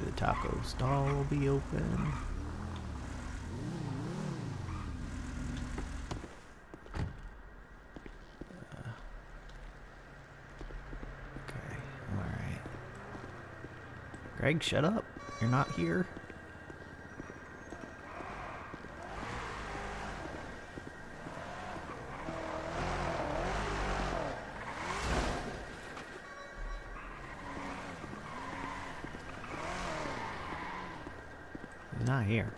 the taco stall will be open. Okay, alright. Greg, shut up. You're not here. He's not here.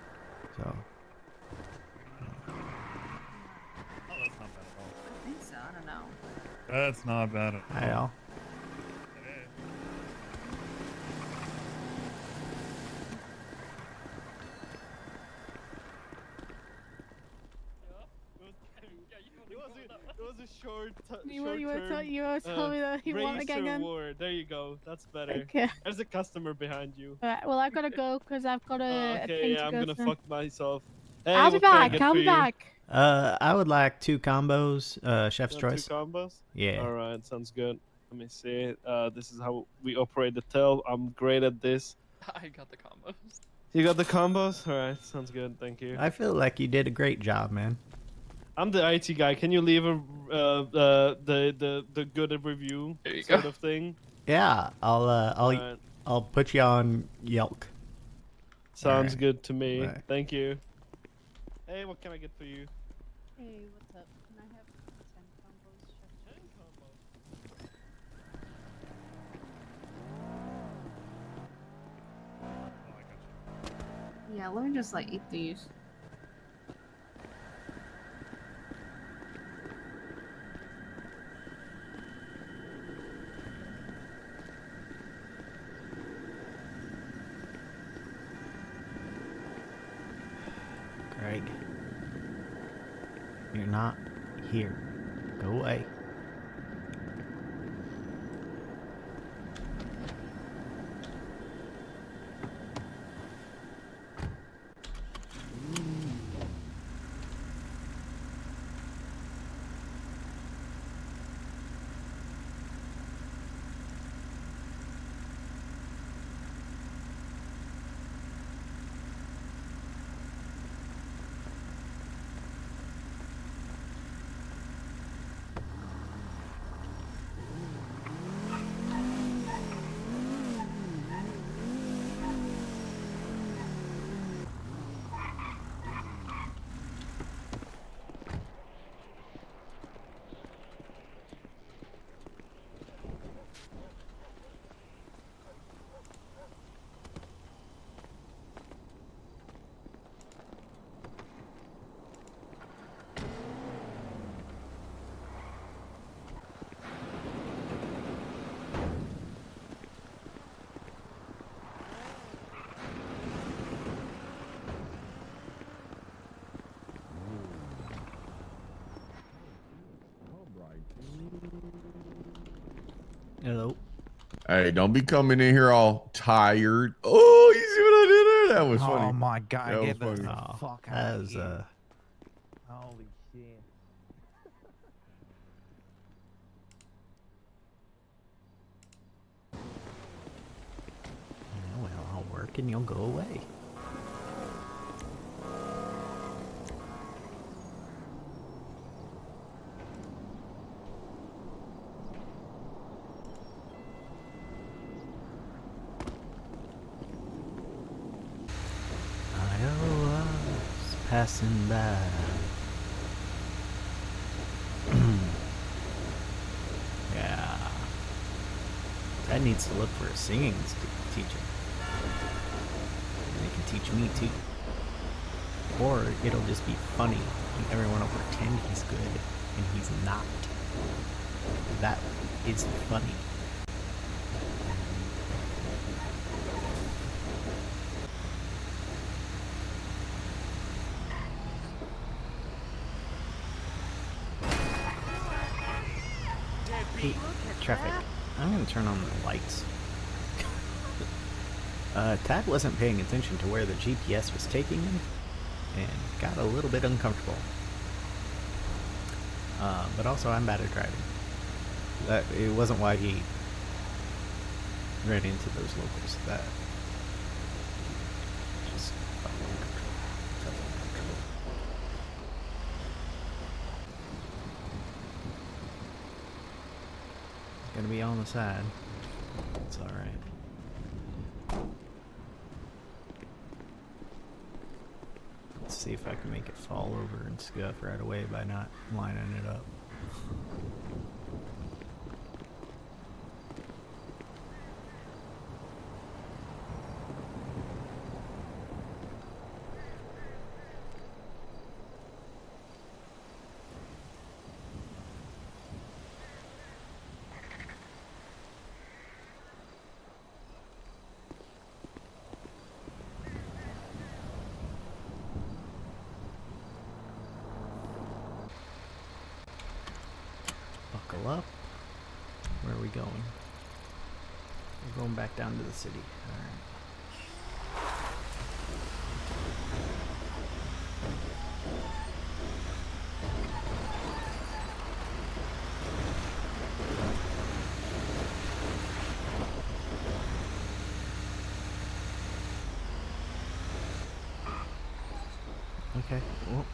So. Oh, that's not bad at all. I think so. I don't know. That's not bad at all. Hi, all. It was a short You were telling me that he won again. There you go. That's better. Okay. There's a customer behind you. Alright, well, I've got to go because I've got a Okay, thing yeah, to I'm go gonna to. fuck myself. Hey, I'll be what can I back. get I'll for be you? back. I would like 2 combos, chef's Want choice. 2 combos? Yeah. Alright, sounds good. Let me see. This is how we operate the till. I'm great at this. I got the combos. You got the combos? Alright, sounds good. Thank you. I feel like you did a great job, man. I'm the IT guy. Can you leave a the good review There you sort go. of thing? Yeah, Alright. I'll put you on Yelp. Sounds Alright. good to me. Right. Thank you. Hey, what can I get for you? Hey, what's up? Can I have 10 combos? 10 combos. Oh, I got you. Yeah, let me just like eat these. Greg, you're not here. Go away. Hello. Hey, don't be coming in here all tired. Oh, you see what I did there? That was funny. Oh my god, That get was the funny. Oh, fuck that out of was, here. Holy shit. well, I'll work and you'll go away. I was passing by. Yeah. Dad needs to look for a singing teacher. And they can teach me too. Or it'll just be funny and everyone will pretend he's good and he's not. That is funny. Hey, traffic. I'm gonna turn on the lights. Tad wasn't paying attention to where the GPS was taking him and got a little bit uncomfortable. But also I'm bad at driving. It wasn't why he ran into those locals. gonna be on the side. It's alright. Let's see if I can make it fall over and scuff right away by not lining it up. Buckle up. Where are we going? We're going back down to the city. Alright. Okay. Well.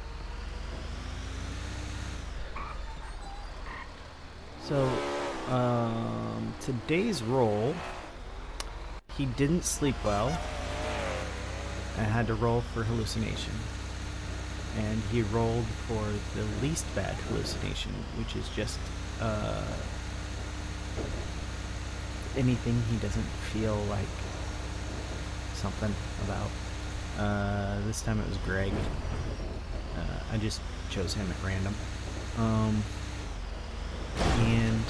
So, today's roll, he didn't sleep well. I had to roll for hallucination. And he rolled for the least bad hallucination, which is just, anything he doesn't feel like something about. This time it was Greg. I just chose him at random. And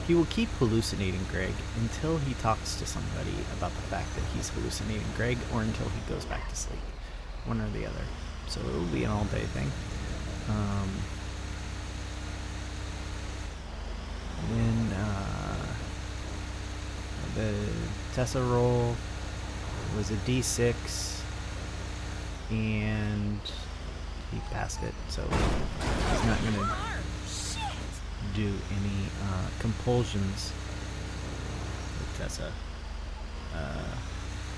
he will keep hallucinating Greg until he talks to somebody about the fact that he's hallucinating Greg, or until he goes back to sleep. One or the other. So it will be an all-day thing. Then the Tessa roll was a D6, and he passed it, so he's not gonna do any compulsions with Tessa.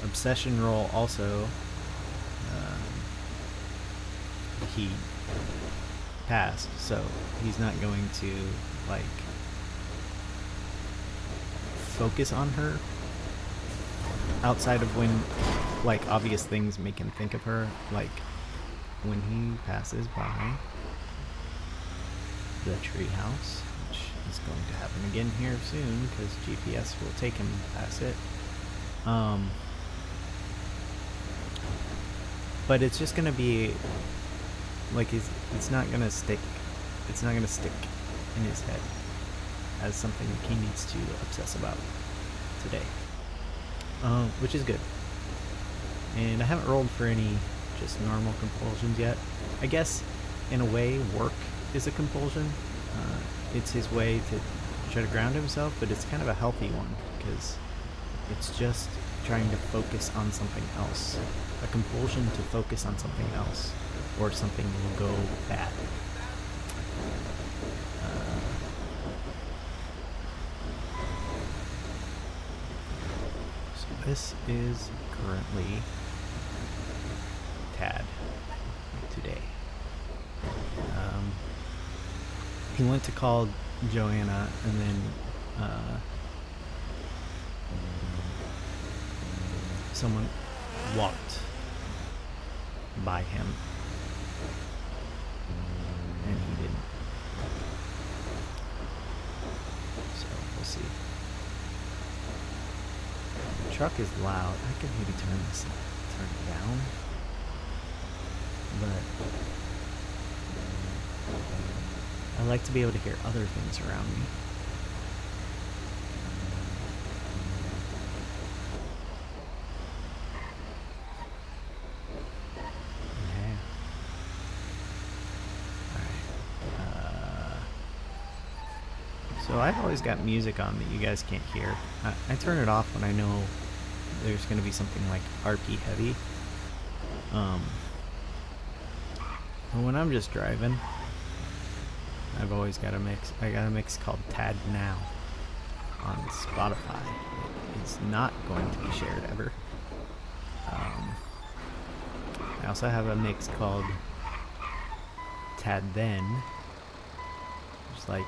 Obsession roll also, he passed, so he's not going to like focus on her outside of when like obvious things make him think of her, like when he passes by the treehouse, which is going to happen again here soon because GPS will take him past it. But it's just gonna be like it's not gonna stick. It's not gonna stick in his head as something he needs to obsess about today, which is good. And I haven't rolled for any just normal compulsions yet. I guess in a way, work is a compulsion. It's his way to try to ground himself, but it's kind of a healthy one because it's just trying to focus on something else. A compulsion to focus on something else, or something will go bad. So this is currently Tad today. He went to call Joanna, and then someone walked by him, and he didn't. So we'll see. The truck is loud. I could maybe turn it down, but I like to be able to hear other things around me. Yeah. Alright. So I've always got music on that you guys can't hear. I turn it off when I know there's going to be something like RP heavy. But when I'm just driving, I've always got a mix. I got a mix called Tad Now on Spotify. It's not going to be shared ever. I also have a mix called Tad Then, just like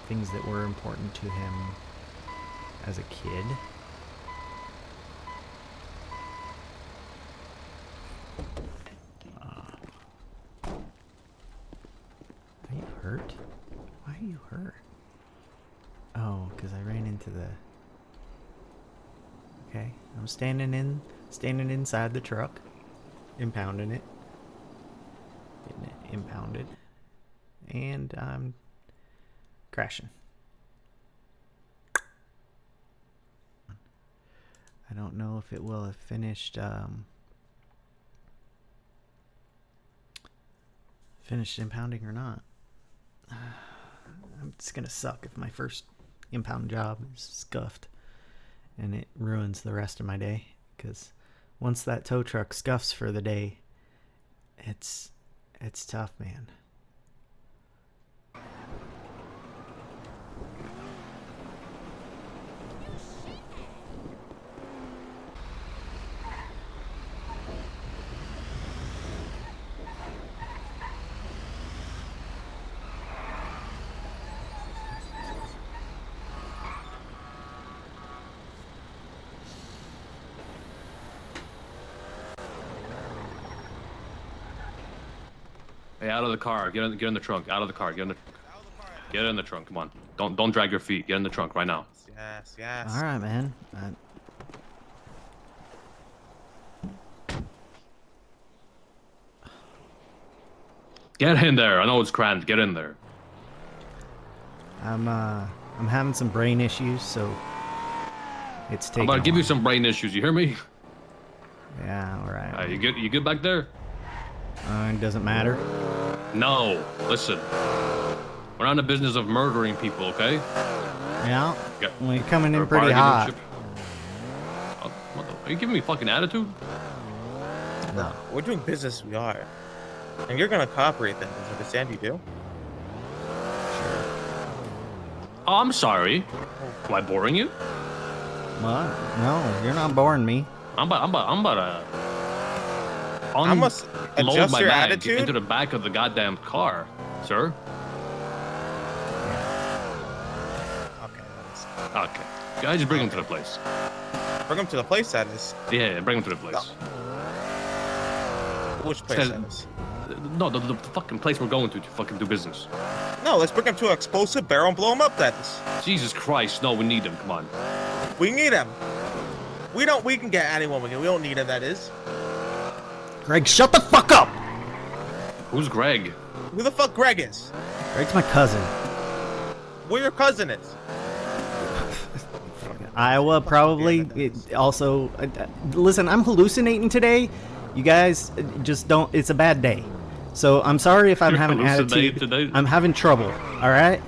things that were important to him as a kid. Are you hurt? Why are you hurt? Oh, because I ran into the... Okay, I'm standing inside the truck, impounding it. Getting it impounded. And I'm crashing. I don't know if it will have finished impounding or not. It's gonna suck if my first impound job is scuffed and it ruins the rest of my day, because once that tow truck scuffs for the day, it's tough, man. Hey, out of the car. Get in the trunk. Out of the car. Get in the trunk. Come on. Don't drag your feet. Get in the trunk right now. Yes, yes. All right, man. Get in there. I know it's cramped. Get in there. I'm having some brain issues, so it's taking. I'm about to give you some brain issues. You hear me? Yeah, all right. You good back there? It doesn't matter. No. Listen. We're not in the business of murdering people, okay? Yeah. Well, you're coming in Or pretty hot. Are you giving me fucking attitude? No. We're doing business, we are. And you're gonna cooperate then, I understand you do. Oh, I'm sorry. Am I boring you? What? No, you're not boring me. I'm about to I must load adjust my your bag attitude. into the back of the goddamn car, sir. Okay, that is. Okay. Guys, just bring him to the place. Bring him to the place, that is. Yeah, bring him to the place. Which place that is? No, the fucking place we're going to fucking do business. No, let's bring him to an explosive barrel and blow him up, that is. Jesus Christ, no, we need him. Come on. We need him. We can get anyone we can. We don't need him, that is. Greg, shut the fuck up! Who's Greg? Who the fuck Greg is? Greg's my cousin. Where your cousin is? Iowa, probably. Also, listen, I'm hallucinating today. You guys just don't. It's a bad day. So I'm sorry if I'm You're having attitude. today? I'm having trouble. All right.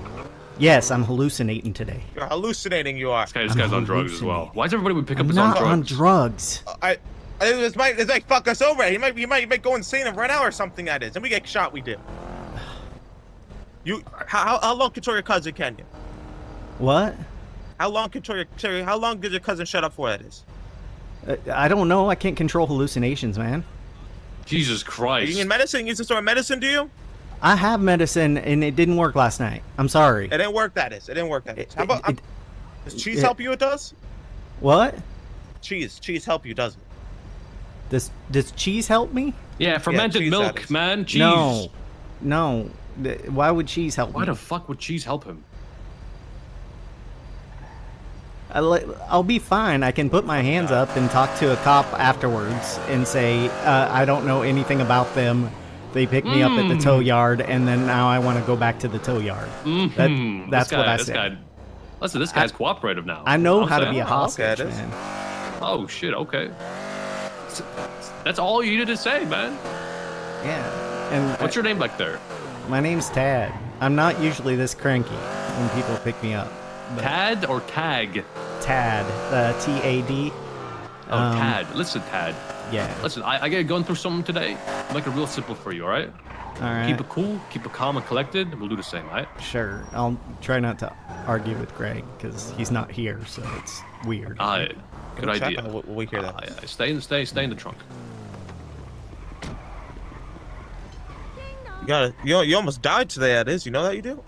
Yes, I'm hallucinating today. You're hallucinating, you are. This guy's on drugs as well. Why is everybody we pick up I'm is not on drugs? on drugs. This might fuck us over. He might go insane and run out or something, that is. And we get shot, we do. How long control your cousin, can you? What? How long did your cousin shut up for, that is? I don't know. I can't control hallucinations, man. Jesus Are Christ. you in medicine? You use some sort of medicine, do you? I have medicine, and it didn't work last night. I'm sorry. It didn't work, that is. It didn't work, that is. How about... Does cheese help you, it does? What? Cheese help you, does it? Does cheese help me? Yeah, fermented cheese, milk, that is. man. Cheese. No. Why would cheese help Why me? the fuck would cheese help him? I'll be fine. I can put my hands up and talk to a cop afterwards and say, I don't know anything about them. They picked me up at the tow yard, and then now I want to go back to the tow yard. That's what I said. Listen, this guy's cooperative now. I know I'm how to saying. be a hostage, okay, man. Oh, shit, okay. That's all you needed to say, man. Yeah. And What's your name back there? My name's Tad. I'm not usually this cranky when people pick me up. but- Tad or Tag? Tad. T-A-D. Oh, Tad. Listen, Tad. Yeah. Listen, I got going through something today. Make it real simple for you, all right? All right. Keep it cool, keep it calm and collected, and we'll do the same, all right? Sure. I'll try not to argue with Greg because he's not here, so it's weird. Good idea. We hear that. Yeah. Stay in the trunk. You almost died today, that is. You know that you do?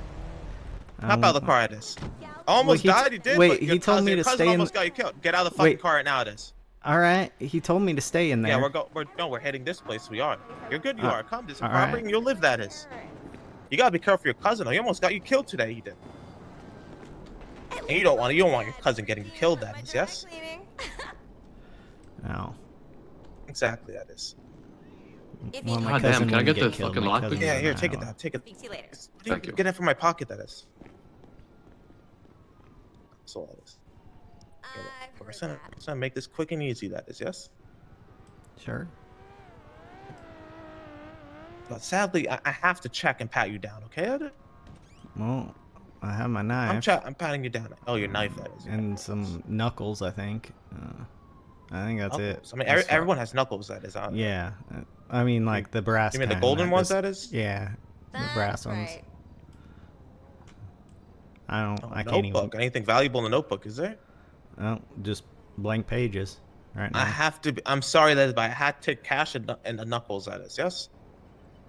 Hop out of the car, that is. Almost died. He did. Wait, but he told me your to cousin stay in. almost got you killed. Get out of the fucking Wait. car right now. It is. All right, he told me to stay in there. Yeah, we're heading this place. We are. You're good. You are. Come, this is all property, right. and you'll live. That is. You gotta be careful for your cousin. He almost got you killed today. He did. And you don't want your cousin getting killed. That is. Yes. No. Exactly. That is. Well, my God damn, cousin can I wouldn't get the killed. fucking My lockpick? cousin's Yeah, in here, take it Iowa. down. Take it. Speak to you later. Thank you. Get it from my pocket. That is. That's all that is. We're gonna make this quick and easy. That is. Yes. Sure. But sadly, I have to check and pat you down. Okay, Ed? Well, I have my knife I'm patting you down. Oh, your knife. That is. and some knuckles. I think. I think that's Knuckles. it. I mean, That's all. everyone has knuckles. That is. Yeah, I mean like the brass. You mean the kind, golden not ones? this- That is. Yeah, the brass ones. Right. I don't. Oh, I can't notebook. Anything valuable in the notebook? Is there? even. Oh, just blank pages. Right now. I have to. I'm sorry that, but I had to take cash and the knuckles. That is. Yes.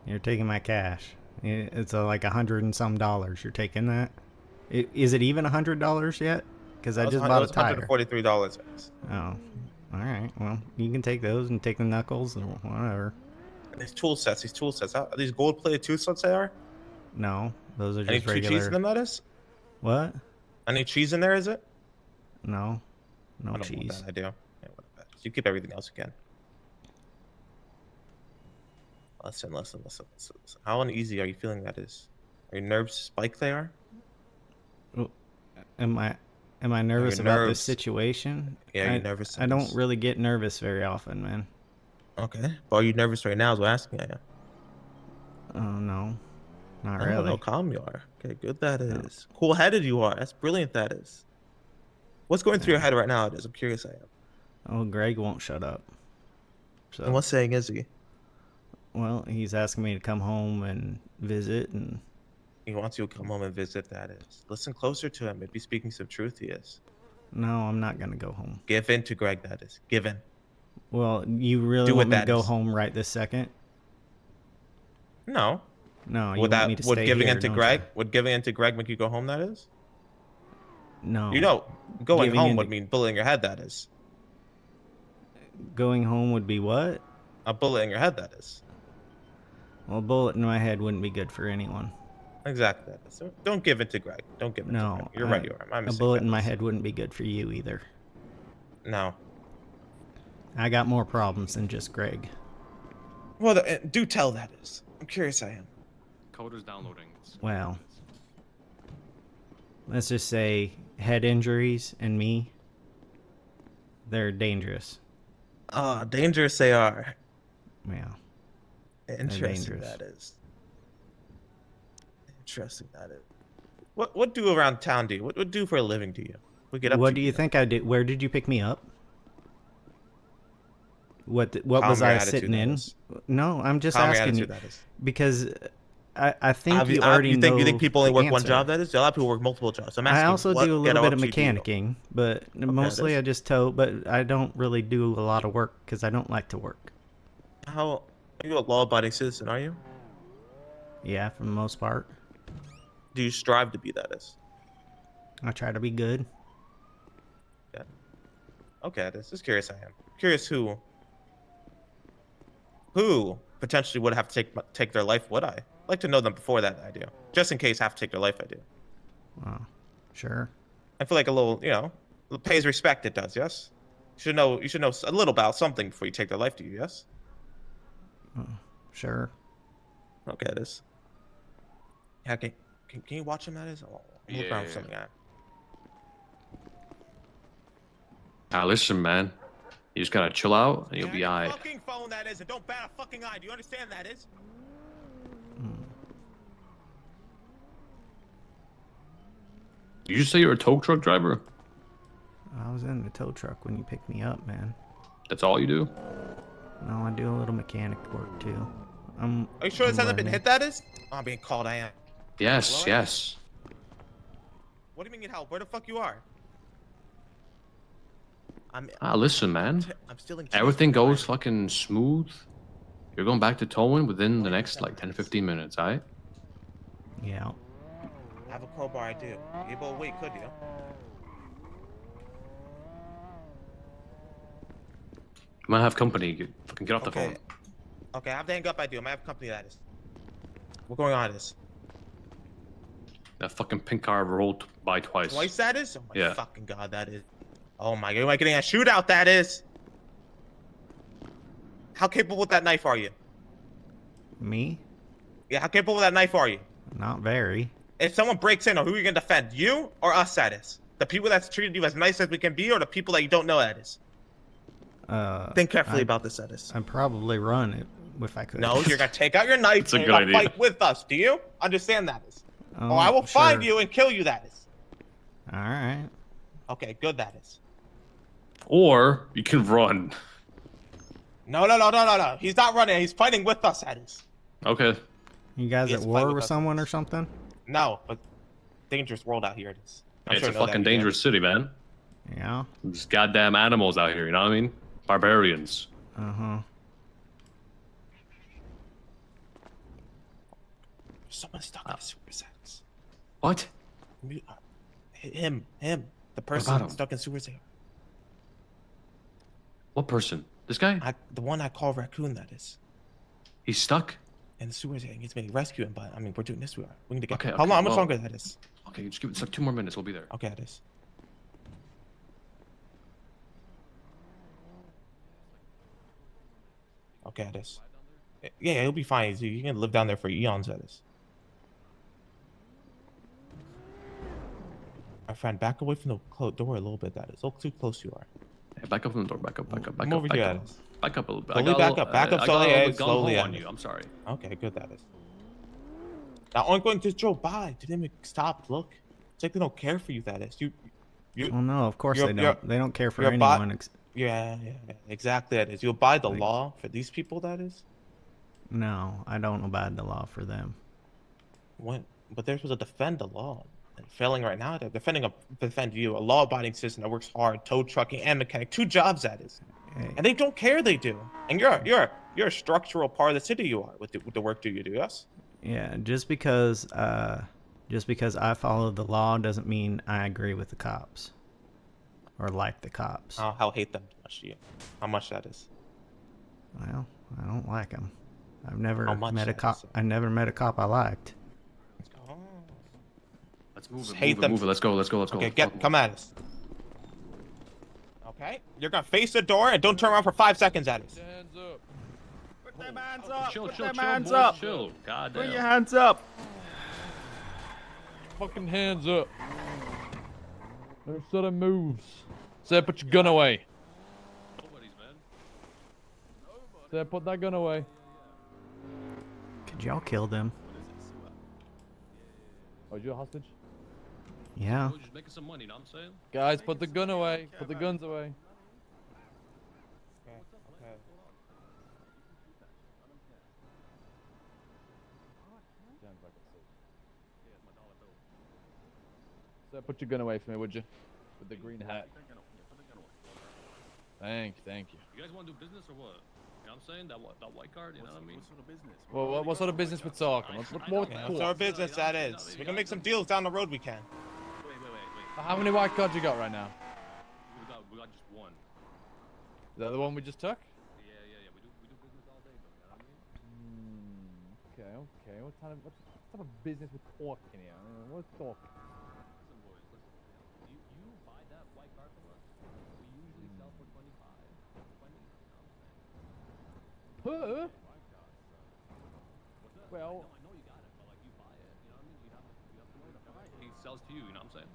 You're taking my cash. It's like $100 and some. You're taking that. Is it even $100 yet? Because I just bought a tire. $143. Oh, all right. Well, you can take those and take the knuckles or whatever. These tool sets. Are these gold-plated tool sets? They are. No, those are Any just regular. cheese in them? That is. What? Any cheese in there? Is it? No, no I don't cheese. Want that. I do. Yeah, whatever. You keep everything else you can. Listen. How uneasy are you feeling? That is. Are your nerves spiked? They are. Am I nervous your about this nerves. situation? Yeah, you're nervous. I don't really get nervous very often, man. Okay. But are you nervous right now? Is what I'm asking you. Oh no, not I really. don't know how calm you are. Okay, good. That is. Cool-headed you are. That's brilliant. That is. What's going through your head right now? It is. I'm curious. I am. Oh, Greg won't shut up. And So, what saying is he? well, he's asking me to come home and visit, and He wants you to come home and visit. That is. Listen closer to him. Maybe speaking some truth. He is. no, I'm not gonna go home. Give in to Greg. That is. Give in. Well, you really Do want what me to that go is. home right this second? No. No, you Would want me to would stay giving here, in to don't Greg? you? Would giving in to Greg make you go home? That is. No. You know, going Giving home in would to- mean bullet your head. That is. Going home would be what? A bullet in your head. That is. Well, a bullet in my head wouldn't be good for anyone. Exactly. That is. So don't give in to Greg. Don't give in to No, Greg. You're right. You're right. My a mistake, bullet that in my is. head wouldn't be good for you either. No. I got more problems than just Greg. Well, do tell. That is. I'm curious. I am. Coder's downloading. Well, let's just say head injuries and me, they're dangerous. Dangerous they are. Yeah. Interesting. dangerous. That is. Interesting. That is. What do around town do you? What do for a living do you? We get up. What to, do you think I did? Where did you pick me up? What Calm was your I attitude, sitting that in? is. No, I'm just Calm your asking you attitude, that is. because I think you already you think know people only the work one answer. job? That is. A lot of people work multiple jobs. I'm asking. I also what do a get little bit of up to you do? mechanicking, but mostly that's- I just tow. But I don't really do a lot of work because I don't like to work. How are you a law-abiding citizen? Are you? Yeah, for the most part, Do you strive to be? That is. I try to be good. Yeah. Okay, this is curious. I am curious who potentially would have to take their life. Would I like to know them before that? I do, just in case I have to take their life. I do. Oh, sure. I feel like a little, it pays respect. It does. Yes. You should know a little about something before you take their life. Do you? Yes. Sure. Okay, it is. Yeah. Can you watch him? That is. Oh, I'm looking around for something. Listen, man. You just gotta chill out and you'll be alright. Fucking phone that is, and don't bat a fucking eye. Do you understand that is? Did you just say you're a tow truck driver? I was in the tow truck when you picked me up, man. That's all you do? No, I do a little mechanic work too. Are you sure this I'm hasn't been learning. hit? That is. Oh, I'm being called. I am. Yes, Hello? yes. What do you mean get help? Where the fuck you are? I'm Listen, man. stealing. Everything goes fucking smooth. You're going back to towing within the next like 10-15 minutes, alright? Yeah. have a crowbar, I do. You able to wait, could you? You might have company. Fucking get off the Okay. phone. Okay, I have to hang up, I do. I might have company, that is. What's going on, this? That fucking pink car rolled by twice. Twice, that is? Oh my Yeah. fucking god, that is. Oh my god, am I getting a shootout, that is? How capable with that knife are you? Me? Yeah, how capable with that knife are you? Not very. If someone breaks in, who are you gonna defend? You or us, that is? The people that's treated you as nice as we can be, or the people that you don't know, that is? Think carefully about this, that is. I'd probably run it if I could. No, you're gonna take out your knife That's a and good you're gonna idea. fight with us. Do you understand that is? Or I will find you and kill you, that is. All right. Okay, good, that is. Or you can run. No. He's not running. He's fighting with us, that is. Okay. You guys He at has to fight war with with us. someone or something? No, but dangerous world out here it is. I'm It's sure a you know that, fucking you dangerous city, man. Yeah. There's goddamn animals out here. You know what I mean? Barbarians. Uh-huh. Someone stuck in a sewer, sex. What? Him. The about person him? stuck in sewers here. What person? This guy? The one I call Raccoon, that is. He's stuck? In the sewers here. He needs me to rescue him, but I mean, we're doing this. We need to get. Okay, How okay, long? How much well- longer that is? Okay, just give it like 2 more minutes. We'll be there. Okay, it is. Okay, it is. Yeah, he'll be fine. You can live down there for eons, that is. My friend, back away from the door a little bit, that is. Look too close you are. Hey, back up from the door. Back up. Back Come over back here, up. that is. Back up a little bit. Slowly back up, back up I got slowly, a yeah, little gun slowly, hole on yeah. you. I'm sorry. Okay, good, that is. Now, I'm going to drove by. Didn't even stop, look. It's like they don't care for you, that is. You Well, no, of course you're- they you're- don't. They don't care for you're anyone. yeah, exactly, that is. You abide the Like- law for these people, that is. No, I don't abide the law for them. But they're supposed to defend the law. And failing right now, they're defend you, a law-abiding citizen that works hard, tow trucking and mechanic, 2 jobs, that is. Hey, And they don't care, they do. And you're a structural part of the city, you are, with the work do you do, yes? yeah, just because I follow the law doesn't mean I agree with the cops or like the cops. How hate them much do you? How much that is? Well, I don't like them. I've never How much met a that cop. is? I never met a cop I liked. Oh. Let's move it. Hate Move it. them. Move it. Let's go. Let's go. Let's go. Okay, Let's fucking come at us. Okay, you're gonna face the door and don't turn around for 5 seconds at us. Hands up. Put them hands go. up. Chill, Put chill, them chill, hands boys, up. Chill. God Put your damn. hands up. Fucking hands up. No sudden moves. Say, put your gun away. Nobody's, man. Say, put that gun away. Could y'all kill them? Oh, you a hostage? Yeah. We're just making some money. You know what I'm saying? Guys, put the gun away. Put the guns away. Okay. So put your gun away from me, would you? With the green hat. Thank you. You guys want to do business or what? You know what I'm saying? That white card, you know what I mean? What sort of business? Well, what sort of business we're talking? What Yeah, that's our business, that is. We can make some deals down the road, we can. Wait. How many white cards you got right now? We got just one. Is that the one we just took? Yeah. We do business all day, though. You know what I mean? Okay. What type of business we're talking here? What's talking? Listen, boys, listen. You buy that white card from us. We usually sell for 25, 20. You know what I'm saying? Huh? Well, I know you got it, but like you buy it. You know what I mean? You have to know the price. He sells to you. You know what I'm saying?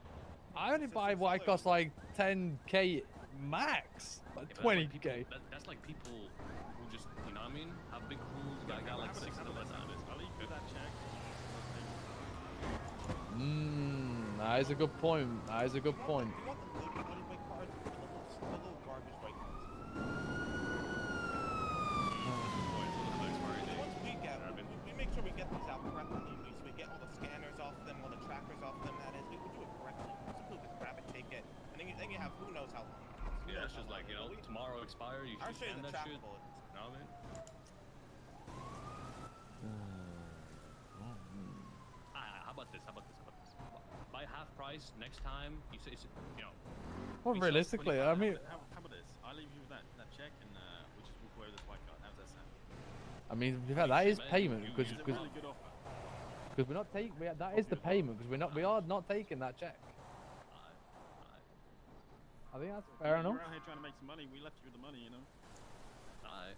I only buy white cost like 10k max, like Yeah, but that's like 20k. people- that's like people who just, you know what I mean? Have big crews. Got like 6 of them. That is a good point. That is a good point. You want the good white cards, the little garbage white cards. Once we make sure we get these out correctly, so we get all the scanners off them, all the trackers off them, that is, we do it correctly. Simply just grab it, take it, and then you have who knows how long. Who Yeah, knows it's how just long. like, you know, tomorrow expire, you I'll should show you scan the that shit. trackable. You know what I mean? How about this? buy half price next time. You say, you know. Well, we sell realistically, 25. I mean, How about this? I'll leave you with that check, and we'll just walk away with this white card. How's that sound? I mean, that is payment You- because It's a really good offer. we're not taking. That is the payment because we are not taking that check. I think that's fair enough. We're out here trying to make some money. We left you with the money, you know. Alright.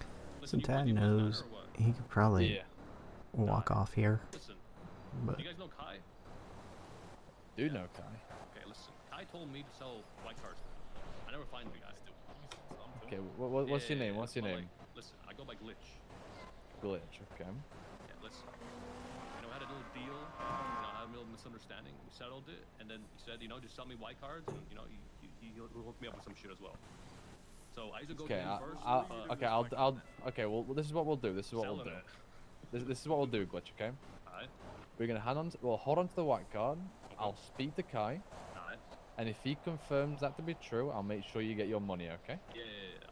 So Listen, you Tad want the knows or what? he could probably Yeah. walk off here, Listen, but you guys know Kai? Do know Kai. Okay, listen. Kai told me to sell white cards. I never find you guys. Okay, what's your name? What's your but, name? Like, listen, I go by Glitch. Glitch. Okay. Yeah, listen. You know, we had a little deal. You know, I had a little misunderstanding. We settled it, and then he said, you know, just sell me white cards, and you know, he'll hook me up with some shit as well. So I used to go Okay. to him first. Okay. Well, this is what we'll do. This is what we'll do. This is what we'll do, Glitch. Okay. Alright. We're gonna hold on to the white card. I'll speak to Kai, Alright. and if he confirms that to be true, I'll make sure you get your money. Okay? Yeah.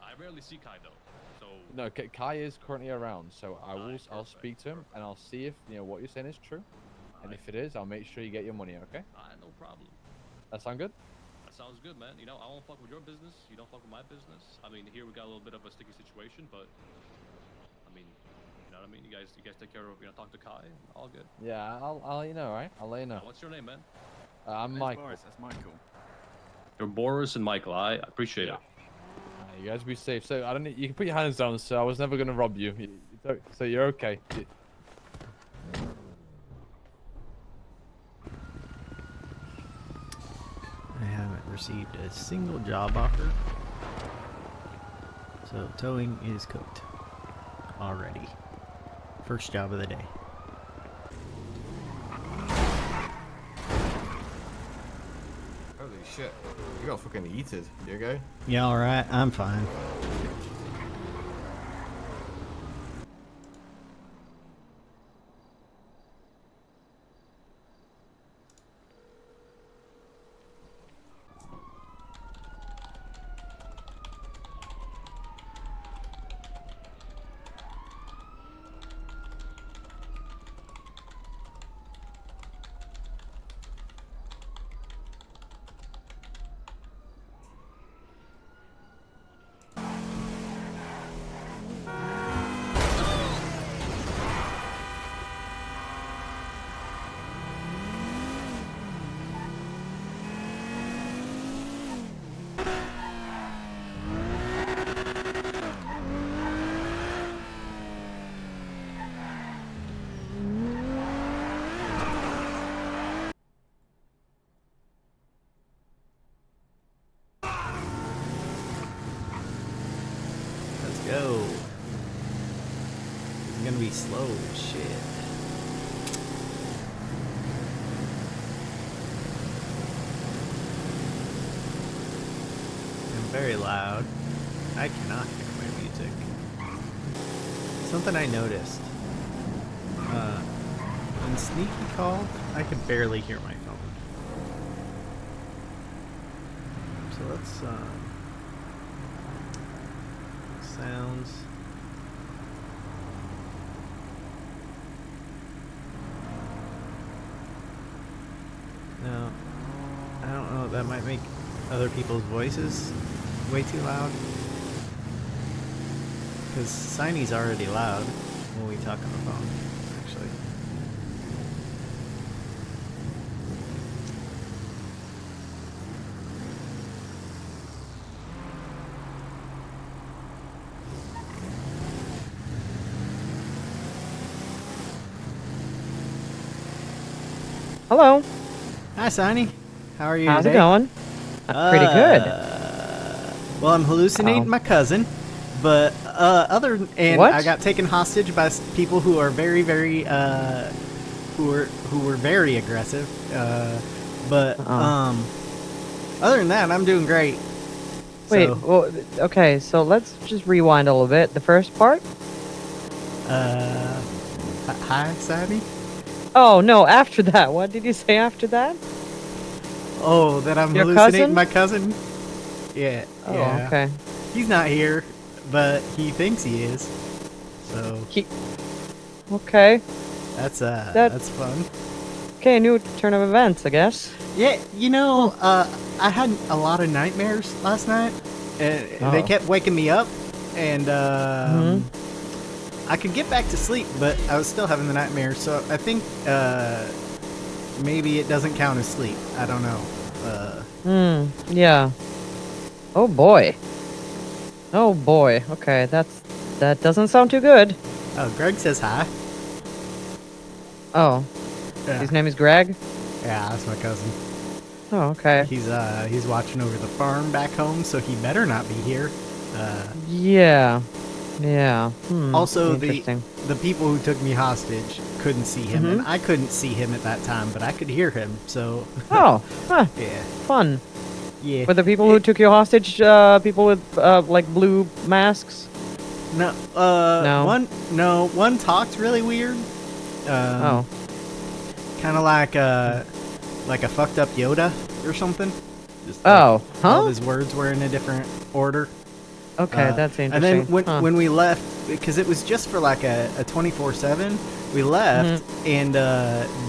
I rarely see Kai though. So. No, Kai is currently around, so I'll Perfect, speak to him and I'll see if what you're saying is true, and if it is, I'll make sure you get your money. Okay? No problem. That sound good? That sounds good, man. You know, I won't fuck with your business. You don't fuck with my business. I mean, here we got a little bit of a sticky situation, but I mean, you know what I mean? You guys take care of, talk to Kai. All good. Yeah, I'll let you know, right? I'll let you know. What's your name, man? I'm Michael. Boris, that's Michael. You're Boris and Michael. I appreciate it. You guys be safe. So I don't. You can put your hands down, sir. I was never gonna rob you. So you're okay. I haven't received a single job offer. So towing is cooked already. First job of the day. Holy shit. You got fucking eated. You okay? Yeah, alright, I'm fine. Go. It's gonna be slow as shit. I'm very loud. I cannot hear my music. Something I noticed. When Sneaky called, I could barely hear my phone. So let's sounds. No, I don't know. That might make other people's voices way too loud. Because Saini's already loud when we talk on the phone, actually. Hello. Hi, Saini. How are you How's today? it going? Pretty good. Well, I'm hallucinating my cousin, but What? I got taken hostage by people who are very, very who were very aggressive. Other than that, I'm doing great. Wait. So, Well, okay. So let's just rewind a little bit. The first part. hi, Saini. Oh no! After that, what did you say after that? Oh, that I'm Your hallucinating cousin? my cousin. Yeah. Oh, yeah. okay. He's not here, but he thinks he is. So Okay. that's fun. Okay, a new turn of events, I guess. Yeah, you know, I had a lot of nightmares last night, and they Oh. kept waking me up, and Mhm. I could get back to sleep, but I was still having the nightmares. So I think maybe it doesn't count as sleep. I don't know. Yeah. Oh boy. Oh boy. Okay, that doesn't sound too good. Oh, Greg says hi. Oh, Yeah, his name is Greg. yeah, that's my cousin. Oh, okay. He's watching over the farm back home, so he better not be here. Yeah. Yeah. Also, Interesting. the people who took me hostage couldn't see him, and I couldn't see him at that time, but I could hear him. So Oh, huh. yeah, Fun. yeah. Were the people who took you hostage people with like blue masks? No, No. one talked really weird. Oh. Kind of like a fucked up Yoda or something. Just Oh, all huh? his words were in a different order. Okay, that's interesting. And then when Huh. we left, because it was just for like a 24/7, we left and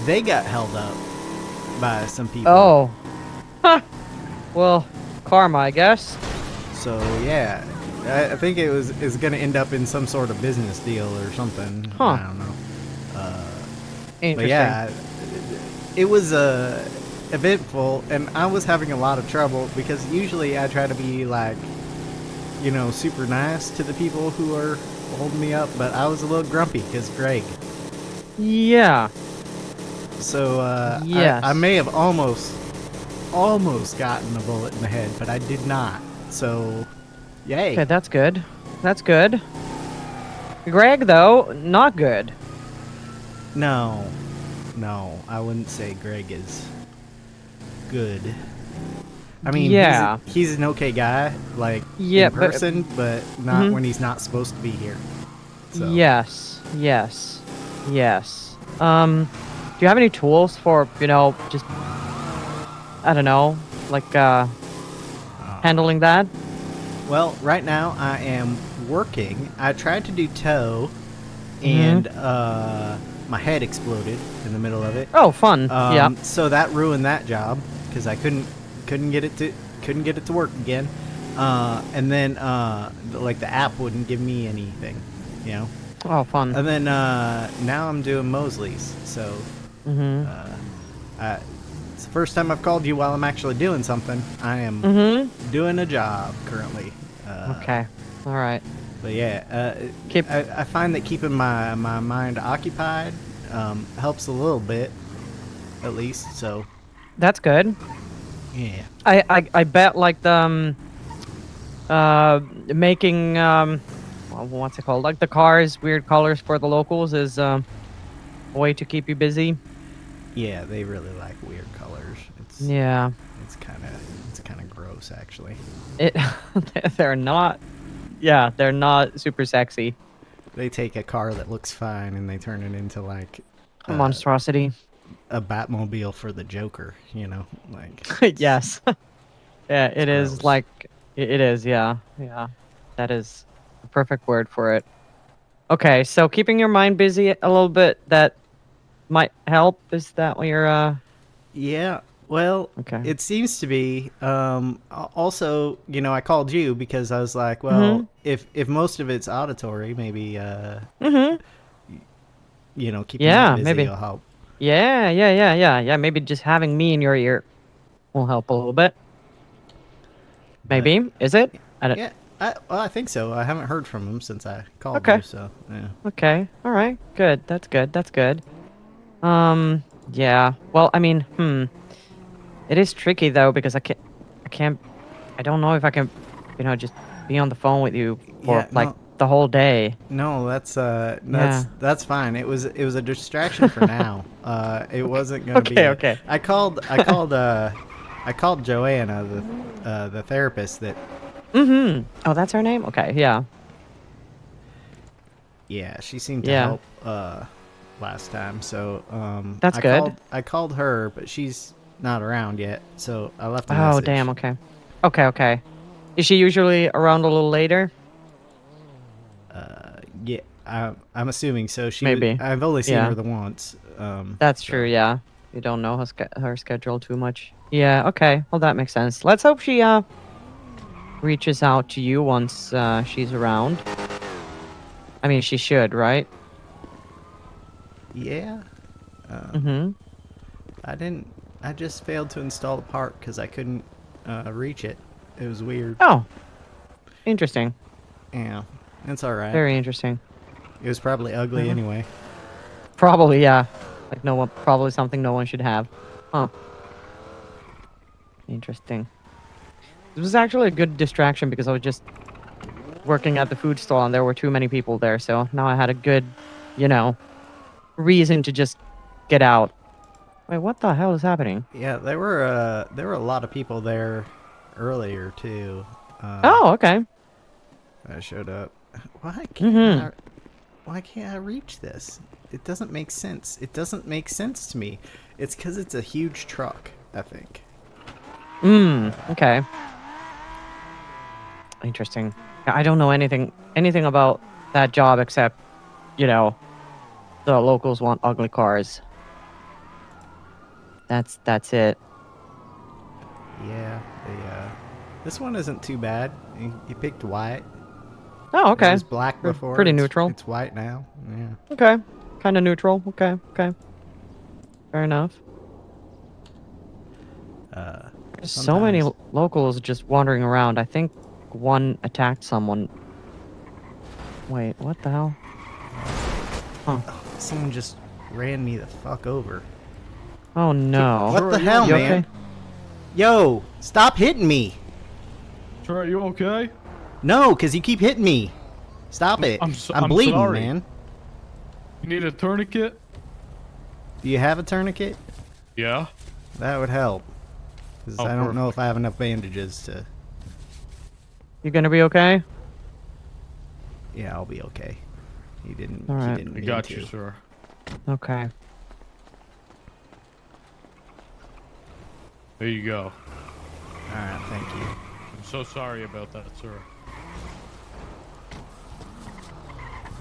they got held up by some people. Oh. Huh. Well, karma, I guess. So yeah, I think it's gonna end up in some sort of business deal or something. Huh. I don't know. Interesting. But yeah, it was eventful, and I was having a lot of trouble because usually I try to be like, you know, super nice to the people who are holding me up, but I was a little grumpy because Greg. Yeah. So Yes. I may have almost gotten a bullet in the head, but I did not. So, yay. Okay, that's good. That's good. Greg, though, not good. No, I wouldn't say Greg is good. I mean, Yeah. he's an okay guy, like Yeah, in person, but not when he's not supposed to be here. So. Yes. Yes. Yes. Do you have any tools for, you know, just, I don't know, like, handling that? Well, right now I am working. I tried to do toe, and my head exploded in the middle of it. Oh, fun. Yeah. So that ruined that job because I couldn't get it to work again. And then like the app wouldn't give me anything, you know. Oh, fun. And then now I'm doing Mosley's. So it's the first time I've called you while I'm actually doing something. I am doing a job currently. Okay. All right. But yeah, I find that keeping my mind occupied helps a little bit, at least. So That's good. yeah. I bet like the making what's it called, like the cars weird colors for the locals is a way to keep you busy. Yeah, they really like weird colors. Yeah. It's kind of gross actually. It they're not. Yeah, they're not super sexy. They take a car that looks fine and they turn it into like A monstrosity. a Batmobile for the Joker, you know, like Yes. Yeah, it is gross. like it is. Yeah, yeah. That is the perfect word for it. Okay, so keeping your mind busy a little bit, that might help. Is that what you're Yeah, well, Okay. it seems to be. Also, you know, I called you because I was like, well, if most of it's auditory, maybe you know, keeping Yeah, that busy maybe. will help. Yeah. Maybe just having me in your ear will help a little bit. Maybe. Is it? I don't. Yeah, I think so. I haven't heard from him since I called Okay. you, so yeah. Okay. All right. Good. That's good. That's good. Yeah. Well, I mean, it is tricky though because I don't know if I can, you know, just be on the phone with you for Yeah, like no. the whole day. No, that's Yeah. that's fine. It was a distraction for now. It wasn't gonna be. Okay. I called Joanna, the therapist that. Oh, that's her name. Okay. Yeah. Yeah, she seemed to Yeah. help last time. So That's good. I called her, but she's not around yet. So I left a Oh, message. damn. Okay. Okay. Is she usually around a little later? Yeah, I'm assuming so. Maybe. I've only seen Yeah. her the once. That's true. Yeah. You don't know her schedule too much. Yeah, okay. Well, that makes sense. Let's hope she reaches out to you once she's around. I mean, she should, right? Yeah. Mm-hmm. I just failed to install the part because I couldn't reach it. It was weird. Oh, interesting. Yeah, it's all right. Very interesting. It was probably ugly anyway. Probably, yeah. Like probably something no one should have. Huh. Interesting. It was actually a good distraction because I was just working at the food stall and there were too many people there. So now I had a good, reason to just get out. Wait, what the hell is happening? Yeah, there were a lot of people there earlier too. Oh, okay. I showed up. Why can't I reach this? It doesn't make sense. It doesn't make sense to me. It's because it's a huge truck, I think. Okay. Interesting. I don't know anything about that job except, the locals want ugly cars. That's it. Yeah, this one isn't too bad. You picked white. Oh, okay. It was black before. Pretty neutral. It's white now. Yeah. Okay. Kind of neutral. Okay. Fair enough. There's so many locals just wandering around. I think one attacked someone. Wait, what the hell? Huh. Someone just ran me the fuck over. Oh no. What the hell, You man? okay? Yo, stop hitting me. Troy, you okay? No, because you keep hitting me. Stop it. I'm bleeding, sorry. man. You need a tourniquet? Do you have a tourniquet? Yeah. That would help. Because I don't know if I have enough bandages to... You gonna be okay? Yeah, I'll be okay. He didn't I mean got to. you, sir. Okay. There you go. Alright, thank you. I'm so sorry about that, sir.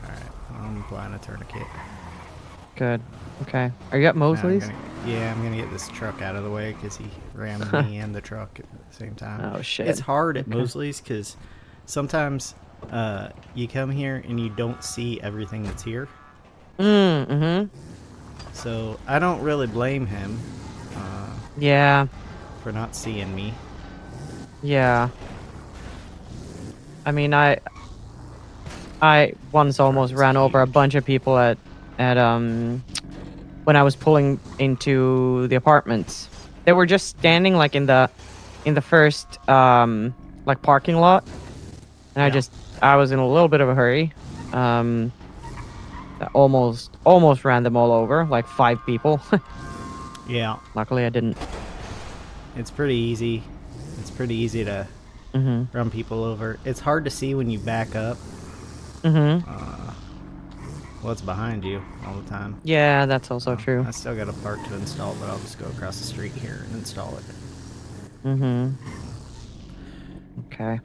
Alright, I'm applying a tourniquet. Good. Okay. Are you at Mosley's? I'm gonna get this truck out of the way because he rammed me and the truck at the same time. Oh shit. It's hard at Okay. Mosley's because sometimes you come here and you don't see everything that's here. So I don't really blame him Yeah. for not seeing me. Yeah. I mean, I once almost ran over a bunch of people at when I was pulling into the apartments. They were just standing like in the first like parking lot, and I was in a little bit of a hurry. I almost ran them all over, like 5 people. Yeah, Luckily I didn't. it's pretty easy. It's pretty easy to run people over. It's hard to see when you back up what's behind you all the time. Yeah, that's also true. I still got a part to install, but I'll just go across the street here and install it. Okay.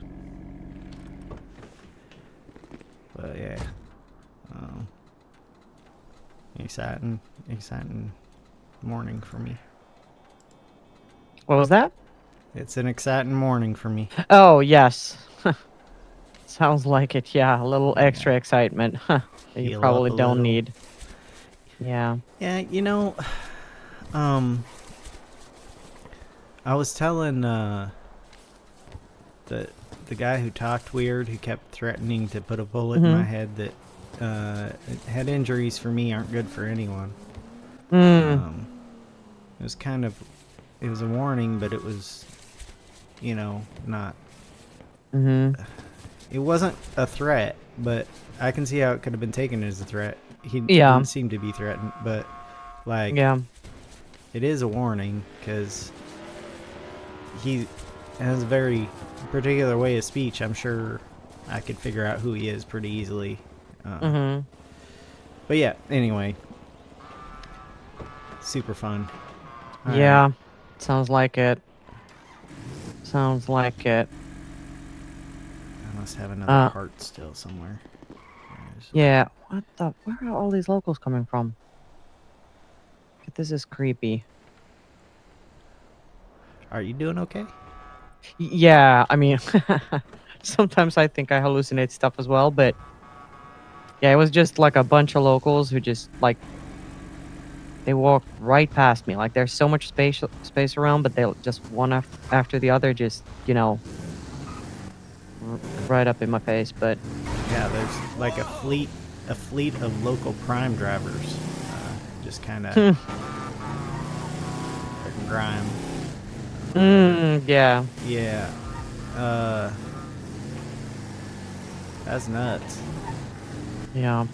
But yeah, exciting morning for me. What was that? It's an exciting morning for me. Oh, yes. Sounds like it, yeah. A little extra excitement. That you Heal probably up a don't little. need. Yeah. Yeah, I was telling the guy who talked weird, who kept threatening to put a bullet in my head, that head injuries for me aren't good for anyone. It was it was a warning, but it was, not. It wasn't a threat, but I can see how it could have been taken as a threat. He didn't seem to be threatened, but it is a warning because he has a very particular way of speech. I'm sure I could figure out who he is pretty easily. But yeah, anyway, super fun. All Yeah. right. Sounds like it. Sounds like it. I must have another part still somewhere. Yeah. Where are all these locals coming from? This is creepy. Are you doing okay? Yeah, I mean, sometimes I think I hallucinate stuff as well, but yeah, it was just like a bunch of locals who just like they walked right past me. Like there's so much space around, but they'll just one after the other, just right up in my face. But Yeah, there's like a fleet of local crime drivers, just kind of grime. Yeah. Yeah. That's nuts. Yeah.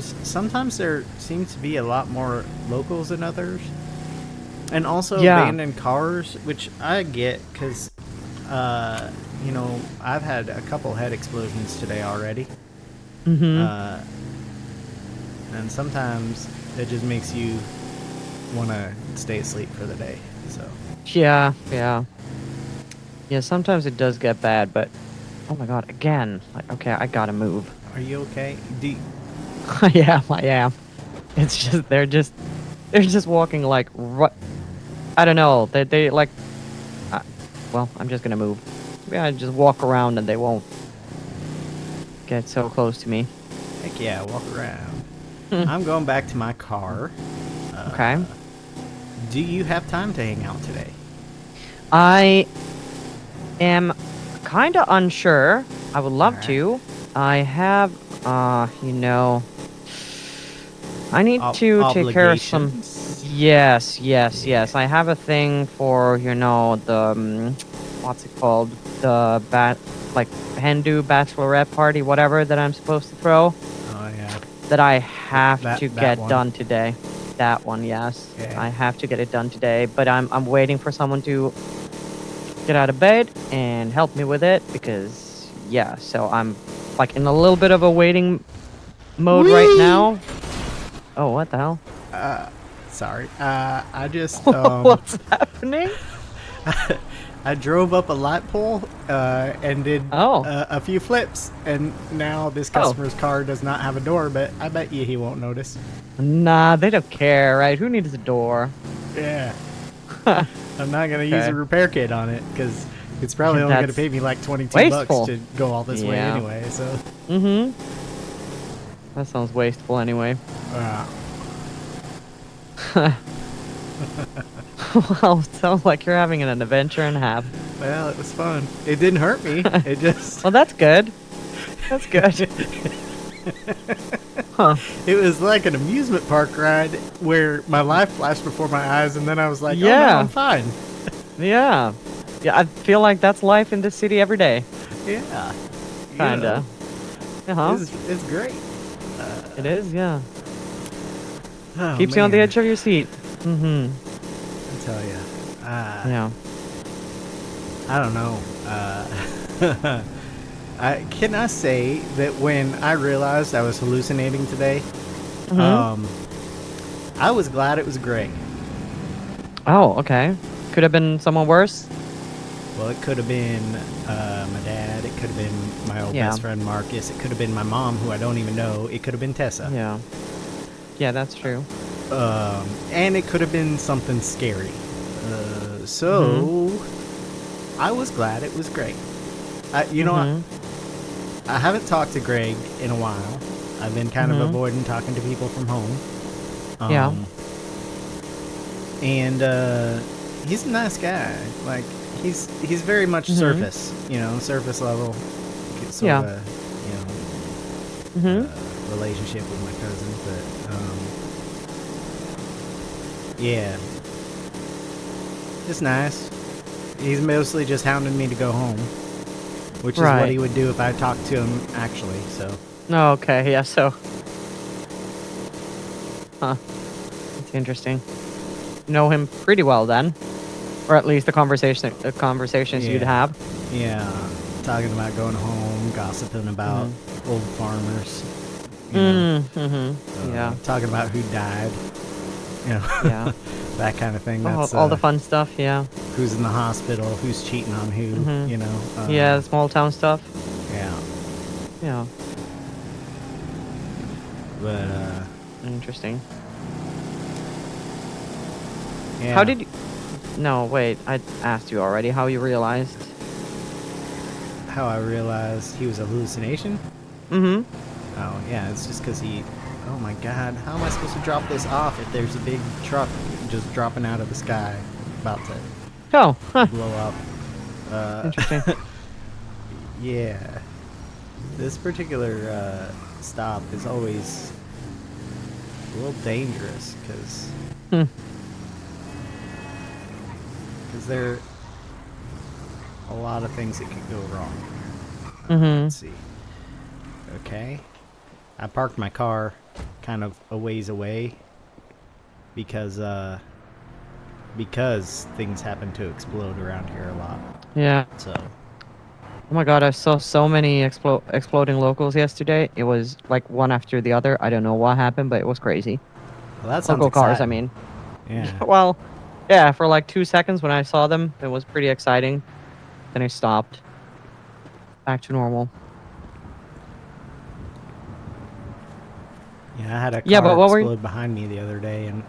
Sometimes there seems to be a lot more locals than others, and also Yeah. abandoned cars, which I get because, I've had a couple head explosions today already. Mm-hmm. And sometimes it just makes you want to stay asleep for the day. So. Yeah. Sometimes it does get bad, but oh my god, again! Like, okay, I gotta move. Are you okay? Yeah, I am. It's just they're just walking like I don't know. They like. Well, I'm just gonna move. Yeah, I just walk around and they won't get so close to me. Heck yeah, walk around. I'm going back to my car. Okay. Do you have time to hang out today? I am kind of unsure. I would love to. I have, I need to take care of some. Yes. I have a thing for, the, what's it called? The Hindu bachelorette party, whatever, that I'm supposed to throw. Oh, yeah. That I have to get one. done today. That one, yes. Yeah. I have to get it done today, but I'm waiting for someone to get out of bed and help me with it because, yeah, so I'm like in a little bit of a waiting mode right now. Oh, what the hell? Sorry. I just What's happening? I drove up a light pole and did a few flips, and now this customer's car does not have a door, but I bet you he won't notice. Nah, they don't care, right? Who needs a door? Yeah. I'm not going to use a repair kit on it because it's probably only going to pay me like 22 wasteful. bucks to go all this way anyway, so. Mm-hmm. That sounds wasteful anyway. Well, sounds like you're having an adventure and a half. Well, it was fun. It didn't hurt me. It just... Well, that's good. That's good. Huh. It was like an amusement park ride where my life flashed before my eyes, and then I was like, oh, no, I'm fine. Yeah, I feel like that's life in this city every day. Yeah. Kinda. It's great. It is, yeah. Oh, Keeps you on the edge of your seat. Mm-hmm. I tell you. Yeah. I don't know. Can I say that when I realized I was hallucinating today, I was glad it was Greg. Oh, okay. Could have been someone worse? Well, it could have been my dad. It could have been my old best friend Marcus. It could have been my mom, who I don't even know. It could have been Tessa. Yeah. Yeah, that's true. And it could have been something scary. So I was glad it was Greg. I haven't talked to Greg in a while. I've been kind of avoiding talking to people from home. And he's a nice guy. Like he's very much surface, surface level. Sort of a, relationship with my cousin, but yeah, it's nice. He's mostly just hounding me to go home, which is what he would do if I talked to him actually. So. Oh, okay. Yeah. So. Huh. That's interesting. Know him pretty well then, or at least the conversations you'd have. Yeah. Talking about going home, gossiping about old farmers. Yeah. Talking about who died. Yeah. That kind of thing. That's all the fun stuff. Yeah. Who's in the hospital? Who's cheating on who? Yeah, small town stuff. Yeah. Yeah. But interesting. Yeah. How did No, wait. I asked you already how you realized. How I realized he was a hallucination? Mm-hmm. Oh, yeah, it's just because he... Oh my god, how am I supposed to drop this off if there's a big truck just dropping out of the sky about to Oh, huh. blow up? Interesting. Yeah. This particular stop is always a little dangerous because Hmm. there are a lot of things that could go wrong. Mm-hmm. Let's see. Okay. I parked my car kind of a ways away because things happen to explode around here a lot. Yeah. So, Oh my god, I saw so many exploding locals yesterday. It was like one after the other. I don't know what happened, but it was crazy. well, that sounds Local cars, I exciting. mean. Yeah. Well, yeah, for like 2 seconds when I saw them, it was pretty exciting. Then I stopped. Back to normal. Yeah, I had a Yeah, car but what were you... explode behind me the other day, and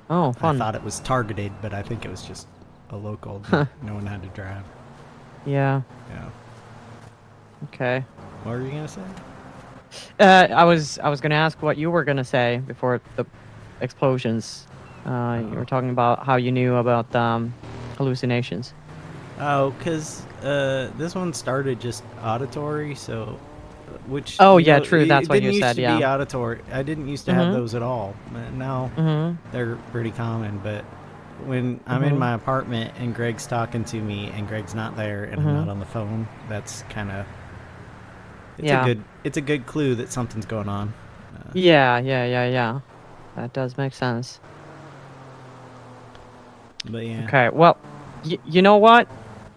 Oh, I fun. thought it was targeted, but I think it was just a local that no one had to drive. Yeah. Yeah. Okay. What were you gonna say? I was gonna ask what you were gonna say before the explosions. You were talking about how you knew about hallucinations. Oh, because this one started just auditory, so which Oh, you yeah, know, true. That's it what didn't you used said. to Yeah. be auditory. I didn't used to have those at all. But now Mhm. they're pretty common. But when I'm in my apartment and Greg's talking to me and Greg's not there and I'm not on the phone, that's kind of it's a good clue that something's going on. Yeah. That does make sense. But yeah. Okay. Well, you know what?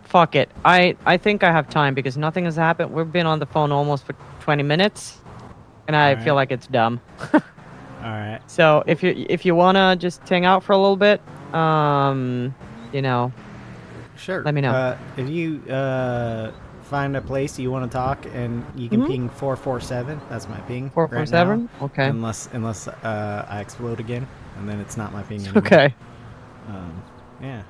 Fuck it. I think I have time because nothing has happened. We've been on the phone almost for 20 minutes, and I feel like it's dumb. All right. So if you wanna just hang out for a little bit, you know, Sure. let me know. If you find a place you want to talk, and you can ping 447. That's my ping. 447. Right now, Okay. Unless I explode again, and then it's not my ping anymore. Okay. Yeah.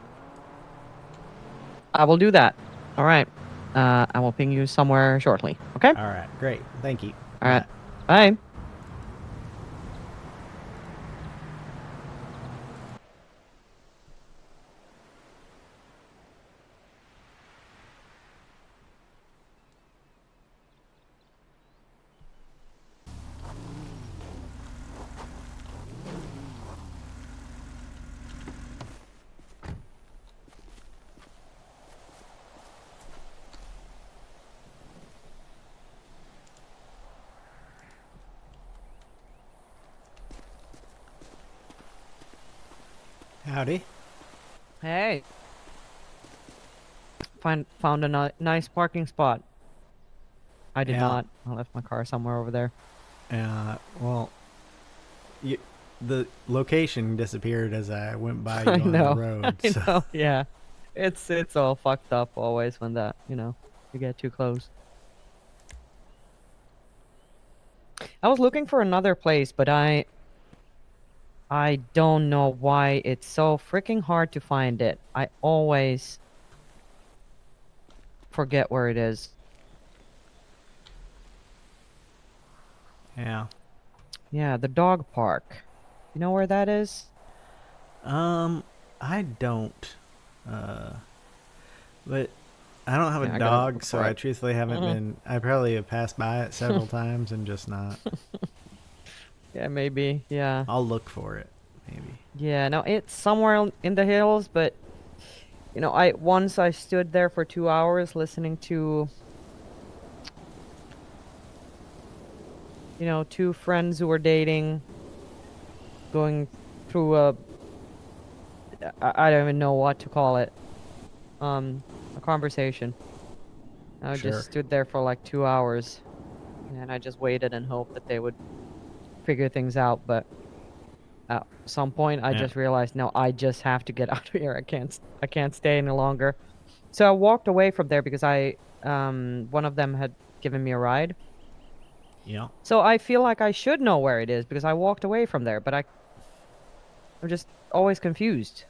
I will do that. All right. I will ping you somewhere shortly. Okay. All right. Great. Thank you. All right. Bye. Howdy. Hey. Found a nice parking spot. I did not. I left my car somewhere over there. Well, the location disappeared as I went by you I on know. the road. I So. know. Yeah. It's all fucked up always when that, you get too close. I was looking for another place, but I don't know why it's so freaking hard to find it. I always forget where it is. Yeah. Yeah, the dog park. You know where that is? I don't. But I don't have Yeah, a I gotta dog, look so for I it. truthfully haven't been. I probably have passed by it several times and just not. Yeah, maybe. Yeah. I'll look for it, maybe. Yeah, no, it's somewhere in the hills, but once I stood there for 2 hours listening to two friends who were dating going through I don't even know what to call it. A conversation. I Sure. just stood there for like 2 hours, and I just waited and hoped that they would figure things out. But at some point, I just realized, no, I just have to get out of here. I can't stay any longer. So I walked away from there because one of them had given me a ride. Yeah. So I feel like I should know where it is because I walked away from there, but I'm just always confused.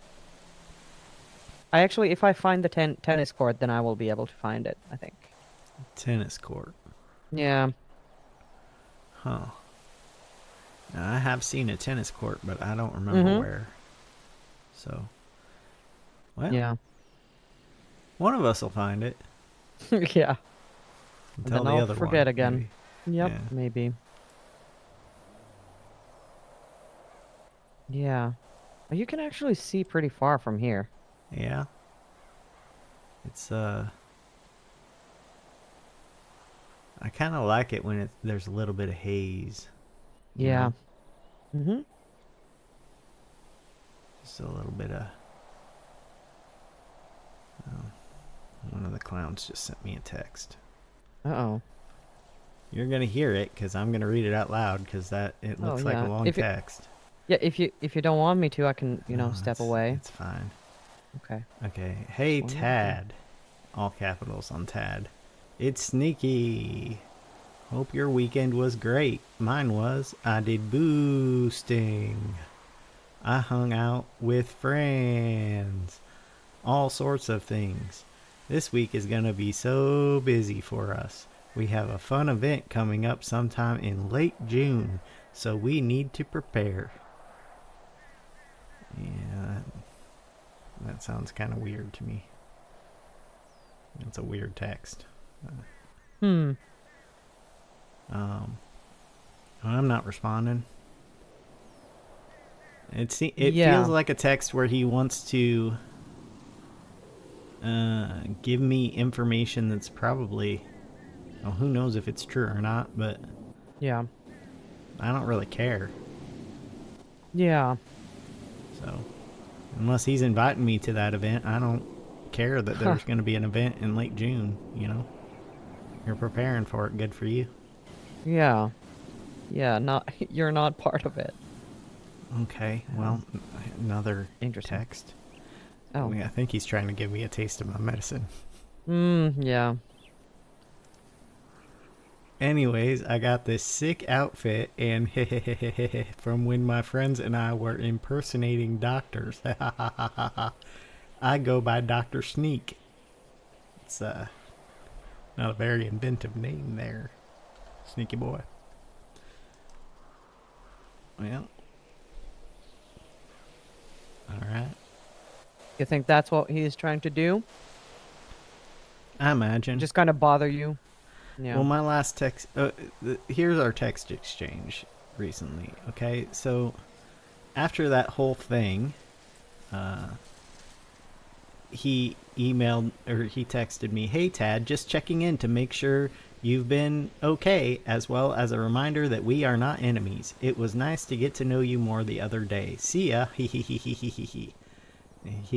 I actually, if I find the tennis court, then I will be able to find it, I think. Tennis court. Yeah. Huh. Now, I have seen a tennis court, but I don't remember where. So, well, Yeah. one of us will find it. Yeah. And And tell then the I'll other forget one, again. maybe. Yep, Yeah. maybe. Yeah. Oh, you can actually see pretty far from here. Yeah. It's I kind of like it when there's a little bit of haze. you Yeah. know? Mm-hmm. Just a little bit of. Oh, one of the clowns just sent me a text. Uh-oh. You're gonna hear it because I'm gonna read it out loud because it looks like a yeah. long text. Yeah, if you don't want me to, I can, No, step away. It's fine. Okay. Okay. Hey, Just wanted to- Tad. All capitals on Tad. It's Sneaky. Hope your weekend was great. Mine was. I did boosting. I hung out with friends. All sorts of things. This week is going to be so busy for us. We have a fun event coming up sometime in late June, so we need to prepare. Yeah, that sounds kind of weird to me. It's a weird text. Hmm. I'm not responding. It Yeah. feels like a text where he wants to give me information that's probably, well, who knows if it's true or not, but Yeah. I don't really care. Yeah. So, unless he's inviting me to that event, I don't care that there's going to be an event in late June, You're preparing for it, good for you. Yeah. Yeah, you're not part of it. Okay, well, another Interesting. text. Oh. I think he's trying to give me a taste of my medicine. Yeah. Anyways, I got this sick outfit and from when my friends and I were impersonating doctors. I go by Dr. Sneak. It's not a very inventive name there. Sneaky boy. Well. Alright. You think that's what he's trying to do? I imagine. Just kind of bother you? Yeah. Well, my last text... here's our text exchange recently, okay? So, after that whole thing, he emailed, or he texted me, "Hey, Tad, just checking in to make sure you've been okay, as well as a reminder that we are not enemies. It was nice to get to know you more the other day. See ya." He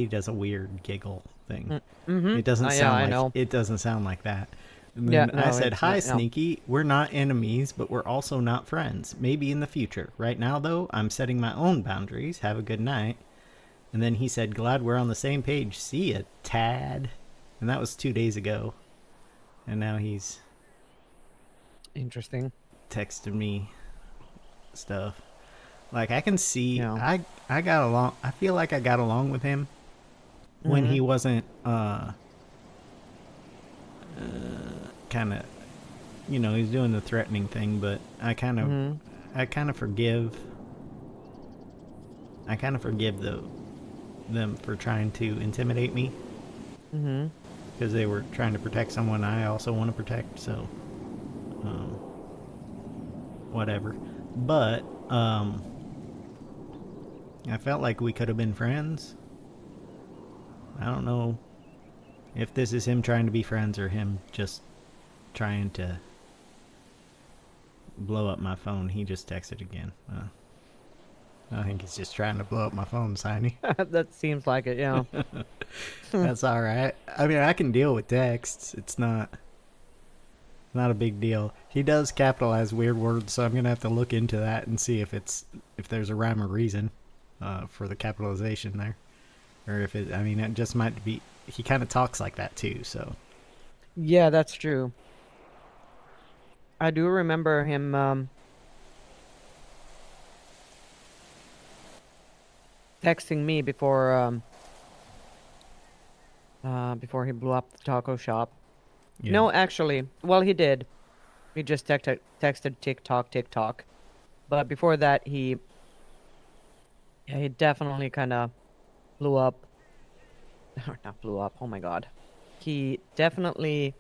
does a weird giggle thing. Mm-hmm. It doesn't Yeah, sound I like know. it doesn't sound like that. And Yeah, then I no, said, it's "Hi, not- no. Sneaky. We're not enemies, but we're also not friends. Maybe in the future. Right now, though, I'm setting my own boundaries. Have a good night." And then he said, "Glad we're on the same page. See ya, Tad." And that was 2 days ago. And now he's Interesting. texted me stuff. Like, I can see, Yeah. I got along, I feel like I got along with him when he wasn't, kind of, he's doing the threatening thing, but I kind of forgive them for trying to intimidate me. Mm-hmm. Because they were trying to protect someone I also want to protect, so whatever. But I felt like we could have been friends. I don't know if this is him trying to be friends or him just trying to blow up my phone. He just texted again. I think he's just trying to blow up my phone, Saini. That seems like it, yeah. That's all right. I mean, I can deal with texts. It's not a big deal. He does capitalize weird words, so I'm gonna have to look into that and see if there's a rhyme or reason for the capitalization there, or if it. I mean, it just might be. He kind of talks like that too, so. Yeah, that's true. I do remember him texting me before before he blew up the taco shop. Yeah. No, actually, well, he did. He just texted TikTok. But before that, he definitely kind of blew up. Not blew up. Oh my god. He definitely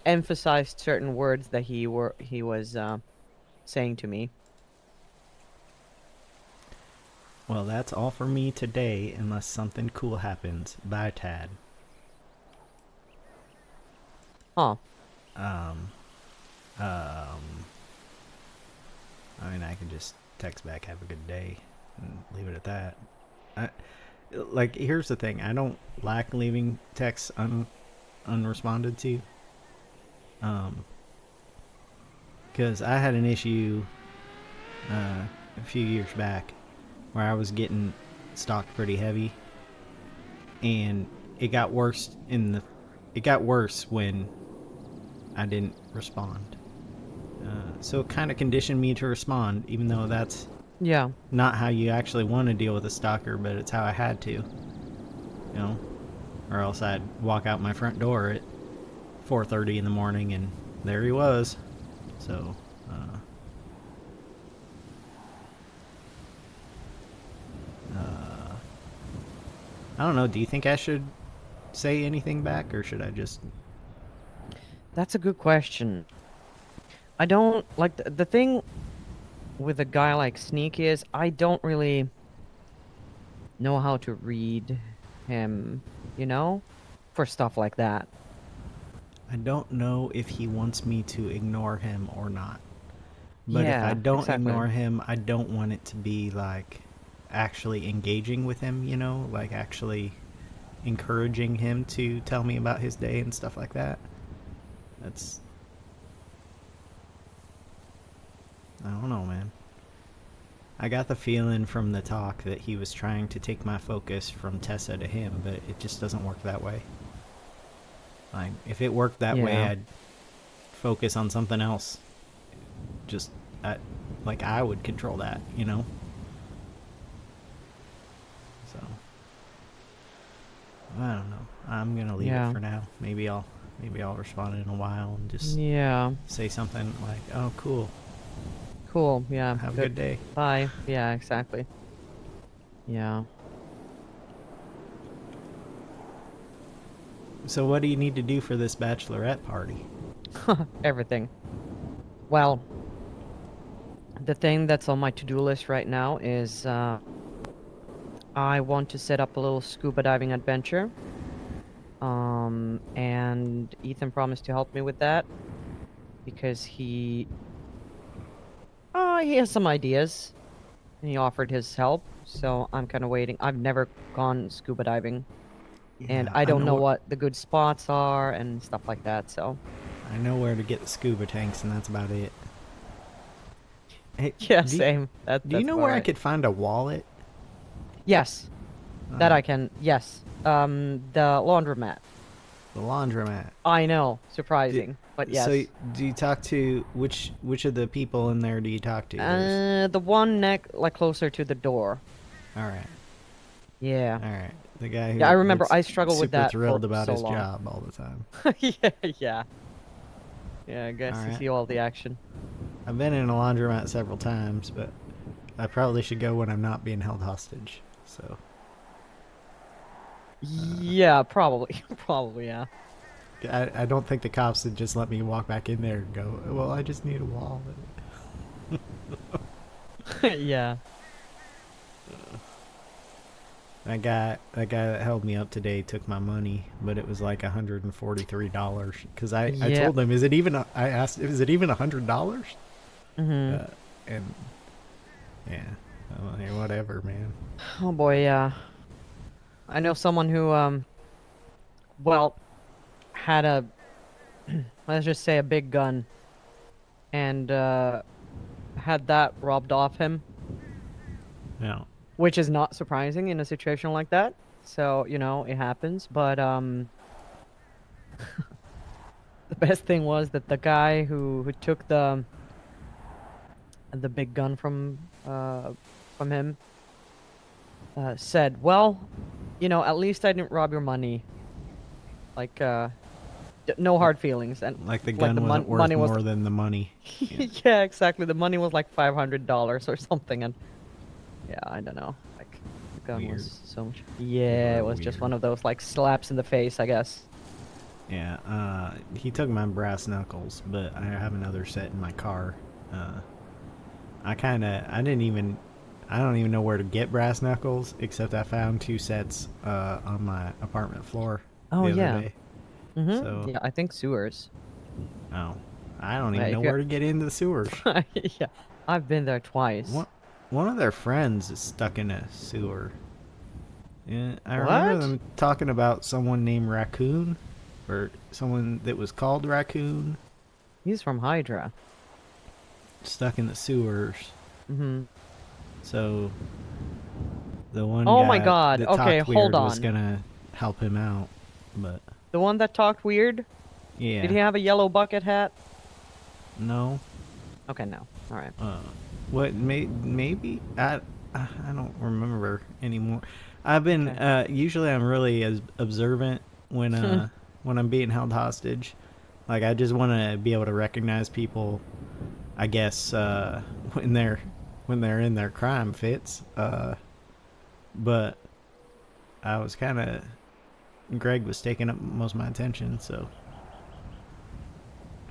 emphasized certain words that he was saying to me. Well, that's all for me today, unless something cool happens. Bye, Tad. Huh. I mean, I can just text back, have a good day, and leave it at that. Like, here's the thing. I don't like leaving texts unresponded to. Because I had an issue a few years back where I was getting stalked pretty heavy, and it got worse when I didn't respond. So it kind of conditioned me to respond, even though that's Yeah. not how you actually want to deal with a stalker, but it's how I had to. Or else I'd walk out my front door at 4:30 in the morning and there he was. So, I don't know. Do you think I should say anything back, or should I just... That's a good question. I don't like the thing with a guy like Sneaky is I don't really know how to read him, for stuff like that. I don't know if he wants me to ignore him or not. But Yeah, if I don't exactly. ignore him, I don't want it to be like actually engaging with him, like actually encouraging him to tell me about his day and stuff like that. I don't know, man. I got the feeling from the talk that he was trying to take my focus from Tessa to him, but it just doesn't work that way. Like, if it worked that way, Yeah. I'd focus on something else. I would control that, So, I don't know. I'm gonna leave Yeah. it for now. Maybe I'll respond in a while and just Yeah. say something like, "Oh, cool. Cool. Yeah. Have a good day." Bye. Yeah, exactly. Yeah. So, what do you need to do for this bachelorette party? Everything. Well, the thing that's on my to-do list right now is I want to set up a little scuba diving adventure. And Ethan promised to help me with that because he has some ideas and he offered his help. So I'm kind of waiting. I've never gone scuba diving, and Yeah, I don't know wh- what the good spots are and stuff like that. So I know where to get the scuba tanks, and that's about it. Hey, yeah, do same. Do you know where I could find a wallet? Yes, that I can. Yes, the laundromat. The laundromat. I know, surprising, but yes. So, do you talk to which of the people in there do you talk to? There's- The one closer to the door. all right, Yeah. all right. The guy who Yeah, I remember gets I struggled with that Super thrilled for about so his long. job all the time. Yeah. Yeah, I guess you Alright. see all the action. I've been in a laundromat several times, but I probably should go when I'm not being held hostage. So. Yeah, probably. Probably, yeah. I don't think the cops would just let me walk back in there and go, "Well, I just need a wallet." Yeah. That guy that held me up today took my money, but it was like $143 because I Yeah. told him, I asked, is it even $100? Mm-hmm. And yeah, I'm like, whatever, man. Oh boy, yeah. I know someone who, had a, let's just say a big gun, and, had that robbed off him, Yeah. which is not surprising in a situation like that. So, it happens, but, the best thing was that the guy who took the big gun from him, said, well, you know, at least I didn't rob your money. Like, no hard feelings. And Like the like gun the wasn't worth money was more than the money. Yeah. yeah, exactly. The money was like $500 or something, and yeah, I don't know. Like, the gun Weird. was so much. Yeah, it was just one of those like slaps in the face, I guess. Yeah, he took my brass knuckles, but I have another set in my car. I don't even know where to get brass knuckles, except I found 2 sets on my apartment floor Oh the other yeah. day. Mhm. So, Yeah, I think sewers. oh, I don't Yeah, even know if you're- where to get into the sewers. yeah, I've been there twice. One of their friends is stuck in a sewer. Yeah, I remember What? them talking about someone named Raccoon, or someone that was called Raccoon, He's from Hydra. stuck in the sewers. Mhm. So the one Oh guy my God. that Okay, talked hold weird was on. gonna help him out, but The one that talked weird? yeah, Did he have a yellow bucket hat? no. Okay, no. All right. What maybe I don't remember anymore. I've been Okay. usually I'm really as observant when I'm being held hostage. Like I just want to be able to recognize people, I guess, when they're in their crime fits. But I was kind of Greg was taking up most of my attention, so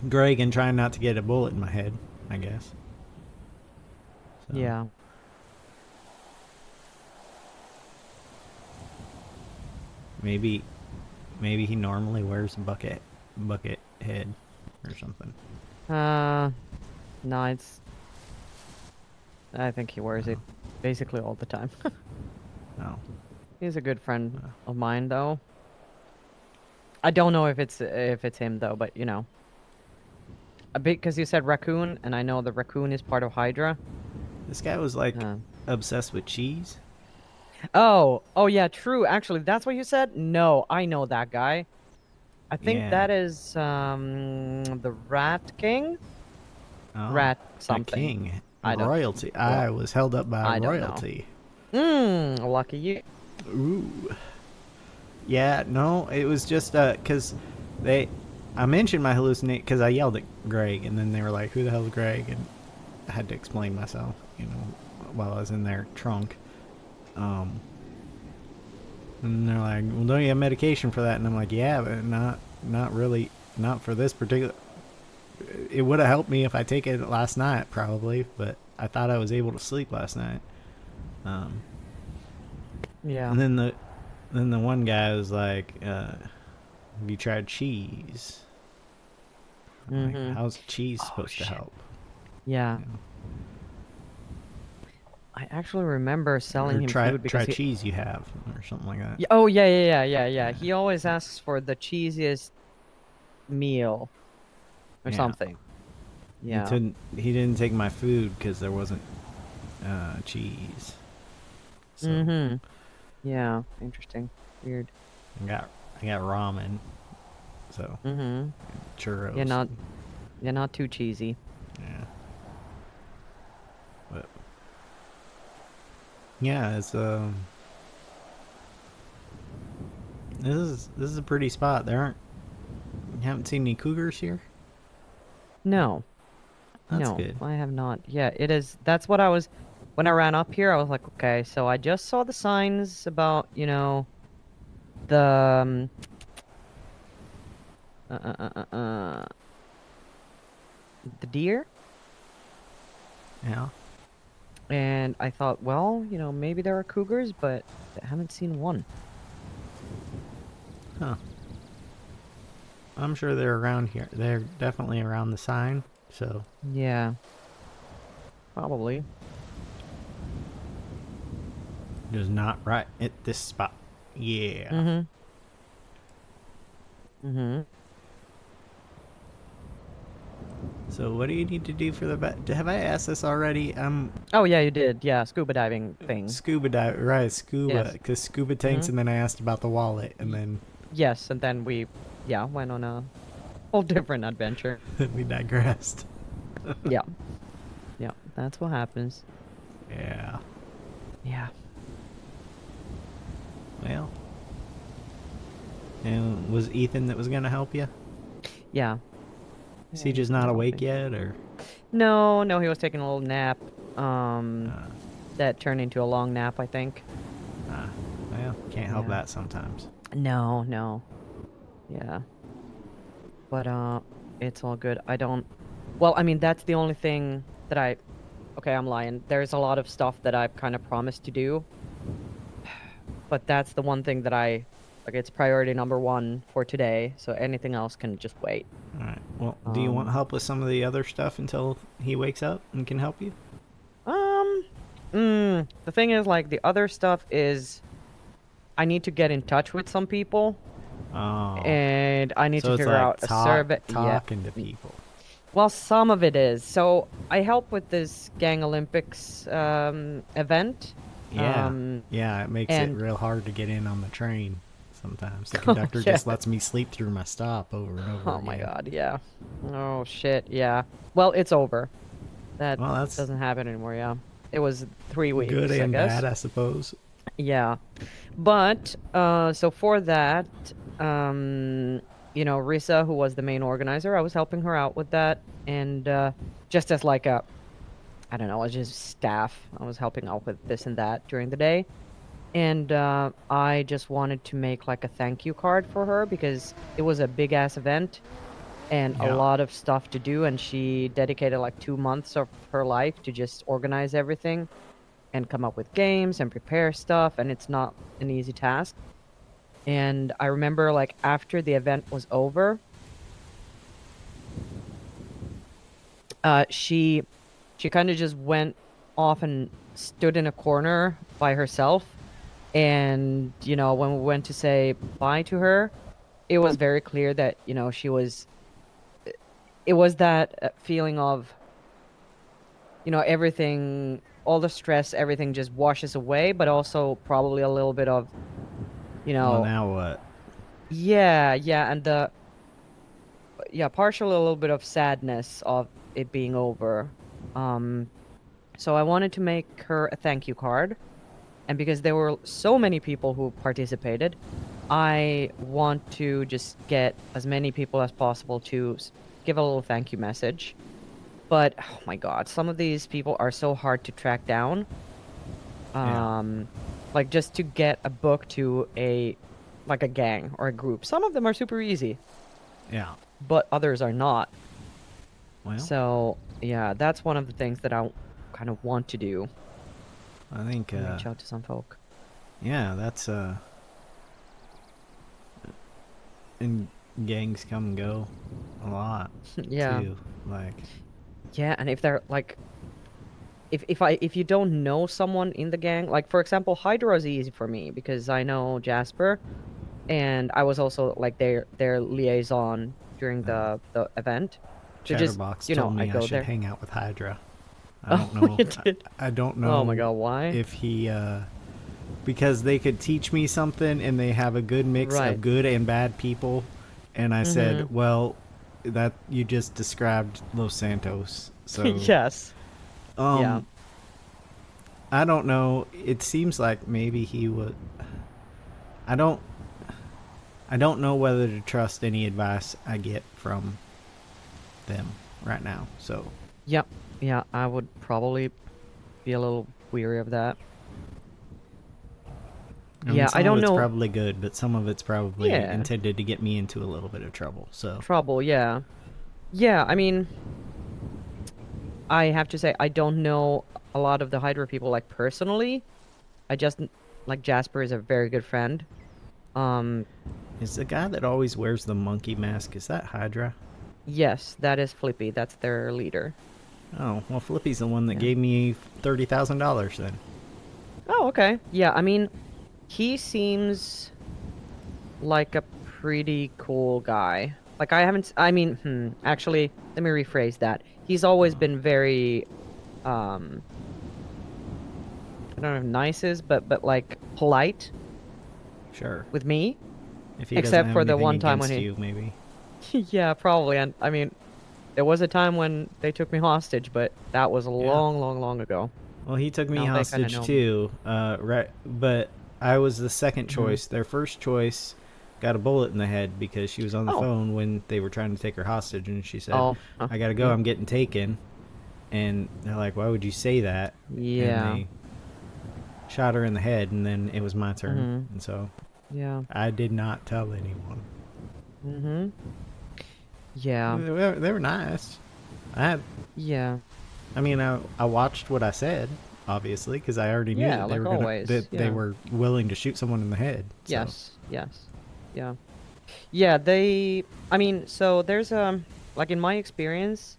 Greg and trying not to get a bullet in my head, I guess. So. Yeah. Maybe he normally wears a bucket head or something. No, it's. I think he wears it basically all the time. Oh. He's a good friend of mine, though. I don't know if it's him though, but you know. A bit because you said raccoon, and I know the raccoon is part of Hydra. This guy was like obsessed with cheese. Oh yeah, true. Actually, that's what you said. No, I know that guy. I think Yeah. that is the Rat King. Oh, Rat a something. king. I don't. Royalty. I was held up by I don't know. royalty. Lucky you. Ooh. Yeah, no, it was just cuz I mentioned my hallucinate cuz I yelled at Greg and then they were like, "Who the hell is Greg?" and I had to explain myself, you know, while I was in their trunk. And they're like, "Well, don't you have medication for that?" And I'm like, "Yeah, but not really, not for this particular. It would have helped me if I take it last night, probably, but I thought I was able to sleep last night." Yeah. And then the one guy was like, "Have you tried cheese?" I'm like, how's cheese supposed to help? Yeah. You know? I actually remember selling him try, food because try cheese you have, or something like that. Yeah, oh yeah. He always asks for the cheesiest meal or Yeah. something. Yeah. He didn't take my food because there wasn't cheese. So Yeah. Interesting. Weird. I got ramen. So churros. You're not too cheesy. Yeah. But yeah, it's this is a pretty spot. You haven't seen any cougars here? No. That's No, good. I have not. Yeah, it is. That's what I was. When I ran up here, I was like, okay, so I just saw the signs about, you know, the the deer. Yeah. And I thought, well, you know, maybe there are cougars, but I haven't seen one. Huh. I'm sure they're around here. They're definitely around the sign, so. Yeah. Probably. Just not right at this spot. Yeah. So what do you need to do for the have I asked this already? Oh yeah, you did. Yeah, scuba diving thing. Scuba dive, right? Scuba, Yes. because scuba tanks, and then I asked about the wallet, and then Yes, and then we, yeah, went on a whole different adventure. we digressed. Yeah. Yeah, that's what happens. Yeah. Yeah. Well. And was Ethan that was gonna help you? Yeah. Is he just not awake yet, or? No, he was taking a little nap. Uh, That turned into a long nap, I think. well, can't help Yeah. that sometimes. No. Yeah. But it's all good. I don't. Well, I mean, that's the only thing that I. Okay, I'm lying. There's a lot of stuff that I've kind of promised to do. But that's the one thing that I. Like, it's priority number 1 for today, so anything else can just wait. Alright, well, do you want help with some of the other stuff until he wakes up and can help you? The thing is, like, the other stuff is. I need to get in touch with some people. Oh. And I need So to it's figure like out a survey. talking to people. Well, some of it is. So I help with this Gang Olympics event. Yeah. Yeah, it makes it and- real hard to get in on the train sometimes. The conductor yeah. just lets me sleep through my stop over and over Oh again. my god, yeah. Oh shit, yeah. Well, it's over. That Well, that's doesn't happen anymore, yeah. It was 3 weeks, good and I guess. bad, I suppose. Yeah. But, so for that, you know, Risa, who was the main organizer, I was helping her out with that. And just as like a, I don't know, just staff, I was helping out with this and that during the day. And I just wanted to make like a thank you card for her because it was a big ass event and Yeah. a lot of stuff to do. And she dedicated like 2 months of her life to just organize everything and come up with games and prepare stuff. And it's not an easy task. And I remember like after the event was over, she kind of just went off and stood in a corner by herself. And, you know, when we went to say bye to her, it was very clear that, you know, it was that feeling of, you know, everything, all the stress, everything just washes away, but also probably a little bit of, you know. Well, now what? Yeah, and partially a little bit of sadness of it being over. So I wanted to make her a thank you card. And because there were so many people who participated, I want to just get as many people as possible to give a little thank you message. But, oh my god, some of these people are so hard to track down. Like, just to get a book to a gang or a group. Some of them are super easy. Yeah. But others are not. Well, So, yeah, that's one of the things that I kind of want to do. I think Reach out to some folk. yeah, that's and gangs come and go a lot Yeah. too. Like, Yeah, and if they're like if you don't know someone in the gang, like for example, Hydra is easy for me because I know Jasper and I was also like their liaison during the event. So just, Chatterbox you know, told I me I go should there. hang out with Hydra. I Oh, don't know. you did? I don't know. Oh my god, why? If he because they could teach me something and they have a good mix Right. of good and bad people, and I said, well, that you just described Los Santos. So Yes. Yeah. I don't know. It seems like maybe he would. I don't know whether to trust any advice I get from them right now. So Yep. Yeah, I would probably be a little weary of that. I mean, Yeah, some I don't of it's know. probably good, but some of it's probably Yeah. intended to get me into a little bit of trouble. So Trouble, yeah. Yeah, I mean, I have to say I don't know a lot of the Hydra people like personally. I just like Jasper is a very good friend. is the guy that always wears the monkey mask, is that Hydra? Yes, that is Flippy. That's their leader. Oh, well, Flippy's the one that Yeah. gave me $30,000 then. Oh, okay. Yeah, I mean, he seems like a pretty cool guy. Like actually, let me rephrase that. He's always been very I don't know if nice is, but like polite Sure. with me. If he Except doesn't have for the anything one time when against he- you, maybe. Yeah, probably. And I mean, there was a time when they took me hostage, but that was a long, long, long ago. Well, he took me Now they kinda hostage know. too, right? But I was the second choice. Their first choice got a bullet in the head because she was on the Oh. phone when they were trying to take her hostage, and she said, Oh. "I gotta go. I'm getting taken." And they're like, "Why would you say that?" Yeah. And they shot her in the head, and then it was my turn, Mhm. and so Yeah. I did not tell anyone. Mhm. Yeah. They were nice. Yeah. I mean, I watched what I said, obviously, because I already knew Yeah, that they like were gonna always, that they yeah. were willing to shoot someone in the head. So. Yes. Yes. Yeah. Yeah. They. I mean, so there's like in my experience,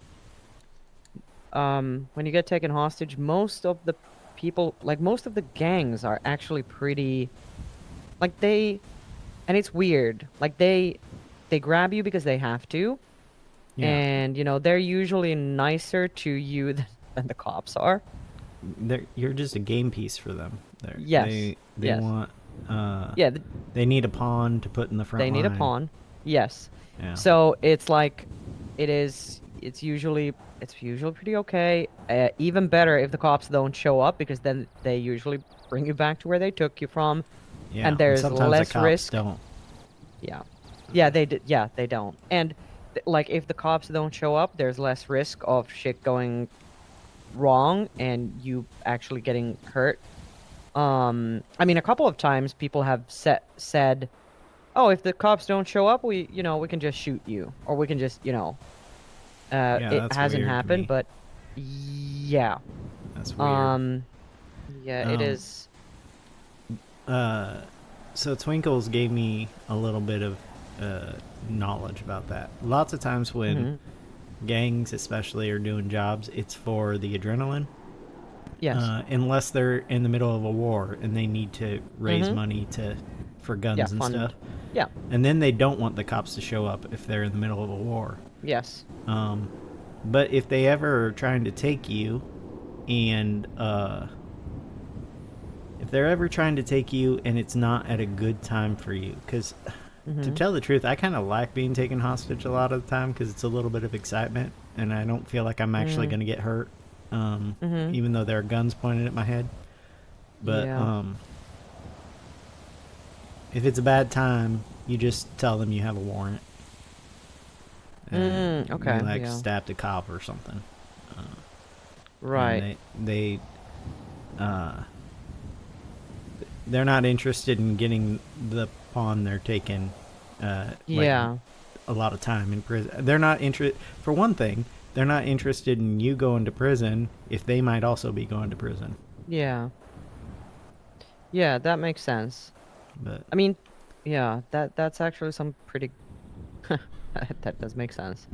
when you get taken hostage, most of the people, like most of the gangs, are actually pretty, like they, and it's weird. Like they grab you because they have to, Yeah. and they're usually nicer to you than the cops are. You're just a game piece for them. Yes. They Yes. want. Yeah. They need a pawn to put in the front They need a line. pawn. Yes. Yeah. So it's like, it's usually pretty okay. Even better if the cops don't show up, because then they usually bring you back to where they took you from, Yeah. and there's sometimes less the cops risk. don't. Yeah. Yeah, they don't. And like if the cops don't show up, there's less risk of shit going wrong and you actually getting hurt. I mean, a couple of times people have said, "Oh, if the cops don't show up, we can just shoot you, or we can just, Yeah, it that's hasn't weird to happened, me. but yeah." That's weird. Yeah, it Um, is. So Twinkles gave me a little bit of knowledge about that. Lots of times when gangs, especially, are doing jobs, it's for the adrenaline. Yes. Unless they're in the middle of a war and they need to raise money for guns and fund. stuff. Yeah. And then they don't want the cops to show up if they're in the middle of a war. Yes. But if they ever are trying to take you, and if they're ever trying to take you and it's not at a good time for you, because to tell the truth, I kind of like being taken hostage a lot of the time because it's a little bit of excitement, and I don't feel like I'm actually going to get hurt, even though there are guns pointed at my head. But Yeah. if it's a bad time, you just tell them you have a warrant. Okay. You, like, yeah. stabbed a cop or something. Right. And they're not interested in getting the pawn they're taking. Yeah. A lot of time in prison. They're not For one thing, they're not interested in you going to prison if they might also be going to prison. Yeah. Yeah, that makes sense. But I mean, yeah, that's actually some pretty. That does make sense.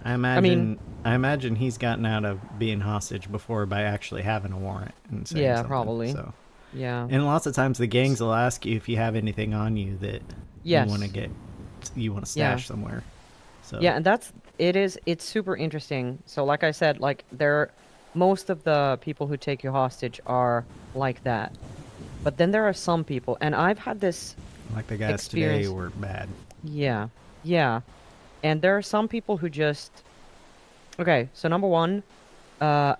I imagine he's gotten out of being hostage before by actually having a warrant and saying Yeah, something, probably. So. Yeah. And lots of times the gangs will ask you if you have anything on you that Yes. you want to stash somewhere. So Yeah, and it's super interesting. So like I said, like most of the people who take you hostage are like that. But then there are some people, and I've had this like the guys experience. today were bad. Yeah. Yeah. And there are some people who just Okay, so number one, I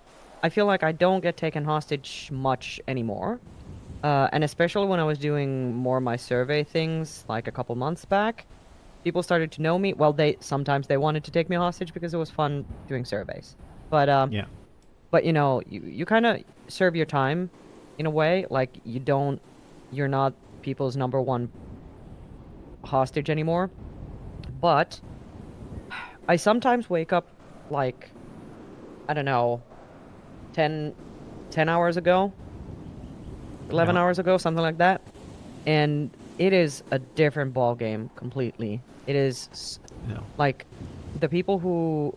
feel like I don't get taken hostage much anymore. And especially when I was doing more of my survey things like a couple months back, people started to know me. Well, sometimes they wanted to take me hostage because it was fun doing surveys. But Yeah. but you kind of serve your time in a way. Like you're not people's number one hostage anymore. But I sometimes wake up like, I don't know, 10 hours ago, 11 hours ago, something like that. And it is a different ball game completely. It is like the people who,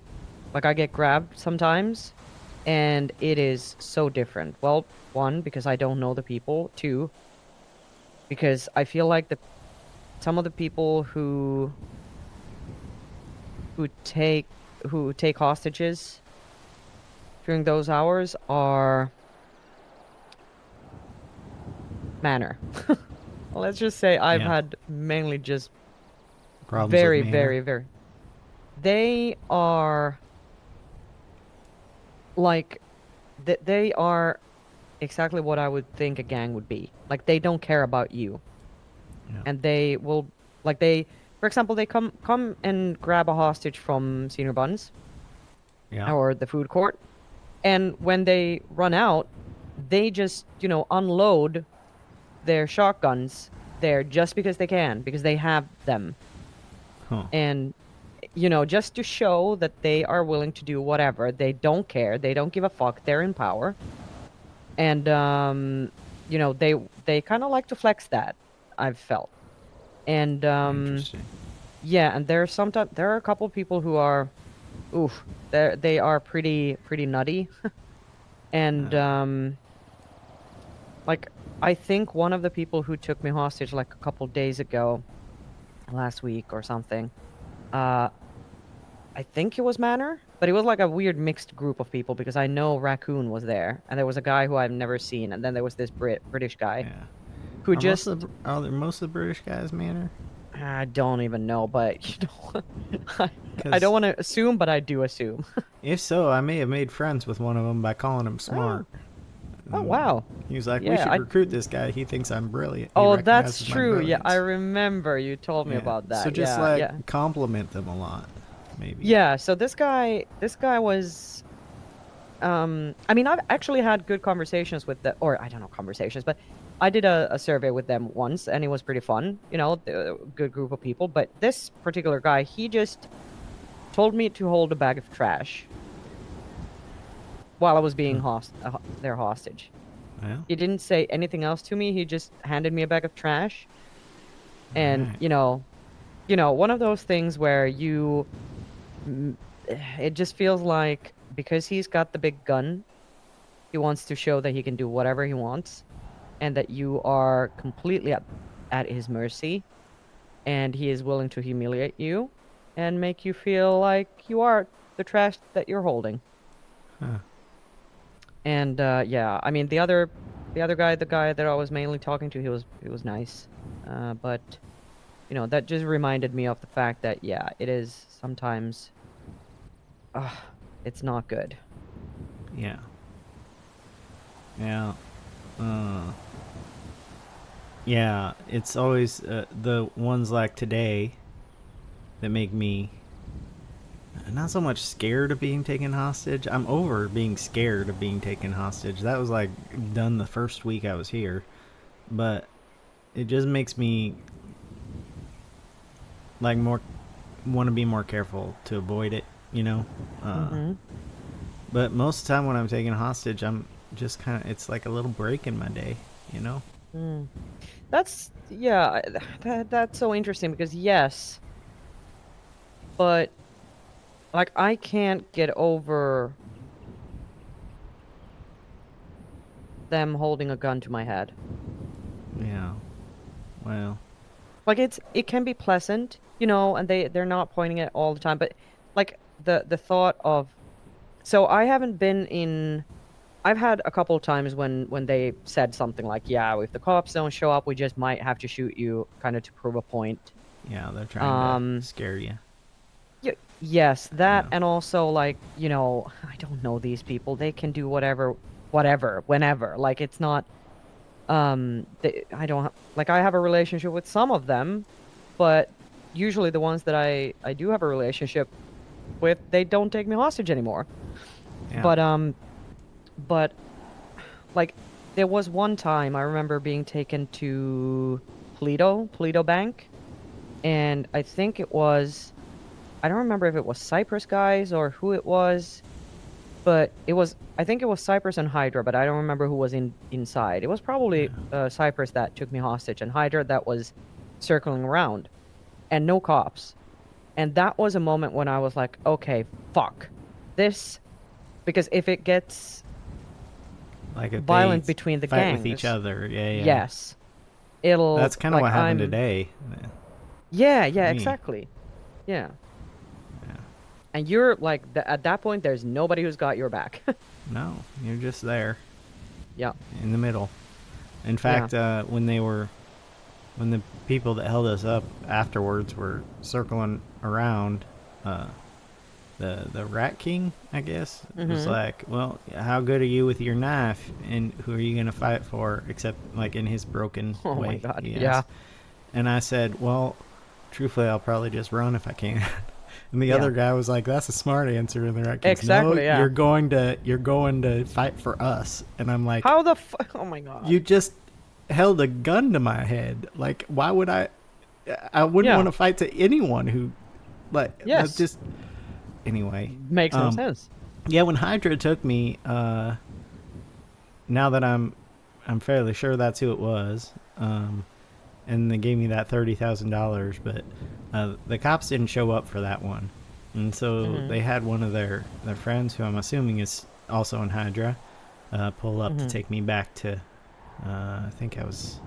like, I get grabbed sometimes, and it is so different. Well, one, because I don't know the people. Two, because I feel like some of the people who take hostages during those hours are manner. Let's just say I've had mainly just Problems very, with manner? very, very. They are like they are exactly what I would think a gang would be. Like they don't care about you, Yeah. and they will, like they, for example, they come and grab a hostage from Senior Buns Yeah. or the food court, and when they run out, they just unload their shotguns there just because they can, because they have them, Huh. and just to show that they are willing to do whatever. They don't care. They don't give a fuck. They're in power. And they kind of like to flex that, I've felt. And Interesting. yeah, and there are a couple people who are they are pretty nutty. And like I think one of the people who took me hostage like a couple days ago, last week or something, I think it was Manor, but it was like a weird mixed group of people because I know Raccoon was there, and there was a guy who I've never seen, and then there was this British guy Yeah. who Are just most of the British guys Manor? I don't even know, but I 'Cause don't want to assume, but I do assume. if so, I may have made friends with one of them by calling him smart. Oh wow. He was like, "We Yeah, should I- recruit this guy. He thinks I'm brilliant." He Oh, that's recognizes my true. Yeah, I brilliance." remember you told me Yeah. about that. So just yeah, yeah. compliment them a lot, maybe. Yeah, so this guy was I mean, I've actually had good conversations with or I don't know conversations, but I did a survey with them once and it was pretty fun, a good group of people, but this particular guy, he just told me to hold a bag of trash while I was being their hostage. Well, He didn't say anything else to me. He just handed me a bag of trash. And, Alright. one of those things where it just feels like because he's got the big gun, he wants to show that he can do whatever he wants and that you are completely at his mercy, and he is willing to humiliate you and make you feel like you are the trash that you're holding. Huh. And yeah, I mean the other guy, the guy that I was mainly talking to, he was nice, but that just reminded me of the fact that yeah, it is sometimes, it's not good. Yeah. Yeah. Yeah, it's always the ones like today that make me not so much scared of being taken hostage. I'm over being scared of being taken hostage. That was like done the first week I was here. But it just makes me like want to be more careful to avoid it, But most of the time when I'm taken hostage, I'm just kind of, it's like a little break in my day, That's yeah, that's so interesting because yes, but like I can't get over them holding a gun to my head. Yeah. Well. Like it can be pleasant, and they're not pointing it all the time, but like the thought of, so I haven't been in. I've had a couple of times when they said something like, yeah, if the cops don't show up, we just might have to shoot you, kind of to prove a point. Yeah, they're trying to scare you. Yes, that, Yeah. and also like, I don't know these people. They can do whatever, whenever. Like it's not. I don't like. I have a relationship with some of them, but usually the ones that I do have a relationship with, they don't take me hostage anymore. Yeah. But like there was one time I remember being taken to Toledo Bank, and I think it was, I don't remember if it was Cypress guys or who it was, but I think it was Cypress and Hydra, but I don't remember who was inside. It was probably Cypress that took me hostage and Hydra that was circling around, and no cops. And that was a moment when I was like, okay, fuck this, because if it gets like if violent they between the fight gangs with each other, yeah. yes, it'll. That's kind of like, what happened today. Yeah, me. exactly. Yeah. And you're like, at that point, there's nobody who's got your back. No, you're just there. Yeah. In the middle. In fact, when the people that held us up afterwards were circling around, the Rat King, I guess, was Mhm. like, well, how good are you with your knife, and who are you gonna fight for? Except like in his broken Oh way. my god. he Yeah. asked. And I said, well, truthfully, I'll probably just run if I can. And the Yeah. other guy was like, that's a smart answer. And the Rat King's, Exactly, no, yeah. you're going to fight for us. And I'm like, How the fuck? Oh my god. you just held a gun to my head. Like, why would I wouldn't Yeah. want to fight to anyone who, like, Yes. that's just, anyway. Makes no sense. Yeah, when Hydra took me, now that I'm fairly sure that's who it was, and they gave me that $30,000, but the cops didn't show up for that one, and so they had one of their friends, who I'm assuming is also in Hydra, pull up to take me back to, I think I was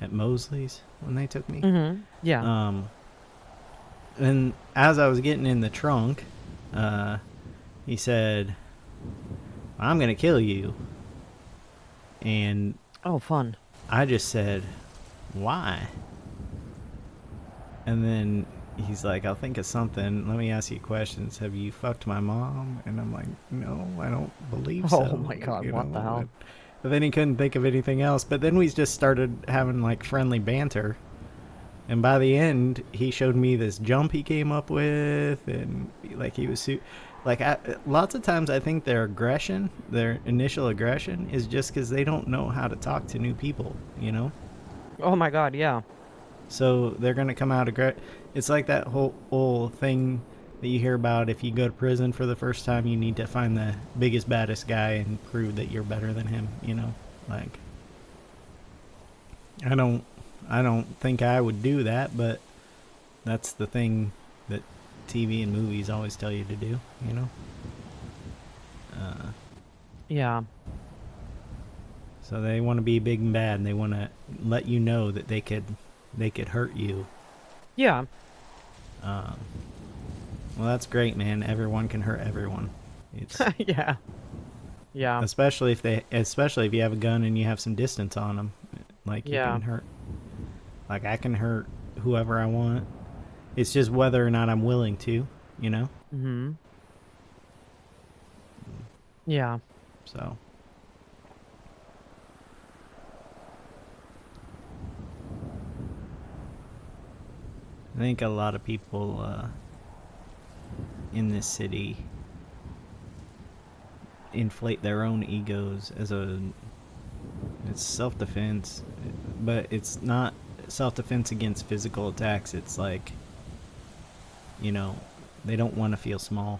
at Mosley's when they took me. Yeah. And as I was getting in the trunk, he said, I'm gonna kill you. And Oh, fun. I just said, why? And then he's like, I'll think of something. Let me ask you questions. Have you fucked my mom? And I'm like, no, I don't believe so. Oh my god, you what the know? hell? But then he couldn't think of anything else. But then we just started having like friendly banter. And by the end, he showed me this jump he came up with, and like he was lots of times I think their initial aggression is just because they don't know how to talk to new people, you know? Oh my god, yeah. So they're gonna come out It's like that whole thing that you hear about. If you go to prison for the first time, you need to find the biggest, baddest guy and prove that you're better than him, you know? Like, I don't think I would do that, but that's the thing that TV and movies always tell you to do, you know? Yeah. So they want to be big and bad, and they want to let you know that they could hurt you. Yeah. Well, that's great, man. Everyone can hurt everyone. It's Yeah. Yeah. especially if you have a gun and you have some distance on them. Like, you Yeah. can hurt. Like, I can hurt whoever I want. It's just whether or not I'm willing to, you know? Yeah. So. I think a lot of people in this city inflate their own egos it's self-defense, but it's not self-defense against physical attacks. It's like, you know, they don't want to feel small.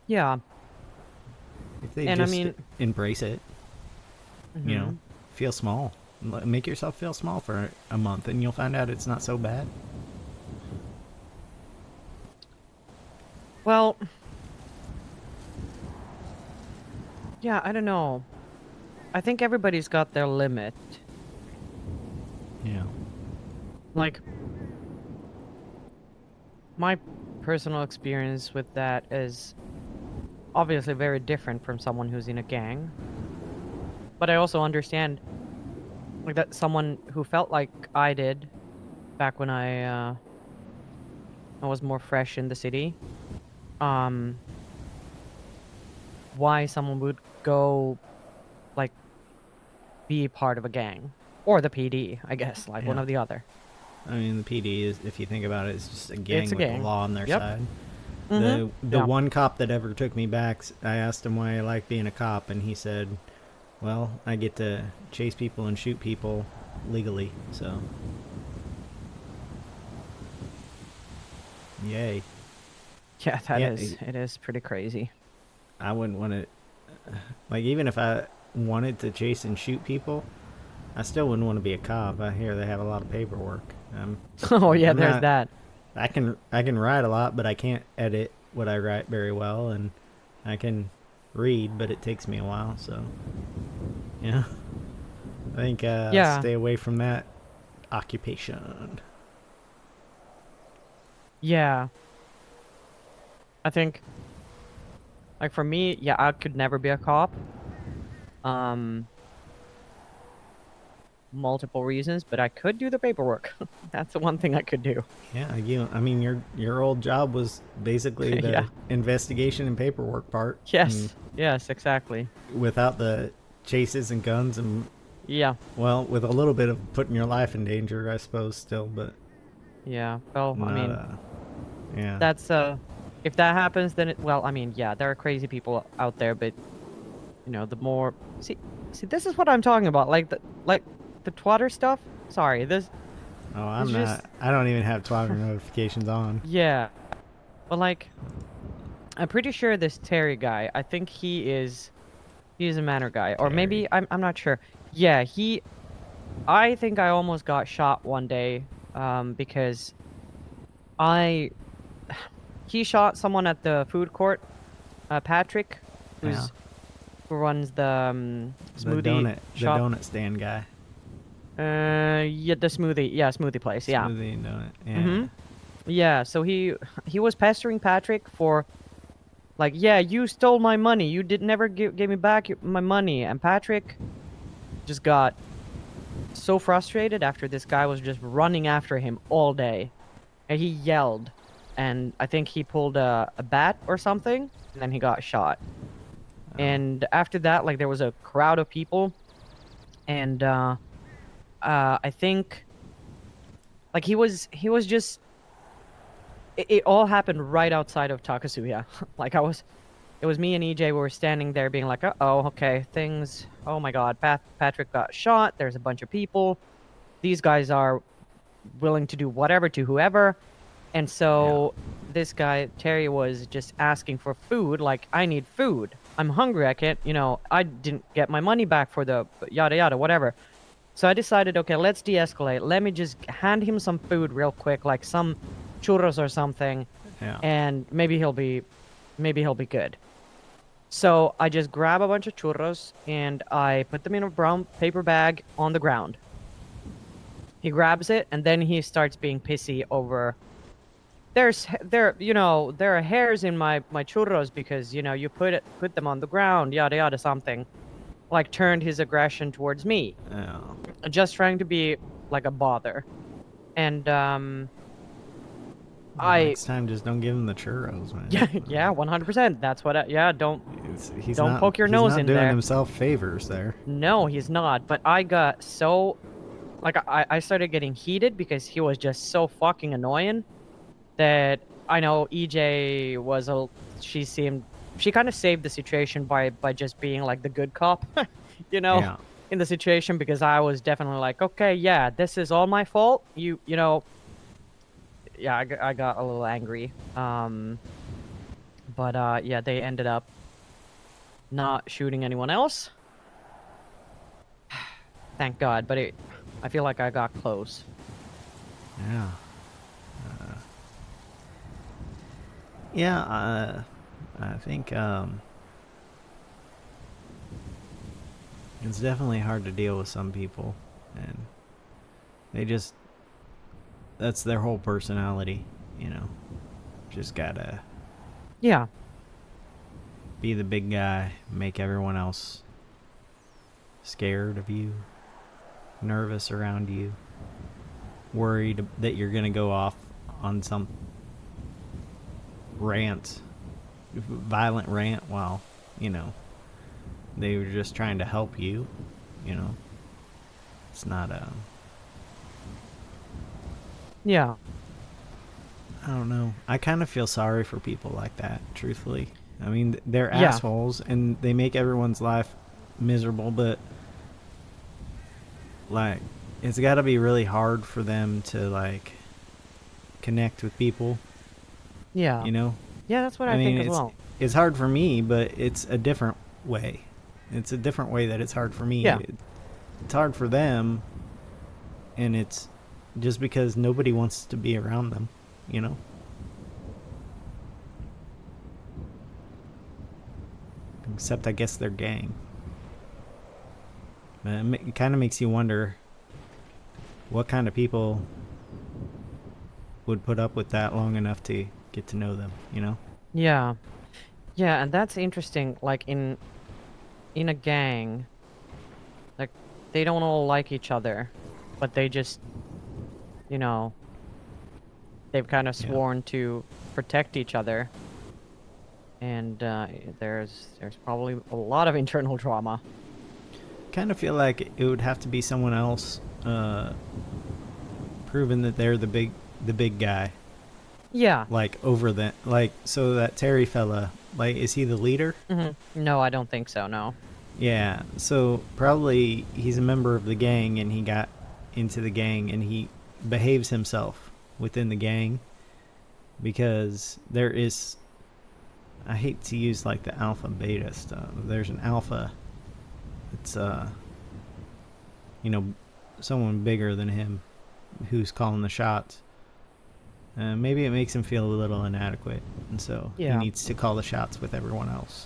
Yeah. If they And I just mean- embrace it, you know, feel small. Make yourself feel small for a month, and you'll find out it's not so bad. Well, yeah, I don't know. I think everybody's got their limit. Yeah. Like, my personal experience with that is obviously very different from someone who's in a gang. But I also understand, like, that someone who felt like I did back when I was more fresh in the city, why someone would go, like, be part of a gang. Or the PD, I guess, like, one Yeah. or the other. I mean, the PD is, if you think about it, it's just a gang It's a with gang. the law on their Yep. side. Mhm. The Yeah. one cop that ever took me back, I asked him why I liked being a cop, and he said, well, I get to chase people and shoot people legally, so. Yay. Yeah, that Yeah, is, it is pretty crazy. I wouldn't want to, like, even if I wanted to chase and shoot people, I still wouldn't want to be a cop. I hear they have a lot of paperwork. Oh yeah, I'm there's not- that. I can write a lot, but I can't edit what I write very well, and I can read, but it takes me a while. So, yeah, I think Yeah. stay away from that occupation. Yeah. I think, like, for me, yeah, I could never be a cop. multiple reasons, but I could do the paperwork. That's the one thing I could do. Yeah, I mean, your old job was basically the Yeah. investigation and paperwork part. Yes. Yes, exactly. And without the chases and guns and, Yeah. well, with a little bit of putting your life in danger, I suppose, still, but Yeah. Well, not, I mean, yeah. that's if that happens, then well, I mean, yeah, there are crazy people out there, but you know, the more see, this is what I'm talking about, like the twatter stuff. Sorry, this. Oh, I'm it's not. just- I don't even have Twitter notifications on. Yeah, but like, I'm pretty sure this Terry guy. I think he's a Manor guy, or maybe I'm not sure. Yeah, I think I almost got shot one day, because he shot someone at the food court, Patrick, Yeah. who runs the The smoothie shop. donut stand guy. Yeah, the smoothie place, yeah. Smoothie and donut. Yeah. Mhm. Yeah, so he was pestering Patrick for, like, yeah, you stole my money. You never give me back my money. And Patrick just got so frustrated after this guy was just running after him all day. And he yelled, and I think he pulled a bat or something, and then he got shot. And after that, like, there was a crowd of people, and I think, like, he was just. It all happened right outside of Takasuya. Like, it was me and EJ were standing there being like, uh-oh, okay, things, oh my god, Patrick got shot, there's a bunch of people, these guys are willing to do whatever to whoever, and so this guy, Terry, was just asking for food, like, I need food, I'm hungry, I can't, I didn't get my money back for the yada yada, whatever. So I decided, okay, let's de-escalate, let me just hand him some food real quick, like some churros or something, and maybe he'll be good. So I just grab a bunch of churros and I put them in a brown paper bag on the ground. He grabs it and then he starts being pissy over there are hairs in my churros because you put them on the ground, yada yada something. Like, turned his aggression towards me. Just trying to be like a bother. And next time, just don't give him the churros, man. Yeah, 100%. That's what. Don't He's don't not, poke your he's nose not in doing there. himself favors there. No, he's not. But I got so, like, I started getting heated because he was just so fucking annoying that I know EJ was she kind of saved the situation by just being like the good cop, in the situation, because I was definitely like, okay, yeah, this is all my fault. Yeah, I got a little angry. But yeah, they ended up not shooting anyone else. Thank God, but I feel like I got close. Yeah. I think it's definitely hard to deal with some people, and that's their whole personality, just gotta be the big guy, make everyone else scared of you, nervous around you, worried that you're gonna go off on some violent rant while they were just trying to help you. It's not yeah, I don't know, I kind of feel sorry for people like that, truthfully. I mean, they're assholes and they make everyone's life miserable, but like, it's got to be really hard for them to like connect with people. Yeah, that's what I think as well. It's hard for me, but it's a different way. It's a different way that it's hard for me. Yeah. It's hard for them, and it's just because nobody wants to be around them, Except, I guess, their gang. But it kind of makes you wonder what kind of people would put up with that long enough to get to know them, Yeah, and that's interesting. Like, in in a gang, like, they don't all like each other, but they just, you know, they've kind of Yeah. sworn to protect each other. And there's probably a lot of internal drama. Kind of feel like it would have to be someone else proving that they're the big guy. Yeah. Like over the like so that Terry fella, like, is he the leader? No, I don't think so. No. Yeah. So probably he's a member of the gang and he got into the gang and he behaves himself within the gang because there is, I hate to use like the alpha beta stuff. There's an alpha. It's you know, someone bigger than him who's calling the shots. Maybe it makes him feel a little inadequate, and so he Yeah. needs to call the shots with everyone else.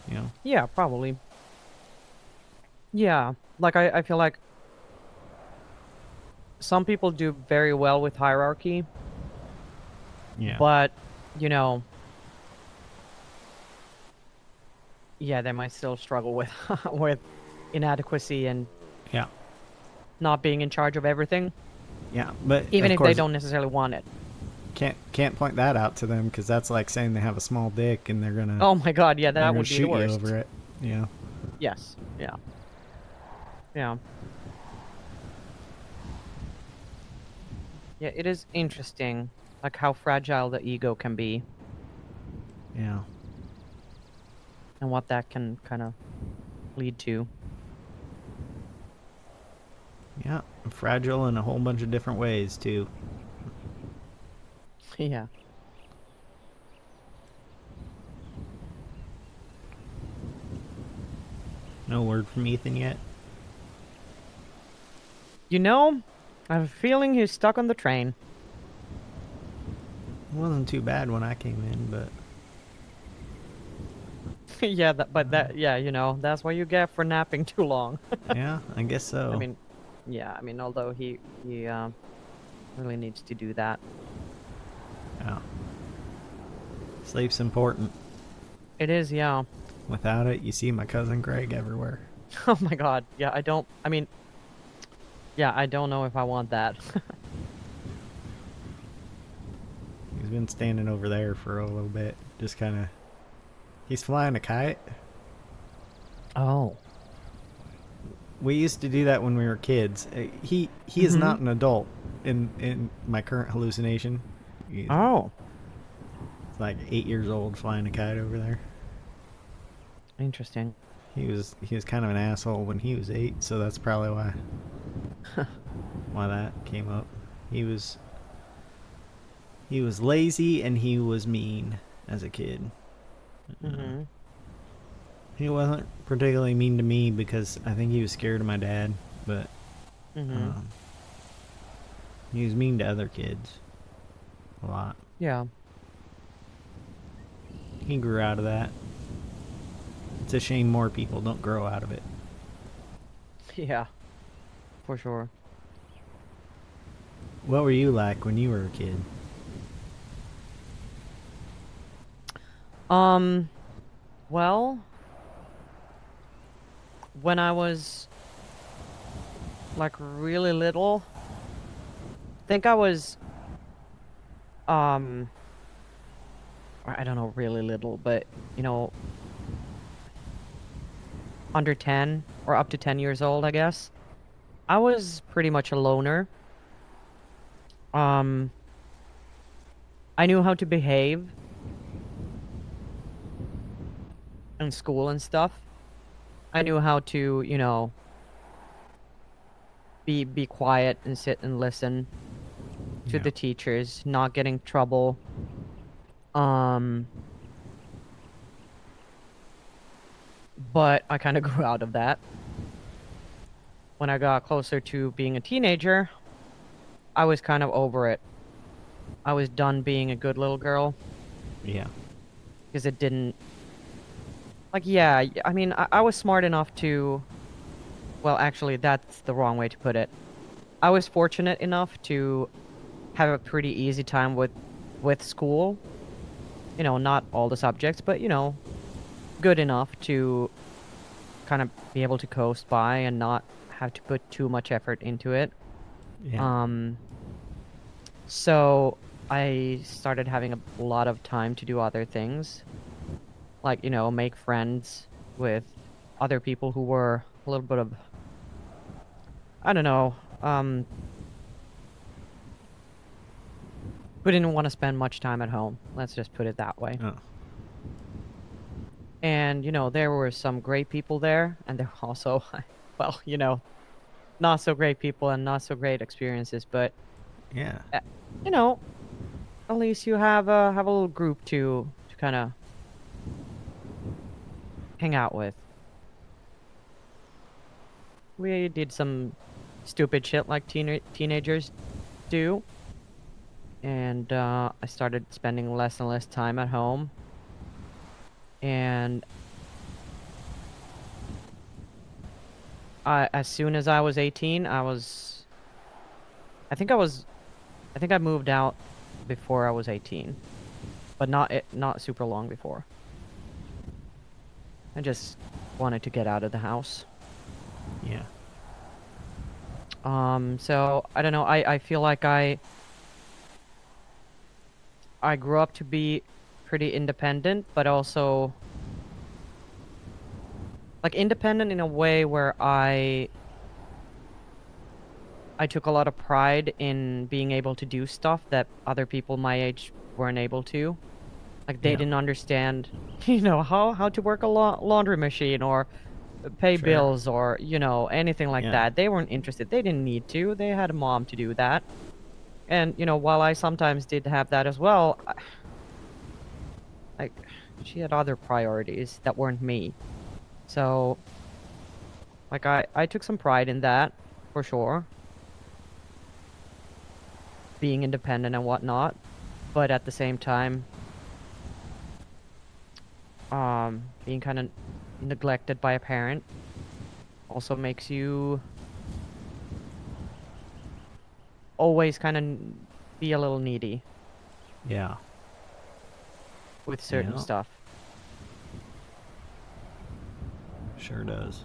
You know? Yeah, probably. Yeah, like I feel like some people do very well with hierarchy, Yeah. but you know, yeah, they might still struggle with with inadequacy and Yeah. not being in charge of everything, Yeah. But even of if course, they don't necessarily want it. can't point that out to them because that's like saying they have a small dick and they're gonna. Oh my god, yeah, they're that gonna would be shoot the worst. you over it. You know? Yes, yeah. Yeah. Yeah, it is interesting, like how fragile the ego can be Yeah. and what that can kind of lead to. Yeah. Fragile in a whole bunch of different ways too. Yeah. No word from Ethan yet. You know, I have a feeling he's stuck on the train. It wasn't too bad when I came in, but Yeah, yeah, you know, that's what you get for napping too long. yeah, I guess so. I mean, yeah, I mean, although he really needs to do that. Yeah. Sleep's important. It is, yeah. Without it, you see my cousin Greg everywhere. Oh my god, yeah, I don't know if I want that. He's been standing over there for a little bit, just kind of. He's flying a kite. Oh. We used to do that when we were kids. He is not an adult in my current hallucination. He's like 8 years old flying a kite over there. Interesting. He was kind of an asshole when he was 8, so that's probably why that came up. He was lazy and he was mean as a kid. He wasn't particularly mean to me because I think he was scared of my dad, but he was mean to other kids a lot. Yeah. He grew out of that. It's a shame more people don't grow out of it. Yeah. For sure. What were you like when you were a kid? Well, when I was like really little, I think I was I don't know, really little, but you know, under 10 or up to 10 years old, I guess. I was pretty much a loner. I knew how to behave in school and stuff. I knew how to, you know, be quiet and sit and listen to the teachers, not get in trouble. But I kind of grew out of that. When I got closer to being a teenager, I was kind of over it. I was done being a good little girl. Yeah. Because it didn't... Like, yeah, I mean, I was smart enough to... Well, actually, that's the wrong way to put it. I was fortunate enough to have a pretty easy time with school. You know, not all the subjects, but, you know, good enough to kind of be able to coast by and not have to put too much effort into it. Yeah. So I started having a lot of time to do other things, like, you know, make friends with other people who were a little bit of, I don't know, who didn't want to spend much time at home. Let's just put it that way. Oh. And, you know, there were some great people there, and there were also, well, you know, not so great people and not so great experiences, but, Yeah. you know, at least you have a little group to kind of hang out with. We did some stupid shit like teenagers do, and I started spending less and less time at home. And as soon as I was 18, I think I moved out before I was 18, but not super long before. I just wanted to get out of the house. Yeah. So I don't know. I feel like I grew up to be pretty independent, but also like independent in a way where I took a lot of pride in being able to do stuff that other people my age weren't able to. Like they Yeah. didn't understand, you know, how to work a laundry machine or pay Sure. bills or, you know, anything like Yeah. that. They weren't interested. They didn't need to. They had a mom to do that. And, you know, while I sometimes did have that as well, like she had other priorities that weren't me. So like I took some pride in that for sure. Being independent and whatnot. But at the same time, being kind of neglected by a parent also makes you always kind of be a little needy Yeah. with certain Yeah. stuff. Sure does.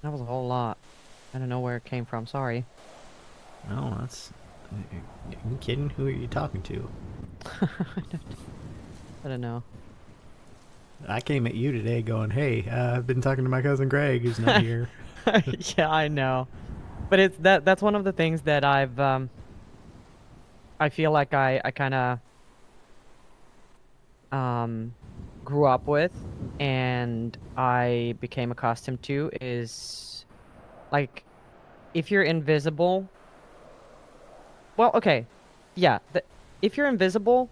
That was a whole lot. I don't know where it came from. Sorry. No, that's. Are you kidding? Who are you talking to? I don't know. I came at you today going, hey, I've been talking to my cousin Greg who's not here. Yeah, I know. But it's that's one of the things that I feel like I kind of grew up with and I became accustomed to is like if you're invisible. Well, okay. Yeah, if you're invisible,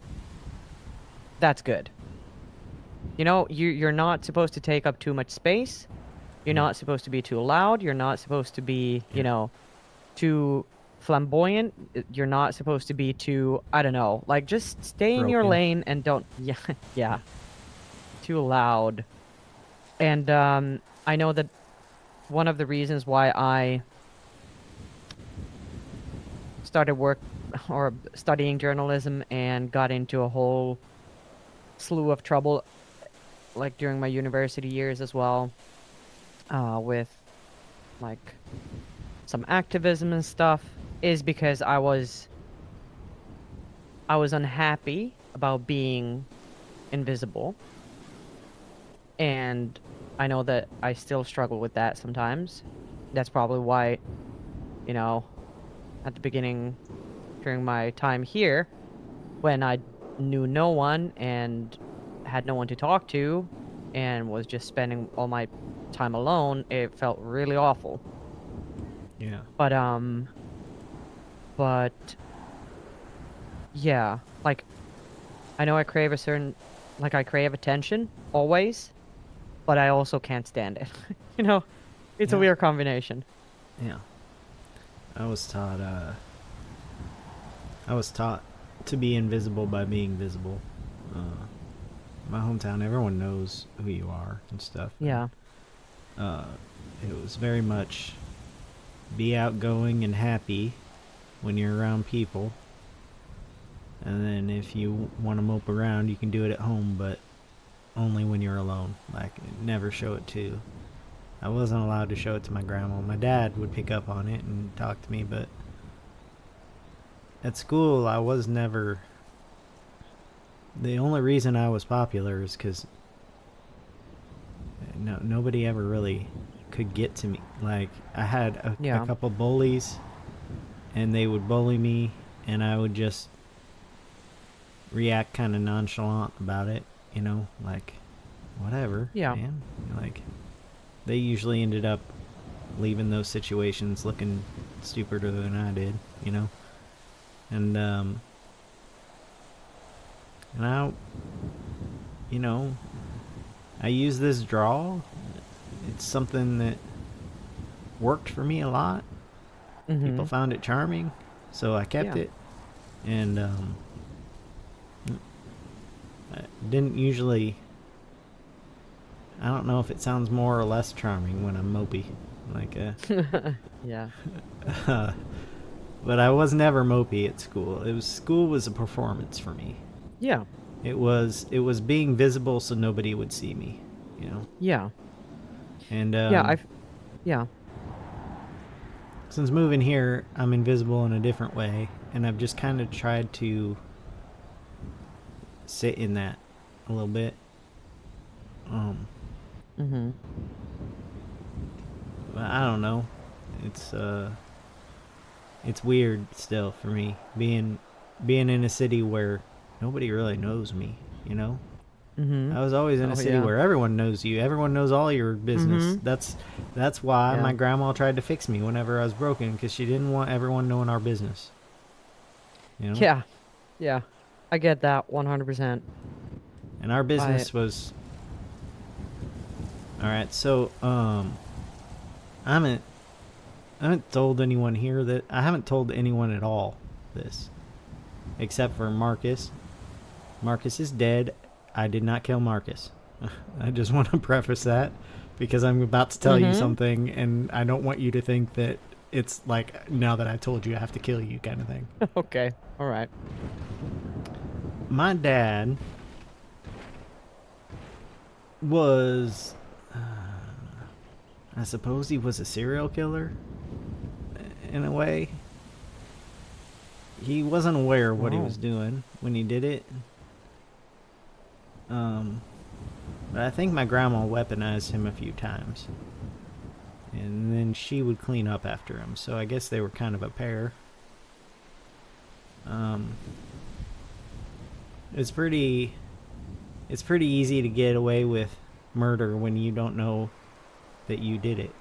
that's good. You know, you're not supposed to take up too much space. You're not supposed to be too loud. You're not supposed to be, you know, too flamboyant. You're not supposed to be too, I don't know, like just stay in your Broken. lane and don't, yeah, yeah, too loud. And I know that one of the reasons why I started work or studying journalism and got into a whole slew of trouble like during my university years as well, with like some activism and stuff, is because I was unhappy about being invisible, and I know that I still struggle with that sometimes. That's probably why, you know, at the beginning during my time here, when I knew no one and had no one to talk to and was just spending all my time alone, it felt really awful. Yeah. But yeah, like I know I crave a certain, like I crave attention always, but I also can't stand it. You know, it's a Yeah. weird combination. Yeah. I was taught to be invisible by being visible. My hometown, everyone knows who you are and stuff. Yeah. It was very much be outgoing and happy when you're around people. And then if you want to mope around, you can do it at home, but only when you're alone. Like, never show it to. I wasn't allowed to show it to my grandma. My dad would pick up on it and talk to me, but at school I was never. The only reason I was popular is because nobody ever really could get to me. Like, I had a couple bullies, and they would bully me, and I would just react kind of nonchalant about it, you know, like, whatever, man. Like, they usually ended up leaving those situations looking stupider than I did, you know. And I, you know, I use this draw. It's something that worked for me a lot. People found it charming, so I kept it. And I didn't usually. I don't know if it sounds more or less charming when I'm mopey, like Yeah. but I was never mopey at school. School was a performance for me. Yeah. It was being visible so nobody would see me, you know. Yeah. And yeah. Since moving here, I'm invisible in a different way, and I've just kind of tried to sit in that a little bit. But I don't know. It's weird still for me being in a city where nobody really knows me, you know? I was always in a city where everyone knows you. Everyone knows all your business. That's why my grandma tried to fix me whenever I was broken, because she didn't want everyone knowing our business. You know? Yeah. Yeah. I get that 100%. And our business was... Alright, so, I haven't told anyone here that... I haven't told anyone at all this. Except for Marcus. Marcus is dead. I did not kill Marcus. I just want to preface that, because I'm about to tell you something, and I don't want you to think that it's like, now that I told you I have to kill you kind of thing. Okay. All right. My dad was... I suppose he was a serial killer, in a way. He wasn't aware of what he was doing when he did it. But I think my grandma weaponized him a few times. And then she would clean up after him. So I guess they were kind of a pair. It's pretty easy to get away with murder when you don't know that you did it.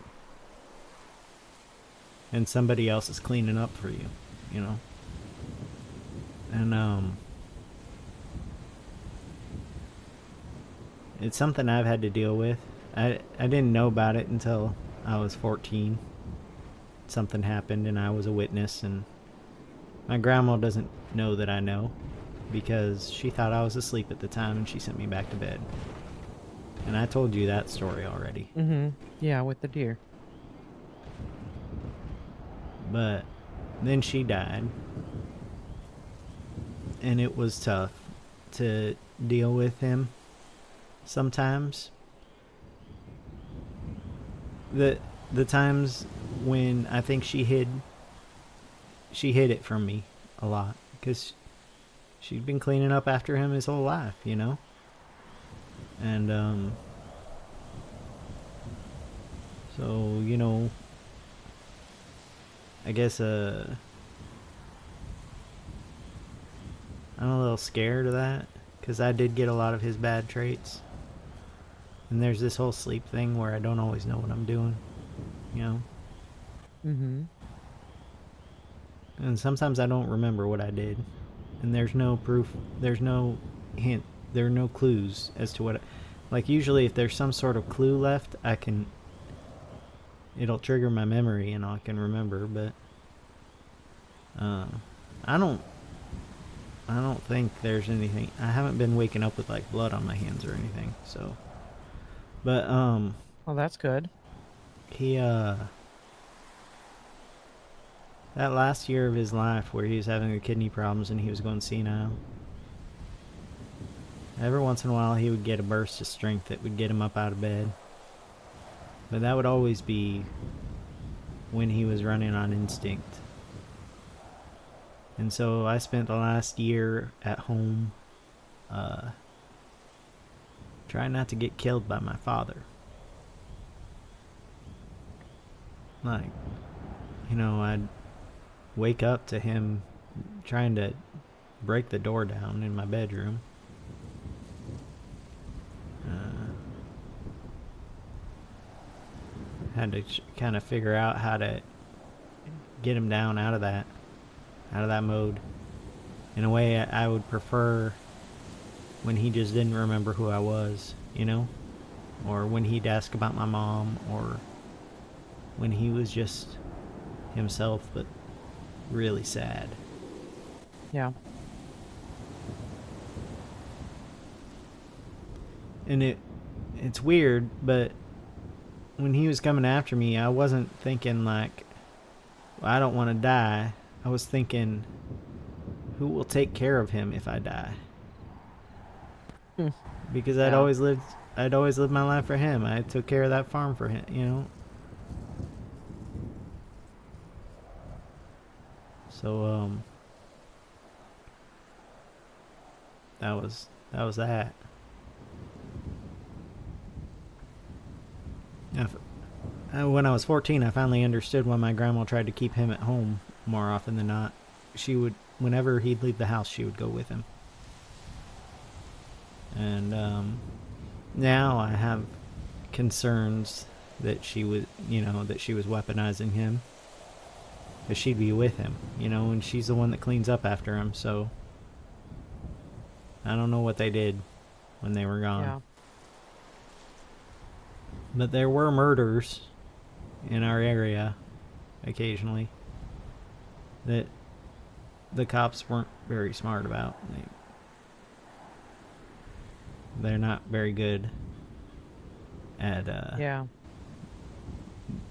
And somebody else is cleaning up for you, you know? And, it's something I've had to deal with. I didn't know about it until I was 14. Something happened and I was a witness, and my grandma doesn't know that I know, because she thought I was asleep at the time and she sent me back to bed. And I told you that story already. Yeah, with the deer. But then she died. And it was tough to deal with him sometimes. The times when I think she hid it from me a lot, because she'd been cleaning up after him his whole life, you know? And so, you know, I guess I'm a little scared of that, because I did get a lot of his bad traits. And there's this whole sleep thing where I don't always know what I'm doing, you know? And sometimes I don't remember what I did. And there's no proof, there's no hint, there are no clues as to what... Like, usually if there's some sort of clue left, it'll trigger my memory and I can remember, but... I don't think there's anything... I haven't been waking up with, like, blood on my hands or anything, so... But, well, that's good. He, that last year of his life where he was having the kidney problems and he was going senile, Every once in a while, he would get a burst of strength that would get him up out of bed. But that would always be when he was running on instinct. And so I spent the last year at home trying not to get killed by my father. Like, you know, I'd wake up to him trying to break the door down in my bedroom. Had to kind of figure out how to get him down out of that mode. In a way, I would prefer when he just didn't remember who I was, you know? Or when he'd ask about my mom, or when he was just himself, but really sad. Yeah. And it's weird, but when he was coming after me, I wasn't thinking like, well, I don't want to die. I was thinking, who will take care of him if I die? Because I'd always lived my life for him. I took care of that farm for him, you know. So that was that. When I was 14, I finally understood why my grandma tried to keep him at home more often than not. She would, whenever he'd leave the house, she would go with him. And now I have concerns that she was, that she was weaponizing him. Because she'd be with him, and she's the one that cleans up after him, so I don't know what they did when they were gone. Yeah. But there were murders in our area occasionally that the cops weren't very smart about. They're not very good at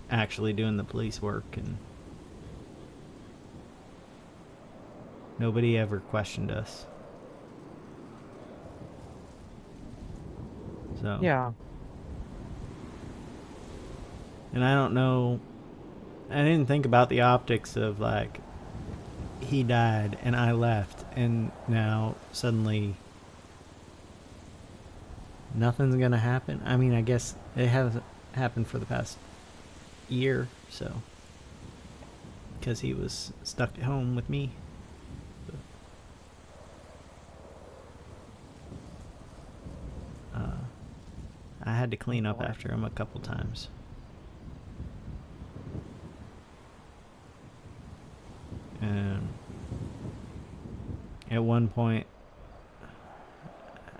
actually doing the police work, and nobody ever questioned us. So Yeah. And I don't know, I didn't think about the optics of like, he died and I left, and now suddenly nothing's gonna happen. I mean, I guess it hasn't happened for the past year, so, because he was stuck at home with me. I had to clean up after him a couple times. And at one point,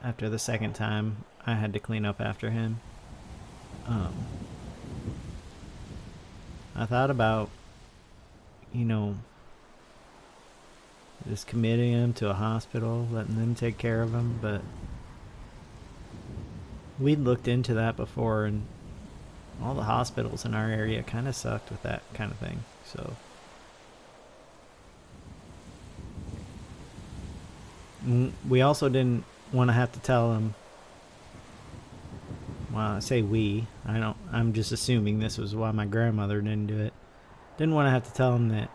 after the second time, I had to clean up after him. I thought about, just committing him to a hospital, letting them take care of him, but we'd looked into that before, and all the hospitals in our area kind of sucked with that kind of thing, so. We also didn't want to have to tell him. Well, I say we. I'm just assuming this was why my grandmother didn't do it. Didn't want to have to tell him that,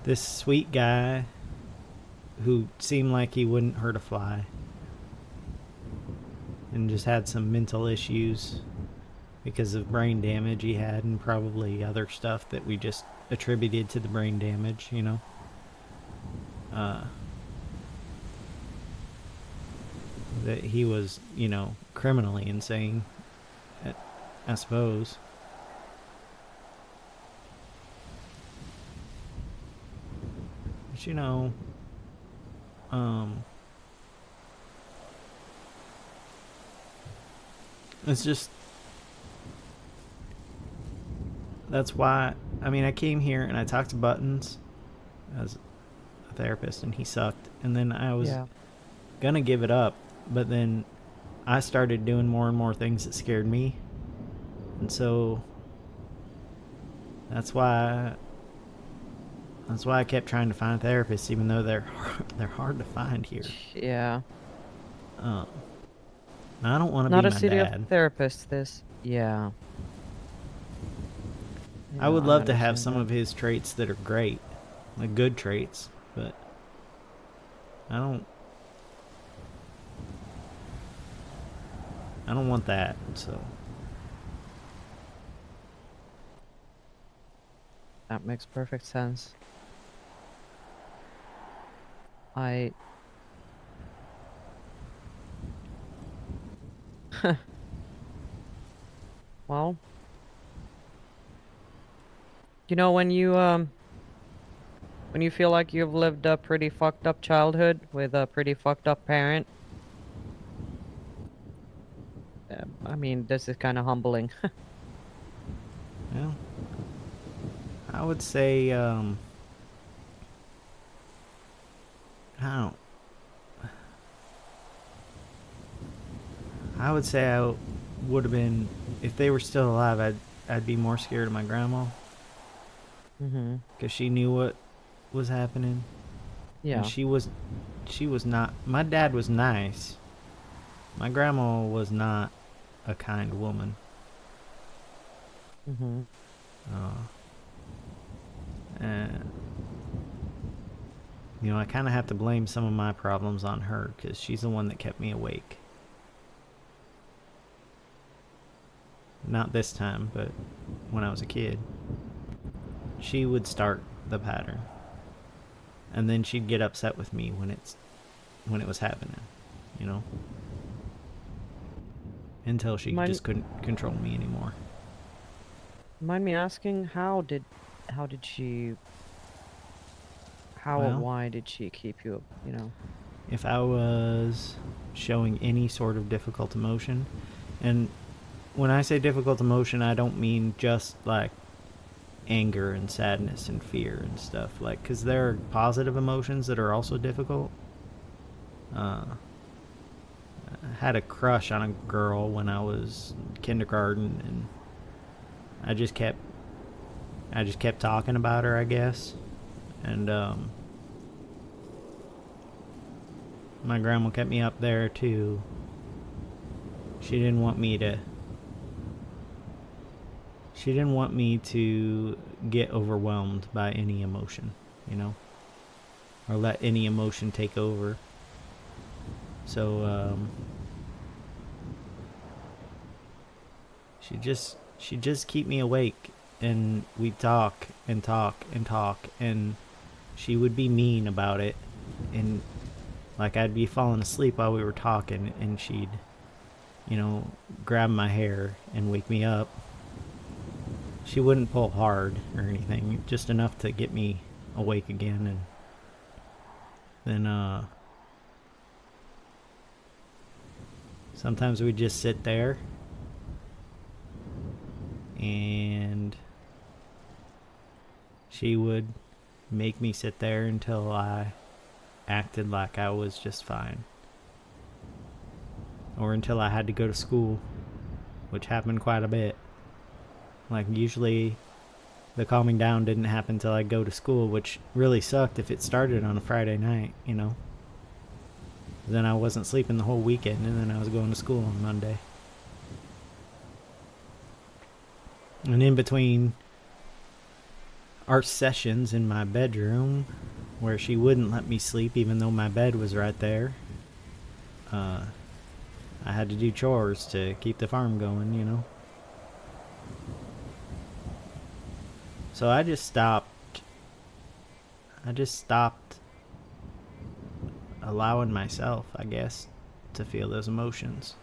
this sweet guy who seemed like he wouldn't hurt a fly and just had some mental issues because of brain damage he had, and probably other stuff that we just attributed to the brain damage, that he was, criminally insane, I suppose. But, it's just, that's why, I came here and I talked to Buttons as a therapist, and he sucked, and then I was gonna give it up, but then I started doing more and more things that scared me, and so that's why That's why I kept trying to find therapists, even though they're hard to find here. Yeah. I don't want to Not be a my city dad. of therapists, this. Yeah. I would Yeah, love to have understand some that. of his traits that are great, like good traits, but I don't want that, so. That makes perfect sense. I... Well... You know, when you feel like you've lived a pretty fucked up childhood with a pretty fucked up parent, I mean, this is kind of humbling. Well, I would say, I don't. I would say I would have been, if they were still alive, I'd be more scared of my grandma. Mm-hmm. Because she knew what was happening. Yeah. And she was not, my dad was nice. My grandma was not a kind woman. Mm-hmm. And, you know, I kind of have to blame some of my problems on her because she's the one that kept me awake. Not this time, but when I was a kid. She would start the pattern. And then she'd get upset with me when it was happening, you know? Until she just couldn't control me anymore. Mind me asking, how did she... How or Well, why did she keep you, you know? If I was showing any sort of difficult emotion, and when I say difficult emotion, I don't mean just like anger and sadness and fear and stuff, like, because there are positive emotions that are also difficult. I had a crush on a girl when I was kindergarten, and I just kept talking about her, I guess. And my grandma kept me up there too. She didn't want me to get overwhelmed by any emotion, you know, or let any emotion take over. So she'd just keep me awake, and we'd talk and talk and talk, and she would be mean about it, and like I'd be falling asleep while we were talking, and she'd, you know, grab my hair and wake me up. She wouldn't pull hard or anything, just enough to get me awake again. And then sometimes we'd just sit there, and she would make me sit there until I acted like I was just fine, or until I had to go to school, which happened quite a bit. Like, usually the calming down didn't happen until I go to school, which really sucked if it started on a Friday night, you know. Then I wasn't sleeping the whole weekend, and then I was going to school on Monday. And in between our sessions in my bedroom, where she wouldn't let me sleep even though my bed was right there, I had to do chores to keep the farm going, you know. So I just stopped allowing myself, I guess, to feel those emotions.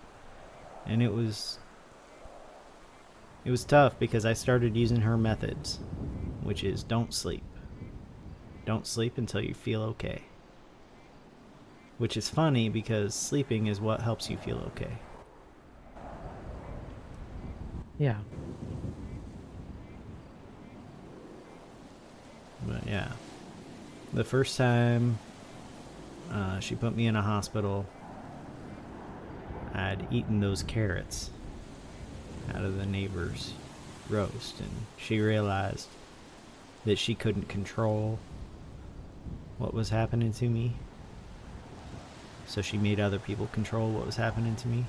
And it was tough because I started using her methods, which is don't sleep. Don't sleep until you feel okay. Which is funny because sleeping is what helps you feel okay. Yeah. But yeah, the first time she put me in a hospital, I'd eaten those carrots out of the neighbor's roast, and she realized that she couldn't control what was happening to me. So she made other people control what was happening to me.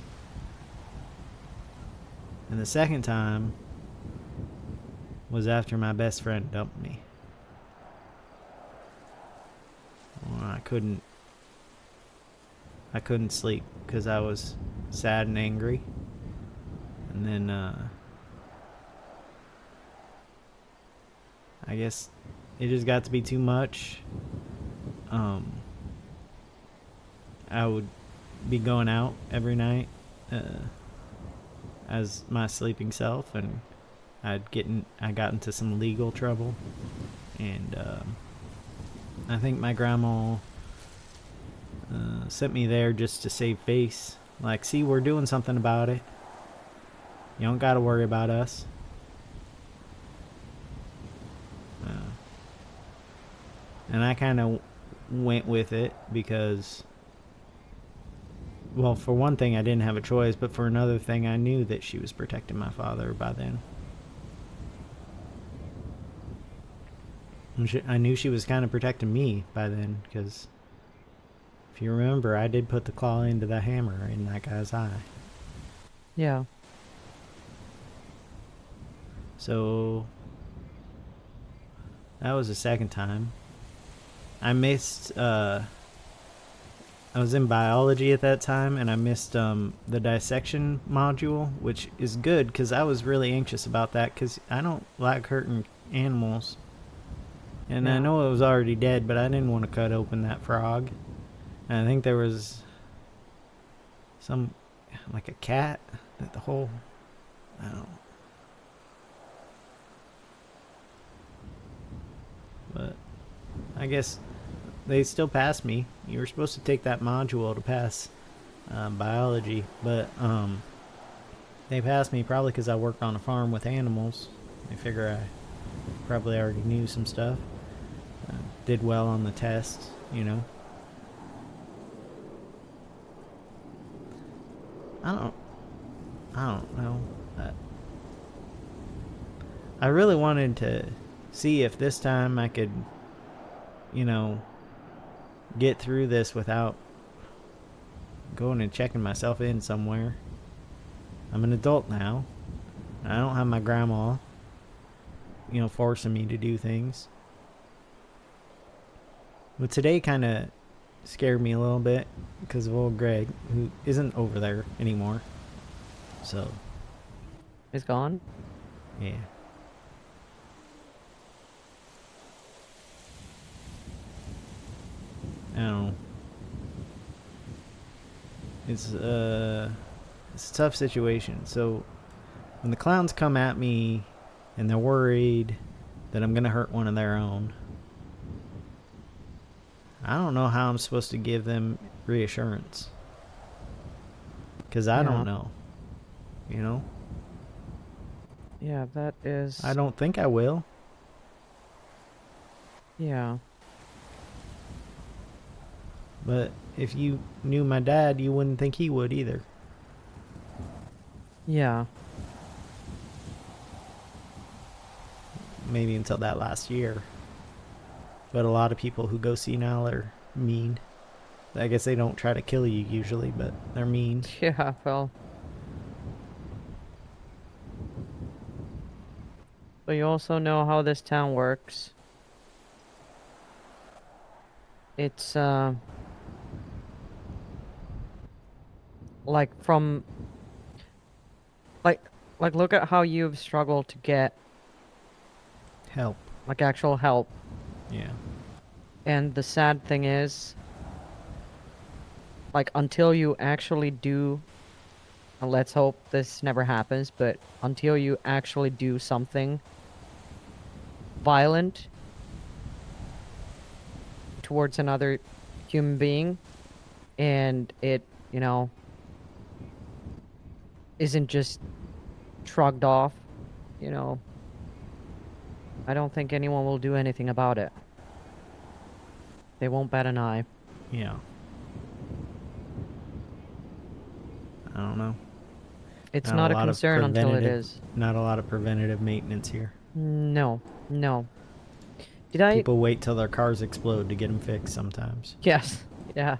And the second time was after my best friend dumped me. Well, I couldn't sleep because I was sad and angry. And then I guess it just got to be too much. I would be going out every night as my sleeping self, and I got into some legal trouble, and I think my grandma sent me there just to save face. Like, see, we're doing something about it. You don't got to worry about us. And I kind of went with it because, well, for one thing, I didn't have a choice, but for another thing, I knew that she was protecting my father by then. I knew she was kind of protecting me by then, because if you remember, I did put the claw into the hammer in that guy's eye. Yeah. So that was the second time. I missed, I was in biology at that time, and I missed the dissection module, which is good because I was really anxious about that because I don't like hurting animals. And I know it was already dead, but I didn't want to cut open that frog. And I think there was some, like a cat, that the whole, I don't know. But I guess they still passed me. You were supposed to take that module to pass biology, but they passed me probably because I worked on a farm with animals. They figure I probably already knew some stuff. Did well on the test, you know. I don't know. I really wanted to see if this time I could, you know, get through this without going and checking myself in somewhere. I'm an adult now. I don't have my grandma, you know, forcing me to do things. But today kind of scared me a little bit because of old Greg, who isn't over there anymore. So. He's gone? Yeah. I don't know. It's a tough situation. So when the clowns come at me and they're worried that I'm gonna hurt one of their own, I don't know how I'm supposed to give them reassurance. Because I don't know. You know? Yeah, that is... I don't think I will. Yeah. But if you knew my dad, you wouldn't think he would either. Yeah. Maybe until that last year. But a lot of people who go senile are mean. I guess they don't try to kill you usually, but they're mean. Yeah, well. But you also know how this town works. It's, like from... Like, look at how you've struggled to get... Help. Like, actual help. Yeah. And the sad thing is, like, until you actually do, and let's hope this never happens, but until you actually do something violent towards another human being, and it, you know, isn't just shrugged off, you know, I don't think anyone will do anything about it. They won't bat an eye. Yeah. I don't know. It's not a concern until it is. Not a lot of preventative maintenance here. No, no. Did I? People wait till their cars explode to get them fixed sometimes. Yes. Yeah.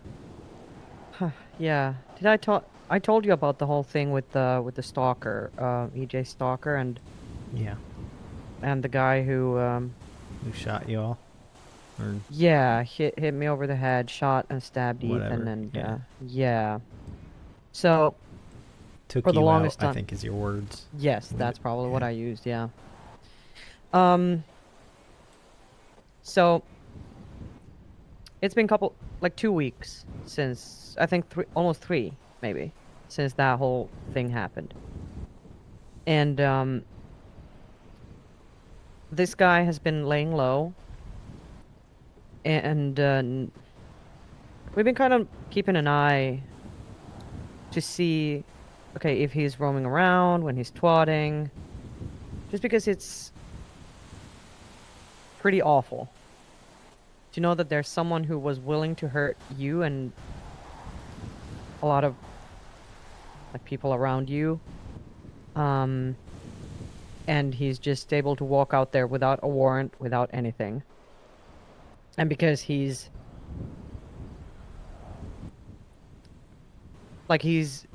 Yeah. Did I talk? I told you about the whole thing with the stalker, EJ Stalker, Yeah. and the guy who Who shot you all? Or yeah, hit me over the head, shot and stabbed Whatever, Ethan, and yeah. yeah. So took for the you out, longest I time, think is your words. yes, With that's it, probably what yeah. I used. Yeah. So it's been like 2 weeks since I think almost 3 maybe since that whole thing happened, and this guy has been laying low, and we've been kind of keeping an eye to see, okay, if he's roaming around, when he's twatting, just because it's pretty awful to know that there's someone who was willing to hurt you and a lot of like people around you, and he's just able to walk out there without a warrant, without anything, and because he's like he's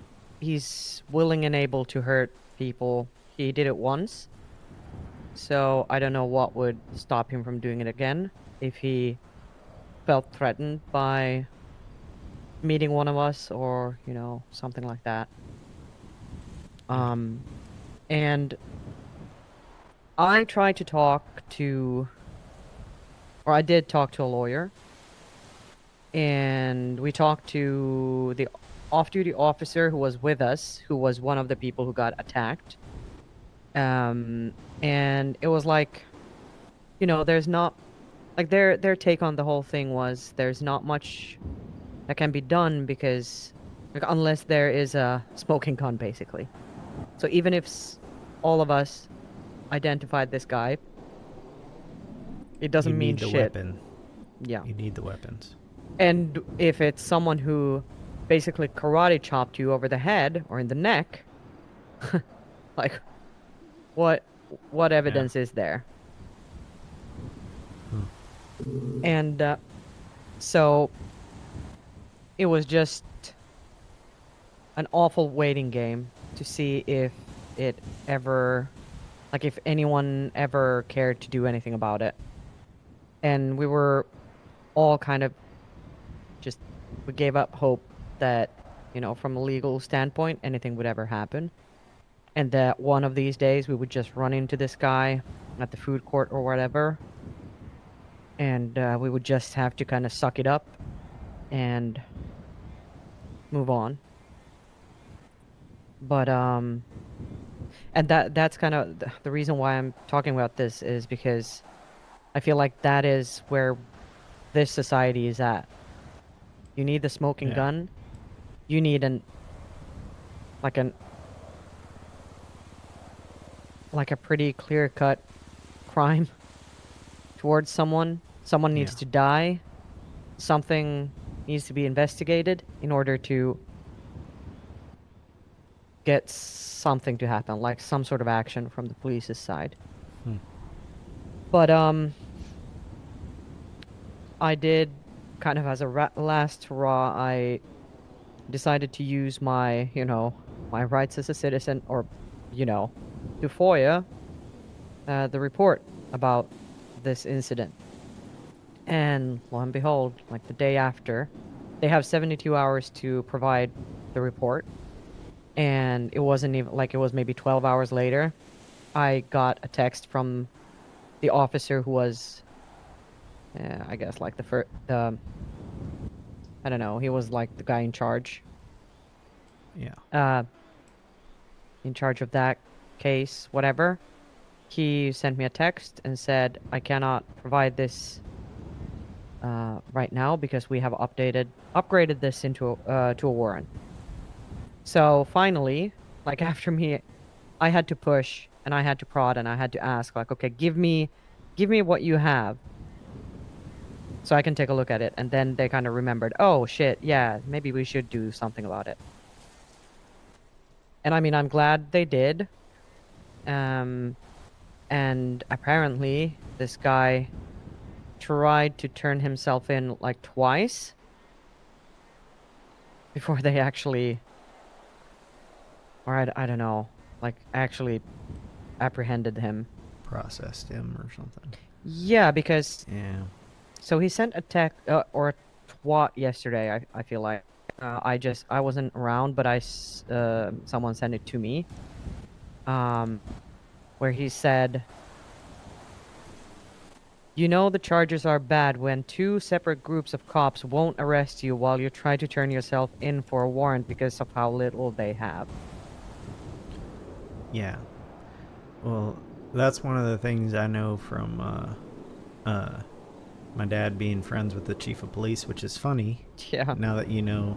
willing and able to hurt people. He did it once, so I don't know what would stop him from doing it again if he felt threatened by meeting one of us or, you know, something like that. And I tried to talk to, or I did talk to a lawyer, and we talked to the off-duty officer who was with us, who was one of the people who got attacked. And it was like, you know, there's not, like their take on the whole thing was there's not much that can be done because, like, unless there is a smoking gun, basically. So even if all of us identified this guy, it doesn't You mean need the shit. weapon. Yeah. You need the weapons. And if it's someone who basically karate chopped you over the head or in the neck, like, what evidence is there? And so it was just an awful waiting game to see if it ever, like, if anyone ever cared to do anything about it. And we were all kind of just, we gave up hope that, you know, from a legal standpoint, anything would ever happen. And that one of these days we would just run into this guy at the food court or whatever. And we would just have to kind of suck it up and move on. But, and that's kind of the reason why I'm talking about this is because I feel like that is where this society is at. You need the smoking gun. You need like a pretty clear-cut crime towards someone. Someone needs to die. Something needs to be investigated in order to get something to happen, like some sort of action from the police's side. But I did kind of as a last hurrah, I decided to use my, you know, my rights as a citizen, or, you know, to FOIA the report about this incident. And lo and behold, like the day after, they have 72 hours to provide the report. And it wasn't even, like, it was maybe 12 hours later, I got a text from the officer who was, I guess, like the I don't know, he was like the guy in charge. In charge of that case, whatever. He sent me a text and said, I cannot provide this right now because we have upgraded this into to a warrant. So finally, like, after me, I had to push and I had to prod and I had to ask, like, okay, give me what you have so I can take a look at it. And then they kind of remembered, oh shit, yeah, maybe we should do something about it. And I mean, I'm glad they did. And apparently this guy tried to turn himself in like twice before they actually, or I don't know, like actually apprehended him. Processed him or something. Yeah, because Yeah. so he sent a text or a twat yesterday. I feel like I wasn't around, but someone sent it to me. Where he said, "You know the charges are bad when two separate groups of cops won't arrest you while you try to turn yourself in for a warrant because of how little they have." Yeah. Well, that's one of the things I know from my dad being friends with the chief of police, which is funny. Yeah. Now that you know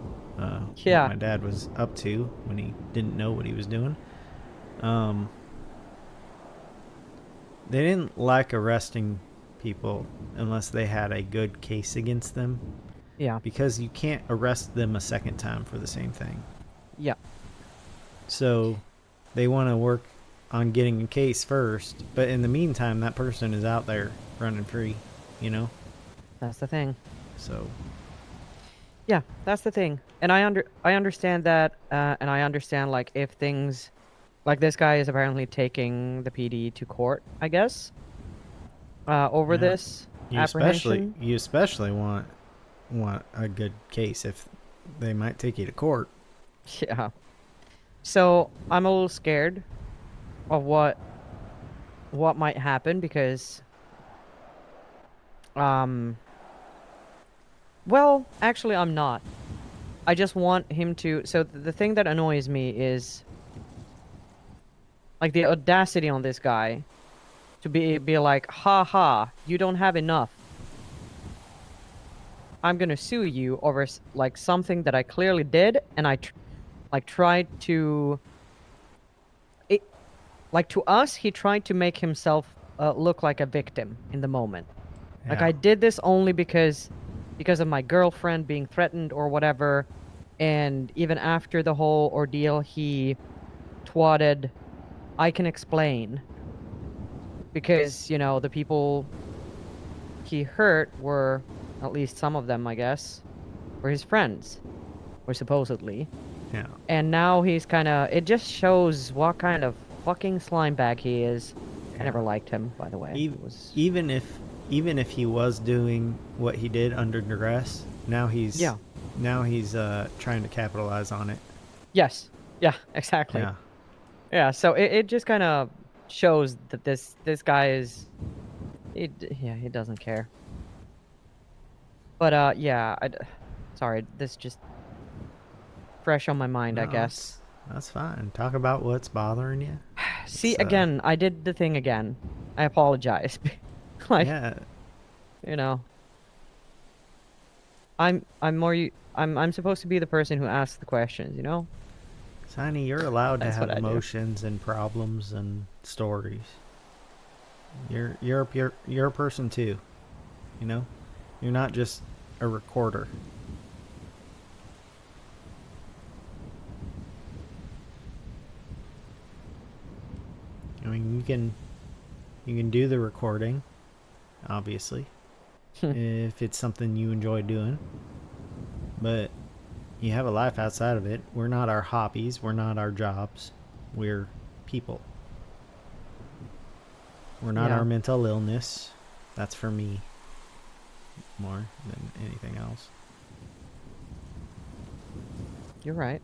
Yeah. what my dad was up to when he didn't know what he was doing. They didn't like arresting people unless they had a good case against them. Yeah. Because you can't arrest them a second time for the same thing. Yeah. So they want to work on getting a case first, but in the meantime, that person is out there running free, you know? That's the thing. So yeah, that's the thing. And I understand that, and I understand like if things like this guy is apparently taking the PD to court, I guess. Over yeah. this apprehension. You especially want a good case if they might take you to court. Yeah. So I'm a little scared of what might happen because well, actually I'm not. I just want him to so the thing that annoys me is like the audacity on this guy to be like, "Ha ha, you don't have enough. I'm going to sue you over like something that I clearly did and I tried to like to us he tried to make himself look like a victim in the moment. Yeah. Like I did this only because of my girlfriend being threatened or whatever, and even after the whole ordeal he twatted, "I can explain," because, you know, the people he hurt were, at least some of them I guess, were his friends, or supposedly. Yeah. And now he's kind of, it just shows what kind of fucking slime bag he is. I never liked him, by the way. Even if he was doing what he did under duress, now he's trying to capitalize on it. Yes. Yeah, exactly. Yeah. Yeah, so it just kind of shows that this guy is he doesn't care. But yeah, sorry, this just fresh on my mind, I No, guess. That's fine. Talk about what's bothering you. See, again, I did the thing again. I apologize. Like, yeah. You know, I'm supposed to be the person who asks the questions, you know? Saini, you're allowed to That's have what I do. emotions and problems and stories. You're a person too. You know? You're not just a recorder. I mean, you can do the recording, obviously, if it's something you enjoy doing. But you have a life outside of it. We're not our hobbies. We're not our jobs. We're people. We're not our mental illness. That's for me more than anything else. You're right.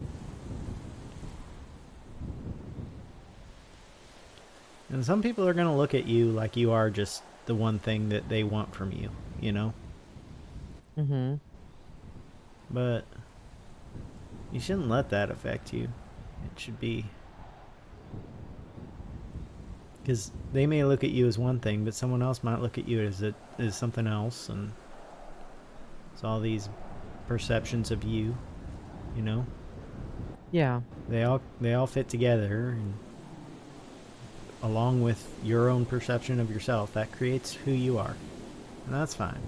And some people are going to look at you like you are just the one thing that they want from you, you know? Mm-hmm. But you shouldn't let that affect you. It should be... Because they may look at you as one thing, but someone else might look at you as something else, and it's all these perceptions of you, you know? Yeah. They all fit together, and along with your own perception of yourself, that creates who you are. And that's fine.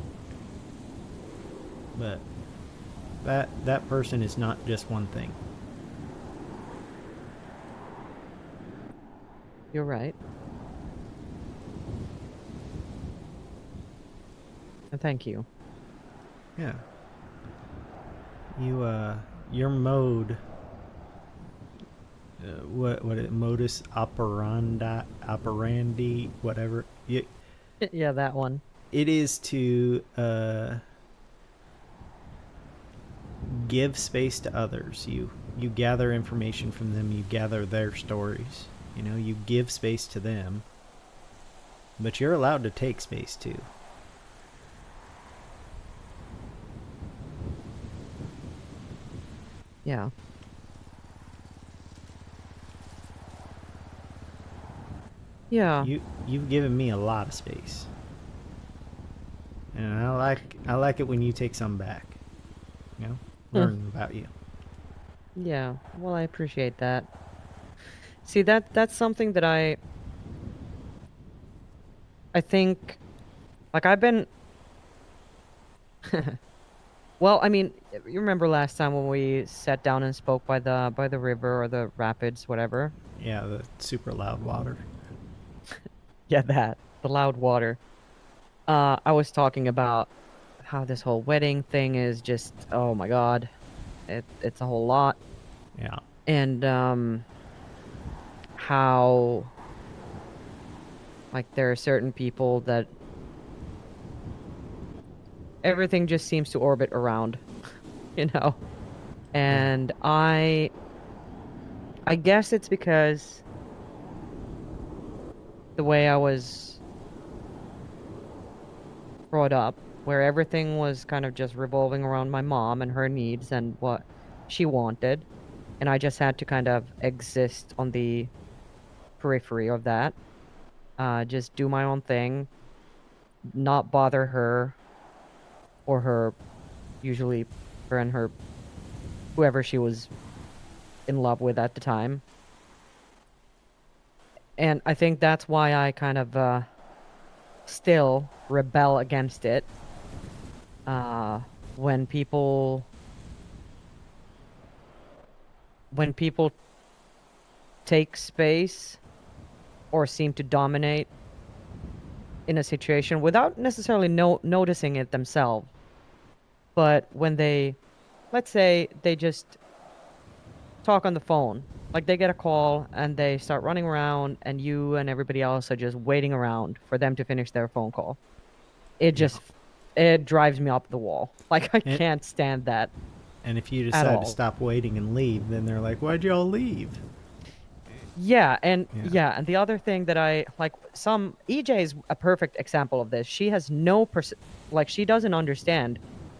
But that person is not just one thing. You're right. Thank you. Yeah. Your mode. What modus operandi, whatever. Yeah, that one. It is to give space to others. You gather information from them. You gather their stories. You know, you give space to them. But you're allowed to take space too. Yeah. Yeah. You've given me a lot of space. And I like it when you take some back. You know? Learn about you. Yeah. Well, I appreciate that. See, that's something that I think, like, I've been well, I mean, you remember last time when we sat down and spoke by the river or the rapids, whatever? Yeah, the super loud water. Yeah, that. The loud water. I was talking about how this whole wedding thing is just, oh my god. It's a whole lot. Yeah. And how, like, there are certain people that everything just seems to orbit around, you know? And I guess it's because the way I was brought up, where everything was kind of just revolving around my mom and her needs and what she wanted, and I just had to kind of exist on the periphery of that, just do my own thing, not bother her or her, usually her and her, whoever she was in love with at the time. And I think that's why I kind of still rebel against it. When people take space or seem to dominate in a situation without necessarily noticing it themselves, but when they, let's say, they just talk on the phone, like they get a call and they start running around and you and everybody else are just waiting around for them to finish their phone call. It drives me up the wall. Like, I can't stand that. And if you at decide all. to stop waiting and leave, then they're like, "Why'd y'all leave?" Yeah, and Yeah. and the other thing that I like, EJ is a perfect example of this. She has no like, she doesn't understand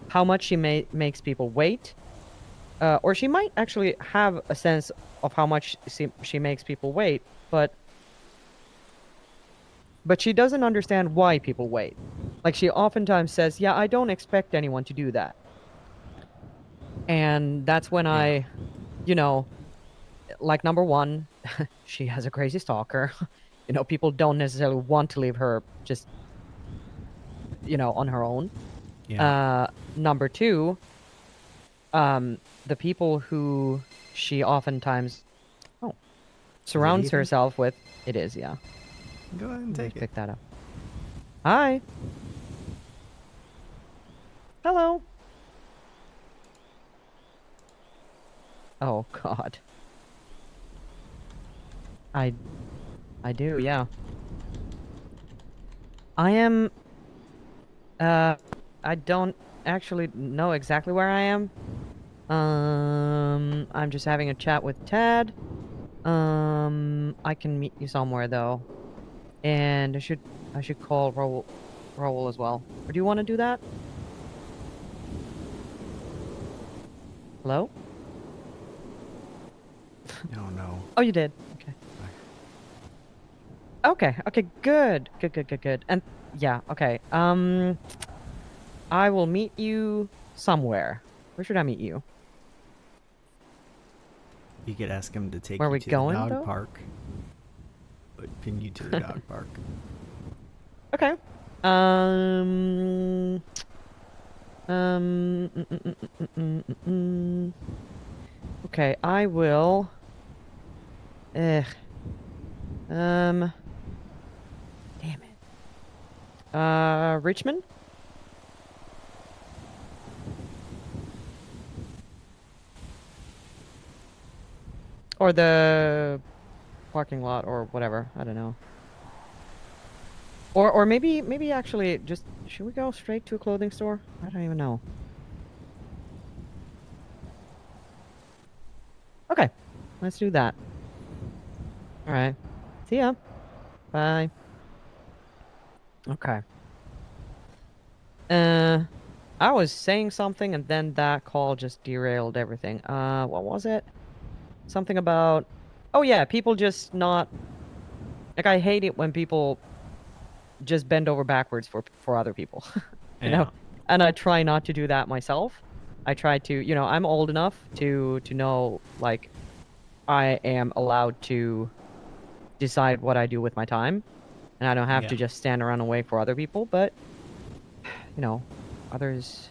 how much she makes people wait, or she might actually have a sense of how much she makes people wait, but she doesn't understand why people wait. Like, she oftentimes says, "Yeah, I don't expect anyone to do that," and that's when I, you know, like, number one, she has a crazy stalker. You know, people don't necessarily want to leave her just, you know, on her own. Yeah. Number two, the people who she oftentimes surrounds Ethan? herself with. It is, yeah. Go ahead and Let me take it. pick that up. Hi. Hello. Oh God. I do, yeah. I am. I don't actually know exactly where I am. I'm just having a chat with Tad. I can meet you somewhere though, and I should call Raoul as well. Or do you want to do that? Hello? Oh no. Oh, you did. Okay. Okay. Okay. Good. Good. Good. Good. Good. And yeah. Okay. I will meet you somewhere. Where should I meet you? You could ask him to take Where are you we to going, the dog though? park. But pin you to the dog park. Okay. Okay, I will. Damn it. Richmond? Or the parking lot or whatever. I don't know. Or maybe actually just should we go straight to a clothing store? I don't even know. Okay, let's do that. All right. See ya. Bye. Okay. I was saying something and then that call just derailed everything. What was it? Something about, oh yeah, people just not, like I hate it when people just bend over backwards for other people, you know? And I try not to do that myself. I try to, you know, I'm old enough to know, like, I am allowed to decide what I do with my time, and I don't have to just stand around and wait for other people, but, you know, others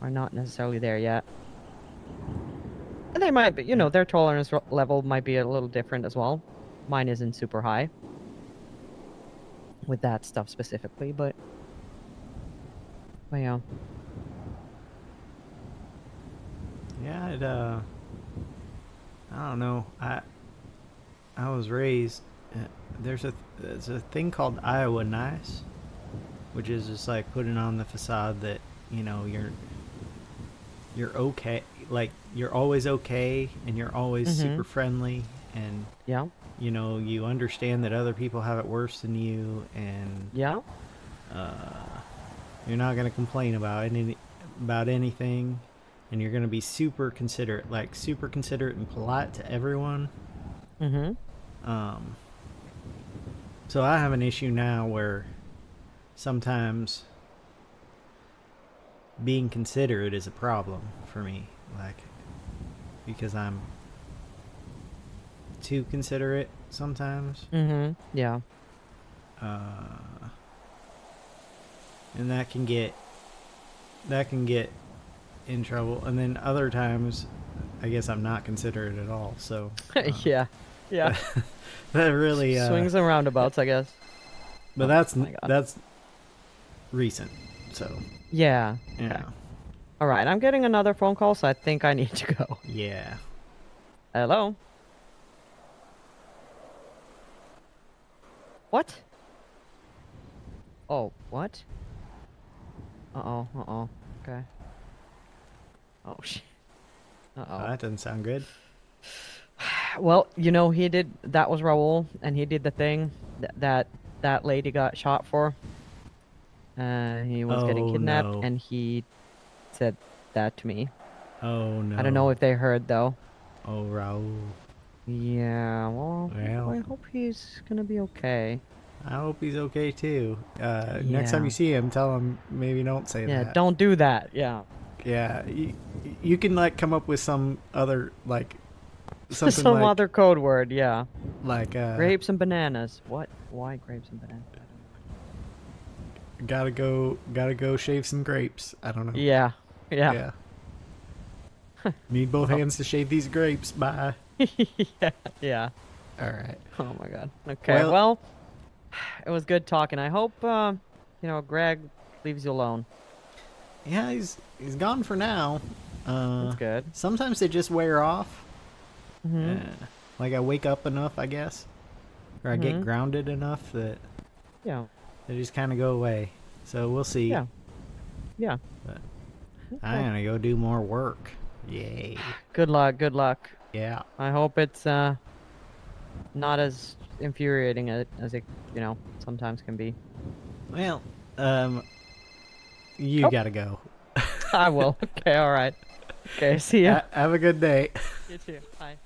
are not necessarily there yet. And they might be, you know, their tolerance level might be a little different as well. Mine isn't super high with that stuff specifically, but yeah. Yeah, I don't know. I was raised. There's a thing called Iowa nice, which is just like putting on the facade that, you know, you're okay, like you're always okay, and you're always super friendly, and yeah, you know, you understand that other people have it worse than you, and yeah, you're not gonna complain about anything, and you're gonna be super considerate, and polite to everyone. So I have an issue now where sometimes being considerate is a problem for me, like, because I'm too considerate sometimes. Yeah. And that can get in trouble, and then other times I guess I'm not considerate at all, so yeah. that really swings and roundabouts, I guess. But that's recent, so yeah. yeah. All right, I'm getting another phone call, so I think I need to go. Yeah. Hello? What? Oh, what? Uh-oh. Okay. Oh, shit. Uh-oh. That doesn't sound good. Well, you know, that was Raul, and he did the thing that lady got shot for. He was getting kidnapped, no. and he said that to me. Oh no. I don't know if they heard, though. Oh, Raul. Yeah, well, I hope he's gonna be okay. I hope he's okay too. Next time you see him, tell him maybe don't say that. Yeah, don't do that. Yeah. Yeah, you can like come up with some other like something some like, other code word. Yeah. Like grapes and bananas. What? Why grapes and bananas? Gotta go shave some grapes. I don't know. Yeah. Need both hands to shave these grapes. Bye. Yeah. All right. Oh my god. Okay. Well, it was good talking. I hope you know, Greg leaves you alone. Yeah, he's gone for now. That's good. Sometimes they just wear off. Like I wake up enough, I guess, or I get grounded enough that they just kind of go away. So we'll see. Yeah. But I'm gonna go do more work. Yay. Good luck. Yeah. I hope it's not as infuriating as it, you know, sometimes can be. Well, you gotta go. I will. Okay, all right. Okay, see ya. Have a good day. You too. Bye.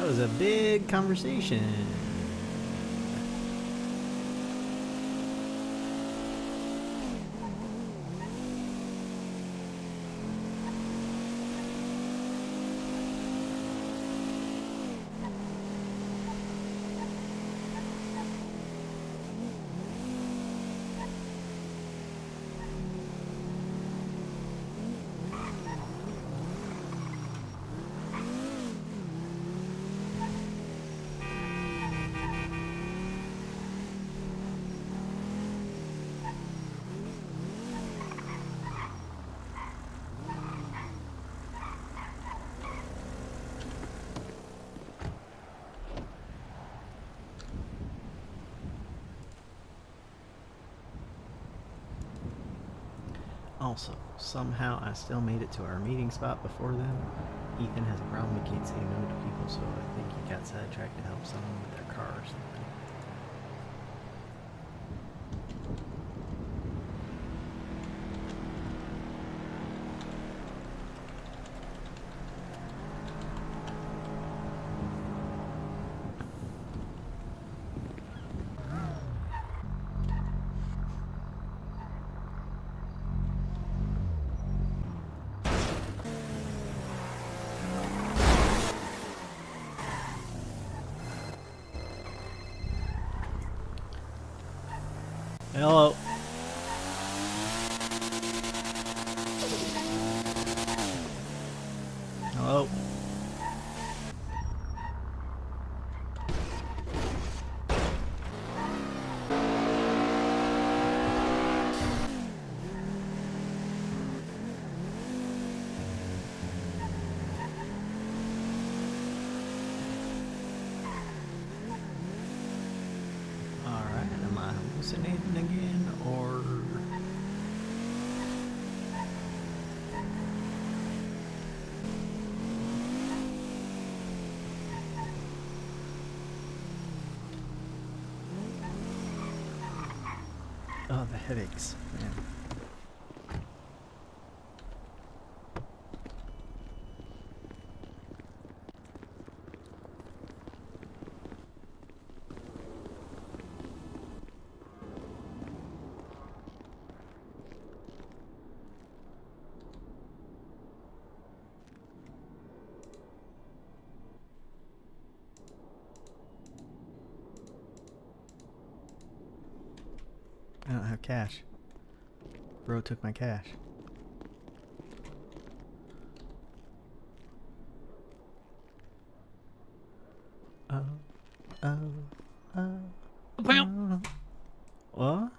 was a big conversation. Also, somehow I still made it to our meeting spot before then. Ethan has a problem, he can't say no to people, so I think he got sidetracked to help someone with their car or something. Hello. Hello. Alright, am I hallucinating again, or... Oh, the headaches, man. I don't have cash. Bro took my cash. Oh, oh, oh. Oh. What?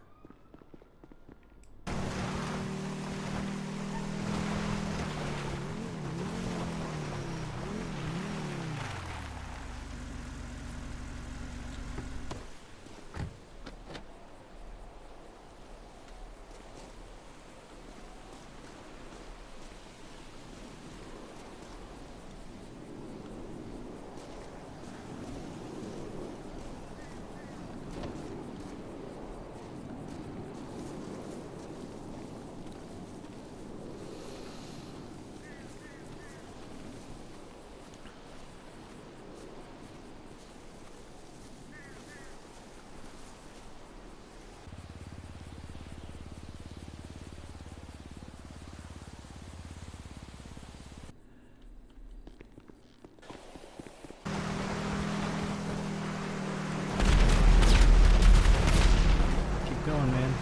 Keep going, man.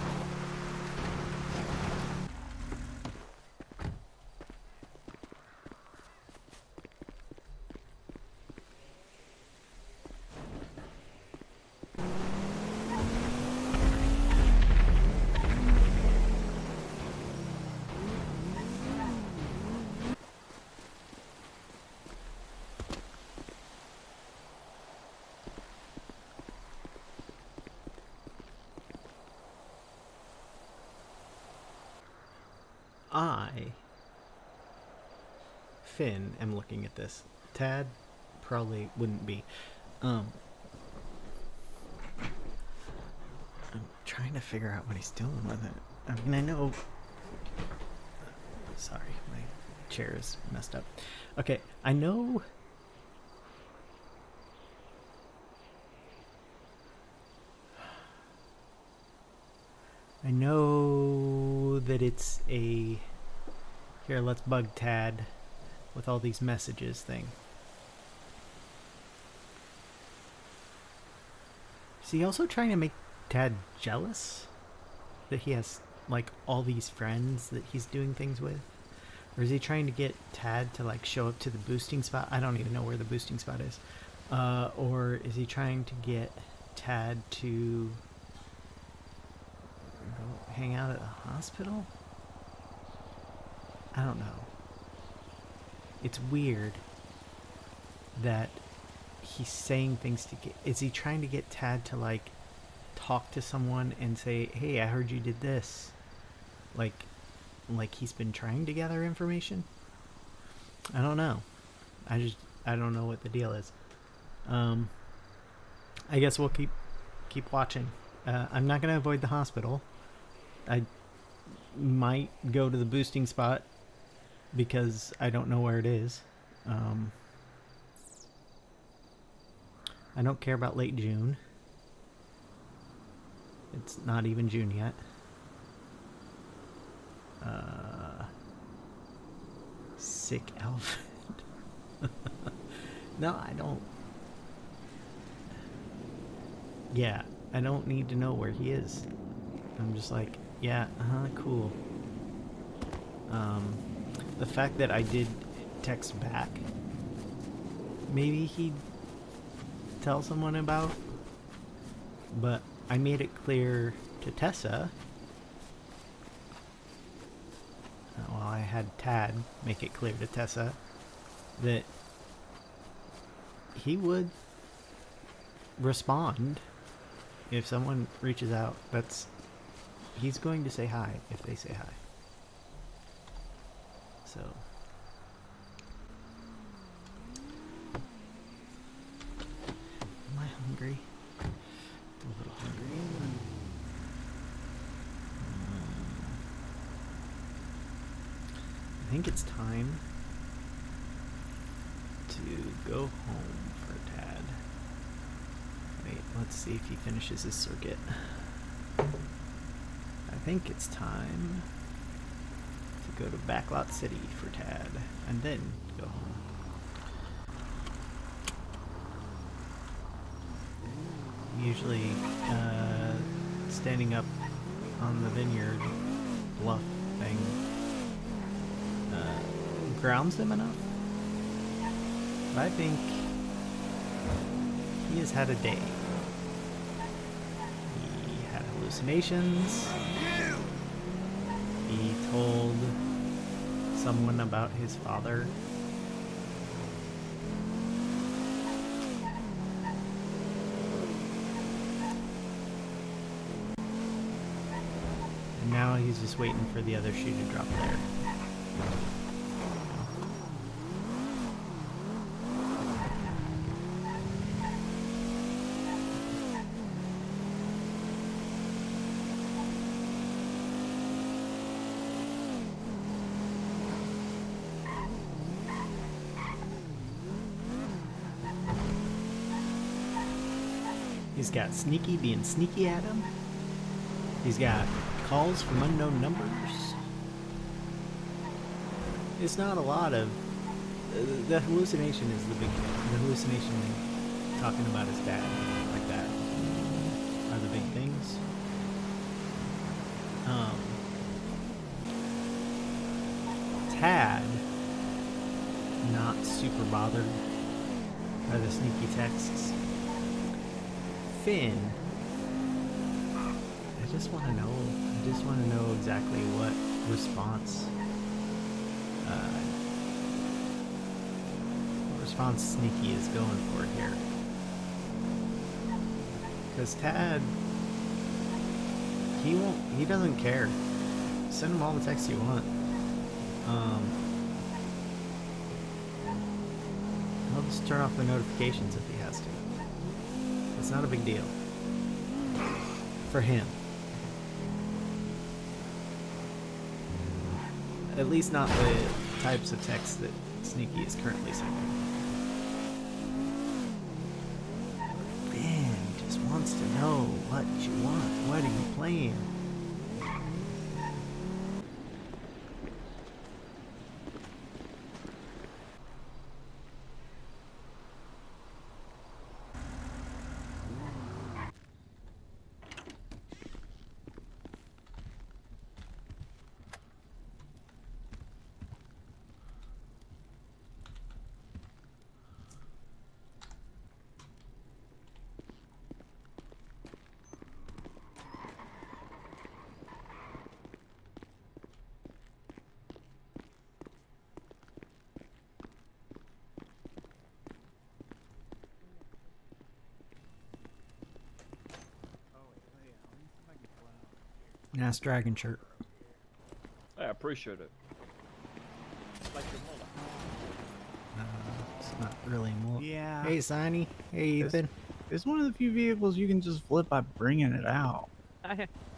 I, Finn, am looking at this. Tad probably wouldn't be. I'm trying to figure out what he's doing with it. I mean, I know... Sorry, my chair is messed up. Okay, I know I know that it's a here, let's bug Tad with all these messages thing. Is he also trying to make Tad jealous? That he has, like, all these friends that he's doing things with? Or is he trying to get Tad to, like, show up to the boosting spot? I don't even know where the boosting spot is. Or is he trying to get Tad to go hang out at the hospital? I don't know. It's weird that he's saying things to get... Is he trying to get Tad to, like, talk to someone and say, hey, I heard you did this? Like he's been trying to gather information? I don't know. I don't know what the deal is. I guess we'll keep watching. I'm not going to avoid the hospital. I might go to the boosting spot because I don't know where it is. I don't care about late June. It's not even June yet. Sick elephant. No, I don't. Yeah, I don't need to know where he is. I'm just like, yeah, cool. The fact that I did text back, maybe he'd tell someone about, but I made it clear to Tessa. Well, I had Tad make it clear to Tessa that he would respond if someone reaches out. He's going to say hi if they say hi. So am I hungry? A little hungry. I think it's time to go home for Tad. Wait, let's see if he finishes his circuit. I think it's time to go to Backlot City for Tad, and then go home. Usually, standing up on the vineyard bluff thing grounds him enough. But I think he has had a day. He had hallucinations. He told someone about his father. And now he's just waiting for the other shoe to drop there. He's got Sneaky being sneaky at him. He's got calls from unknown numbers. It's not a lot of... the hallucination is the big thing. The hallucination talking about his dad like that are the big things. Tad, not super bothered by the sneaky texts. Finn, I just want to know. I just want to know exactly what response Sneaky is going for here. Because Tad, he doesn't care. Send him all the texts you want. He'll just turn off the notifications if he has to. It's not a big deal. For him. At least not the types of texts that Sneaky is currently sending. Finn just wants to know what you want. What are you playing? Nice dragon shirt. I appreciate it. It's not really more. Yeah. Hey, Saini. Hey, Ethan. It's one of the few vehicles you can just flip by bringing it out.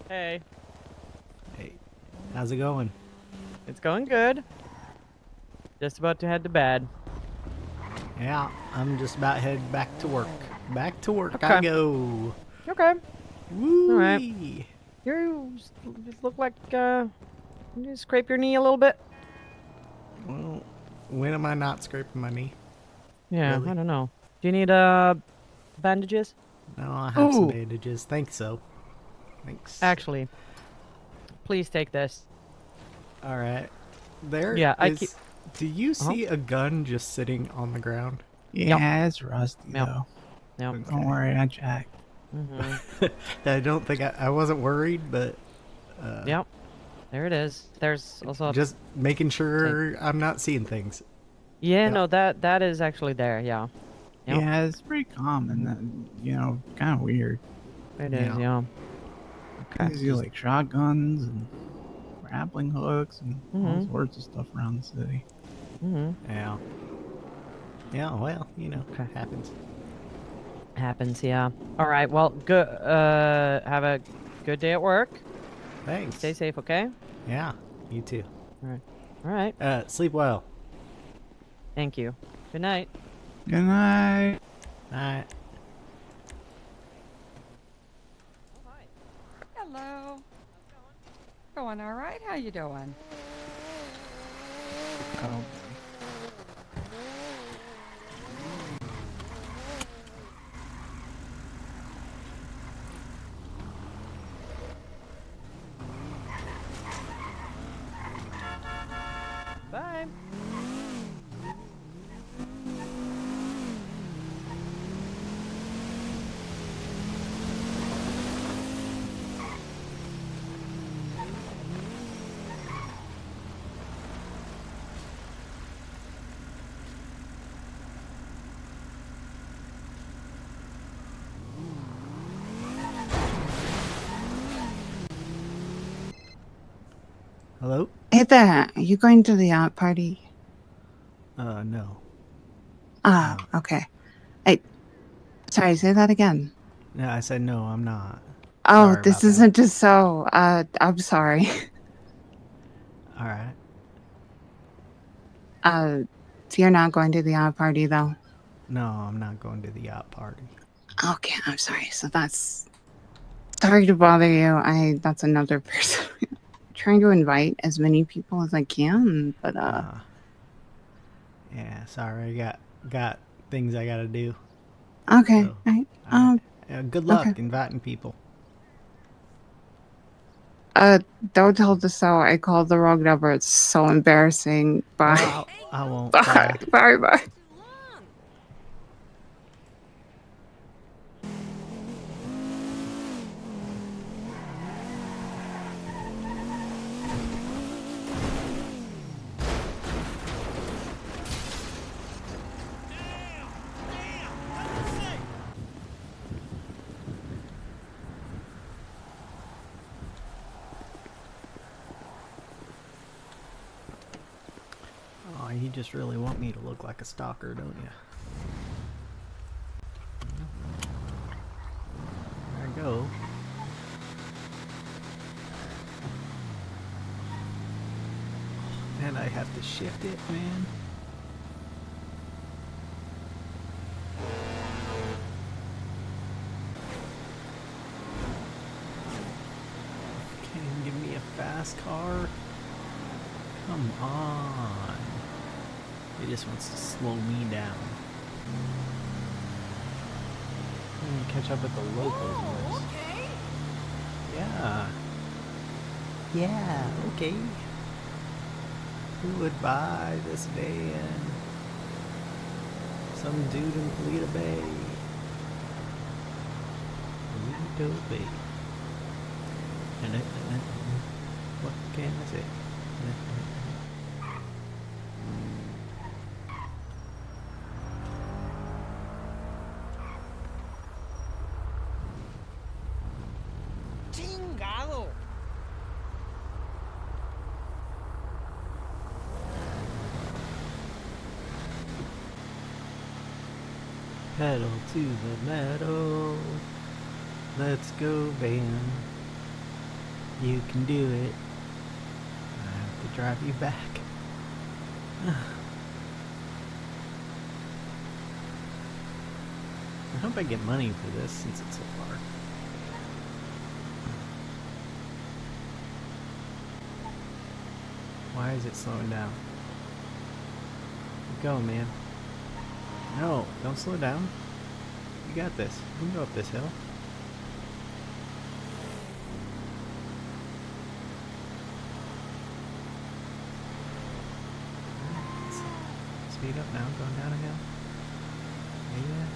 Hey, Hey, how's it going? it's going good. Just about to head to bed. Yeah, I'm just about head back to work. Back to work I Okay. go. Okay. Woo! right. You just look like you scrape your knee a little bit. Well, when am I not scraping my knee? Yeah, Really? I don't know. Do you need bandages? No, I have some Ooh. bandages. Thanks, so. Thanks. Actually, please take this. All right. There Yeah, I is- keep. Do you see a gun just sitting on the ground? Yeah, it's rusty Yep. though. Yep. But don't worry, I checked. I don't think I wasn't worried, but Yep. There it is. There's also. just making sure I'm not seeing things. Yeah, Yep. no, that is actually there. Yeah. Yep. Yeah, it's pretty common. Kind of weird. It is. Yeah. Okay. You like shotguns and grappling hooks and all Mhm. sorts of stuff around the city. Yeah. Yeah. Well, Okay. happens. Happens. Yeah. All right. Well, good. Have a good day at work. Thanks. Stay safe. Okay. Yeah. You too. All right. Sleep well. Thank you. Good night. Good night. Night. Hello. Going all right? How you doing? Oh. Bye. Hello? Hey there. Are you going to the art party? No. Ah, okay. Sorry, say that again. No, I said no, I'm not. Oh, Sorry this about that. isn't just so. I'm sorry. All right. So you're not going to the art party though? No, I'm not going to the yacht party. Okay, I'm sorry. So that's. Sorry to bother you. That's another person. Trying to invite as many people as I can, but Yeah, sorry, I got things I gotta do. Okay, So, right. good luck okay. inviting people. Don't tell the so I called the wrong number. It's so embarrassing. Bye. Well, I won't. Bye. Bye. Oh, you just really want me to look like a stalker, don't you? There I go. And I have to shift it, man. Can you give me a fast car? Come on. He just wants to slow me down. Catch up with the locals. Yeah. Yeah, okay. Who would buy this van? Some dude in Polita Bay. Polita Bay. What can I say? Chingado. Pedal to the metal. Let's go, band. You can do it. I have to drive you back. I hope I get money for this since it's so far. Why is it slowing down? Go, man. No, don't slow down. You got this. You can go up this hill. Speed up now, going down a hill. Yeah.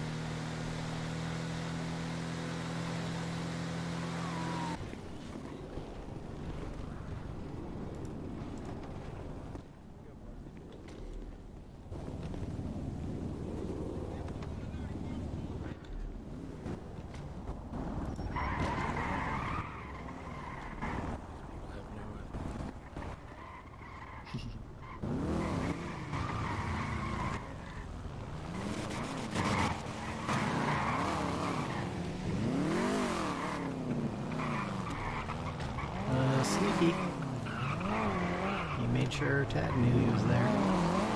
Sneaky. He made sure Tad knew he was there.